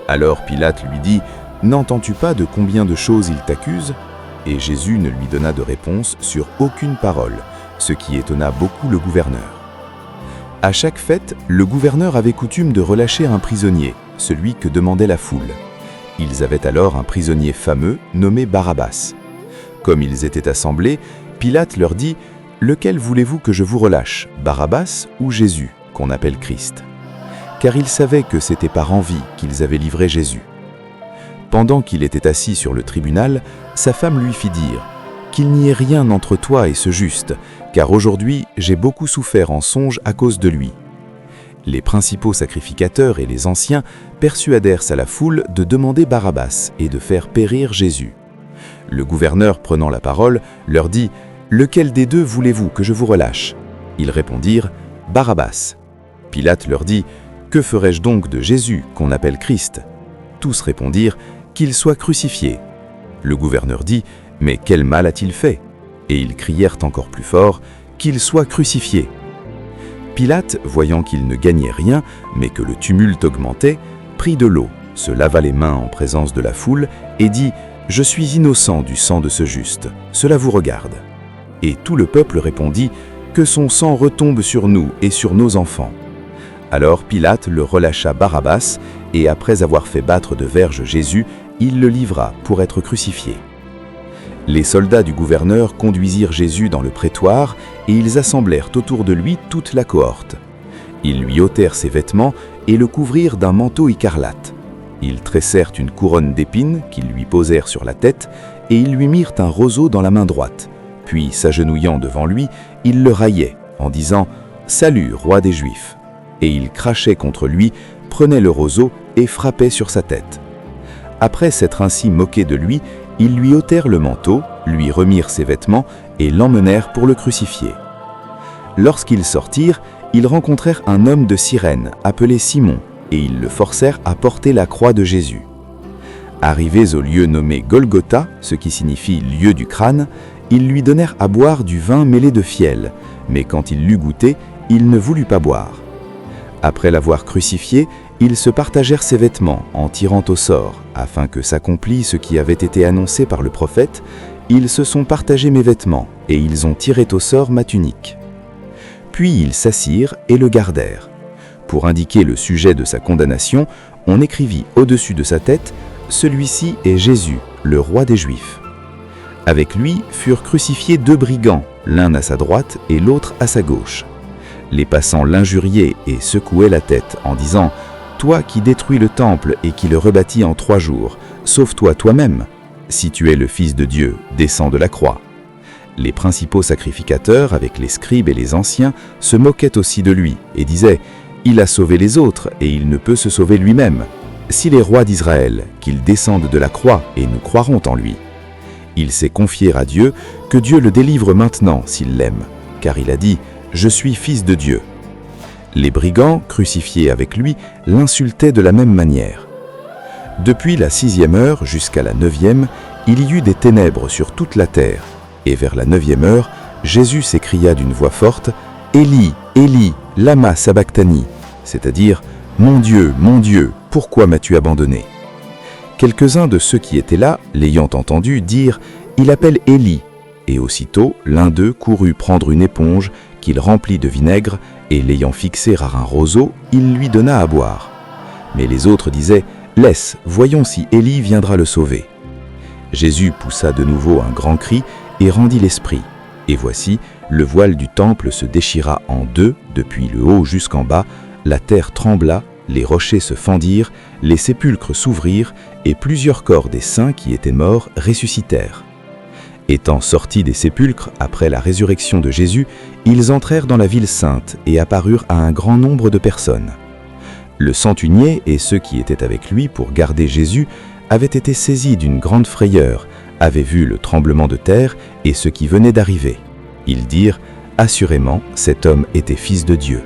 Alors Pilate lui dit « N'entends-tu pas de combien de choses il t'accuse ?» Et Jésus ne lui donna de réponse sur aucune parole, ce qui étonna beaucoup le gouverneur. À chaque fête, le gouverneur avait coutume de relâcher un prisonnier, celui que demandait la foule. Ils avaient alors un prisonnier fameux nommé Barabbas. Comme ils étaient assemblés, Pilate leur dit « Lequel voulez-vous que je vous relâche, Barabbas ou Jésus, qu'on appelle Christ ?» Car ils savaient que c'était par envie qu'ils avaient livré Jésus. Pendant qu'il était assis sur le tribunal, sa femme lui fit dire « Qu'il n'y ait rien entre toi et ce juste, car aujourd'hui j'ai beaucoup souffert en songe à cause de lui. » Les principaux sacrificateurs et les anciens persuadèrent à la foule de demander Barabbas et de faire périr Jésus. Le gouverneur, prenant la parole, leur dit « Lequel des deux voulez-vous que je vous relâche ?» Ils répondirent « Barabbas. » Pilate leur dit « Que ferai-je donc de Jésus, qu'on appelle Christ ?» Tous répondirent « Qu'il soit crucifié. » Le gouverneur dit « Mais quel mal a-t-il fait ?» Et ils crièrent encore plus fort « Qu'il soit crucifié. » Pilate, voyant qu'il ne gagnait rien, mais que le tumulte augmentait, prit de l'eau, se lava les mains en présence de la foule et dit « Je suis innocent du sang de ce juste, cela vous regarde. » Et tout le peuple répondit « Que son sang retombe sur nous et sur nos enfants. » Alors Pilate le relâcha Barabbas, et après avoir fait battre de verges Jésus, il le livra pour être crucifié. Les soldats du gouverneur conduisirent Jésus dans le prétoire, et ils assemblèrent autour de lui toute la cohorte. Ils lui ôtèrent ses vêtements et le couvrirent d'un manteau écarlate. Ils tressèrent une couronne d'épines qu'ils lui posèrent sur la tête, et ils lui mirent un roseau dans la main droite. Puis, s'agenouillant devant lui, ils le raillaient, en disant « Salut, roi des Juifs !» Et ils crachaient contre lui, prenaient le roseau et frappaient sur sa tête. Après s'être ainsi moqués de lui, ils lui ôtèrent le manteau, lui remirent ses vêtements et l'emmenèrent pour le crucifier. Lorsqu'ils sortirent, ils rencontrèrent un homme de Cyrène, appelé Simon, et ils le forcèrent à porter la croix de Jésus. Arrivés au lieu nommé Golgotha, ce qui signifie « lieu du crâne », ils lui donnèrent à boire du vin mêlé de fiel, mais quand il l'eut goûté, il ne voulut pas boire. Après l'avoir crucifié, ils se partagèrent ses vêtements en tirant au sort, afin que s'accomplisse ce qui avait été annoncé par le prophète. Ils se sont partagés mes vêtements, et ils ont tiré au sort ma tunique. Puis ils s'assirent et le gardèrent. Pour indiquer le sujet de sa condamnation, on écrivit au-dessus de sa tête « Celui-ci est Jésus, le roi des Juifs ». Avec lui furent crucifiés 2 brigands, l'un à sa droite et l'autre à sa gauche. Les passants l'injuriaient et secouaient la tête en disant « Toi qui détruis le temple et qui le rebâtis en 3 jours, sauve-toi toi-même. Si tu es le Fils de Dieu, descends de la croix. » Les principaux sacrificateurs, avec les scribes et les anciens, se moquaient aussi de lui et disaient « Il a sauvé les autres et il ne peut se sauver lui-même. S'il est roi d'Israël, qu'il descende de la croix et nous croirons en lui. » Il s'est confié à Dieu, que Dieu le délivre maintenant s'il l'aime, car il a dit « Je suis fils de Dieu ». Les brigands, crucifiés avec lui, l'insultaient de la même manière. Depuis la 6e heure jusqu'à la 9e, il y eut des ténèbres sur toute la terre, et vers la 9e heure, Jésus s'écria d'une voix forte « Élie, Élie, lama sabachthani », c'est-à-dire « Mon Dieu, pourquoi m'as-tu abandonné ?» Quelques-uns de ceux qui étaient là, l'ayant entendu, dirent « Il appelle Élie ». Et aussitôt, l'un d'eux courut prendre une éponge qu'il remplit de vinaigre, et l'ayant fixée à un roseau, il lui donna à boire. Mais les autres disaient « Laisse, voyons si Élie viendra le sauver. » Jésus poussa de nouveau un grand cri et rendit l'esprit. Et voici, le voile du temple se déchira en 2, depuis le haut jusqu'en bas, la terre trembla, les rochers se fendirent, les sépulcres s'ouvrirent, et plusieurs corps des saints qui étaient morts ressuscitèrent. Étant sortis des sépulcres après la résurrection de Jésus, ils entrèrent dans la ville sainte et apparurent à un grand nombre de personnes. Le centunier et ceux qui étaient avec lui pour garder Jésus avaient été saisis d'une grande frayeur, avaient vu le tremblement de terre et ce qui venait d'arriver. Ils dirent « Assurément, cet homme était fils de Dieu ».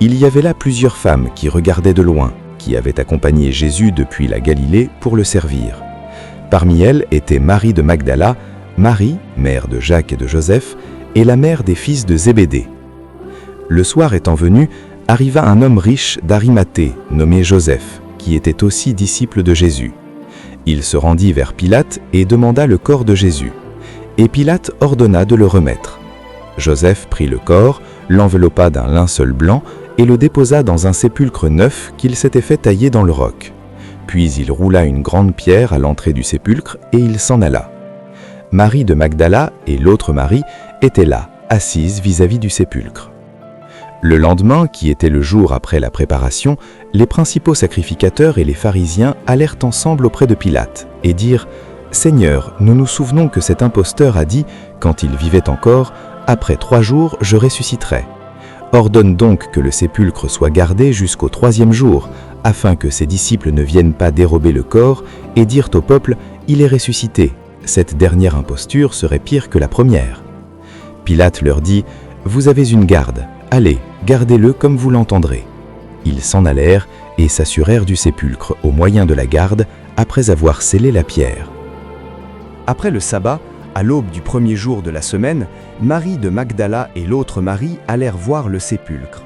Il y avait là plusieurs femmes qui regardaient de loin, qui avaient accompagné Jésus depuis la Galilée pour le servir. Parmi elles étaient Marie de Magdala, Marie, mère de Jacques et de Joseph, et la mère des fils de Zébédée. Le soir étant venu, arriva un homme riche d'Arimathée, nommé Joseph, qui était aussi disciple de Jésus. Il se rendit vers Pilate et demanda le corps de Jésus. Et Pilate ordonna de le remettre. Joseph prit le corps, l'enveloppa d'un linceul blanc et le déposa dans un sépulcre neuf qu'il s'était fait tailler dans le roc. Puis il roula une grande pierre à l'entrée du sépulcre et il s'en alla. Marie de Magdala et l'autre Marie étaient là, assises vis-à-vis du sépulcre. Le lendemain, qui était le jour après la préparation, les principaux sacrificateurs et les pharisiens allèrent ensemble auprès de Pilate et dirent « Seigneur, nous nous souvenons que cet imposteur a dit, quand il vivait encore, « Après 3 jours, je ressusciterai. Ordonne donc que le sépulcre soit gardé jusqu'au 3e jour, afin que ses disciples ne viennent pas dérober le corps et dire au peuple « Il est ressuscité ». Cette dernière imposture serait pire que la première. Pilate leur dit « Vous avez une garde, allez, gardez-le comme vous l'entendrez. » Ils s'en allèrent et s'assurèrent du sépulcre au moyen de la garde, après avoir scellé la pierre. Après le sabbat, à l'aube du 1er jour de la semaine, Marie de Magdala et l'autre Marie allèrent voir le sépulcre.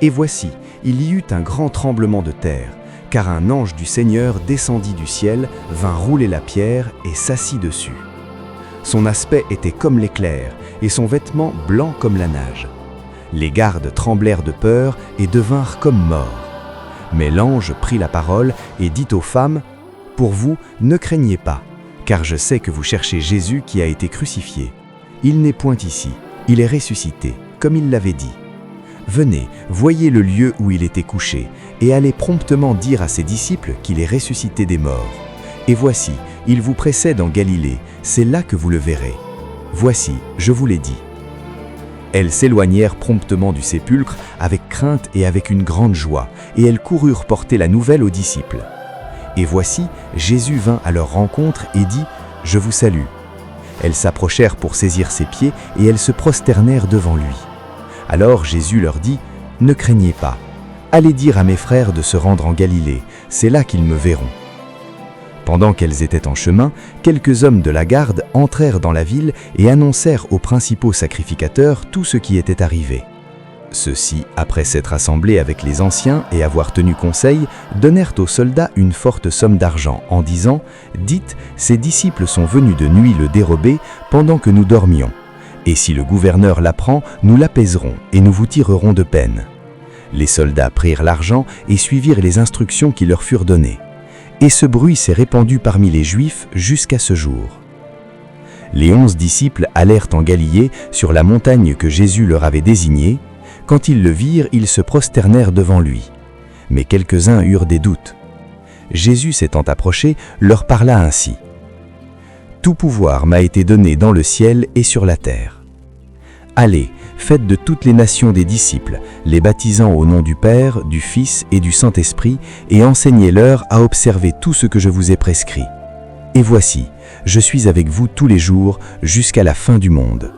Et voici, il y eut un grand tremblement de terre, car un ange du Seigneur descendit du ciel, vint rouler la pierre et s'assit dessus. Son aspect était comme l'éclair, et son vêtement blanc comme la neige. Les gardes tremblèrent de peur et devinrent comme morts. Mais l'ange prit la parole et dit aux femmes « Pour vous, ne craignez pas, car je sais que vous cherchez Jésus qui a été crucifié. Il n'est point ici, il est ressuscité, comme il l'avait dit. Venez, voyez le lieu où il était couché, et allez promptement dire à ses disciples qu'il est ressuscité des morts. Et voici, il vous précède en Galilée, c'est là que vous le verrez. Voici, je vous l'ai dit. » Elles s'éloignèrent promptement du sépulcre avec crainte et avec une grande joie, et elles coururent porter la nouvelle aux disciples. Et voici, Jésus vint à leur rencontre et dit « Je vous salue ». Elles s'approchèrent pour saisir ses pieds et elles se prosternèrent devant lui. Alors Jésus leur dit « Ne craignez pas, allez dire à mes frères de se rendre en Galilée, c'est là qu'ils me verront. » Pendant qu'elles étaient en chemin, quelques hommes de la garde entrèrent dans la ville et annoncèrent aux principaux sacrificateurs tout ce qui était arrivé. Ceux-ci, après s'être assemblés avec les anciens et avoir tenu conseil, donnèrent aux soldats une forte somme d'argent en disant « Dites, ces disciples sont venus de nuit le dérober pendant que nous dormions. Et si le gouverneur l'apprend, nous l'apaiserons et nous vous tirerons de peine. » Les soldats prirent l'argent et suivirent les instructions qui leur furent données. Et ce bruit s'est répandu parmi les Juifs jusqu'à ce jour. Les 11 disciples allèrent en Galilée sur la montagne que Jésus leur avait désignée. Quand ils le virent, ils se prosternèrent devant lui. Mais quelques-uns eurent des doutes. Jésus s'étant approché, leur parla ainsi. « Tout pouvoir m'a été donné dans le ciel et sur la terre. Allez, faites de toutes les nations des disciples, les baptisant au nom du Père, du Fils et du Saint-Esprit, et enseignez-leur à observer tout ce que je vous ai prescrit. Et voici, je suis avec vous tous les jours jusqu'à la fin du monde. »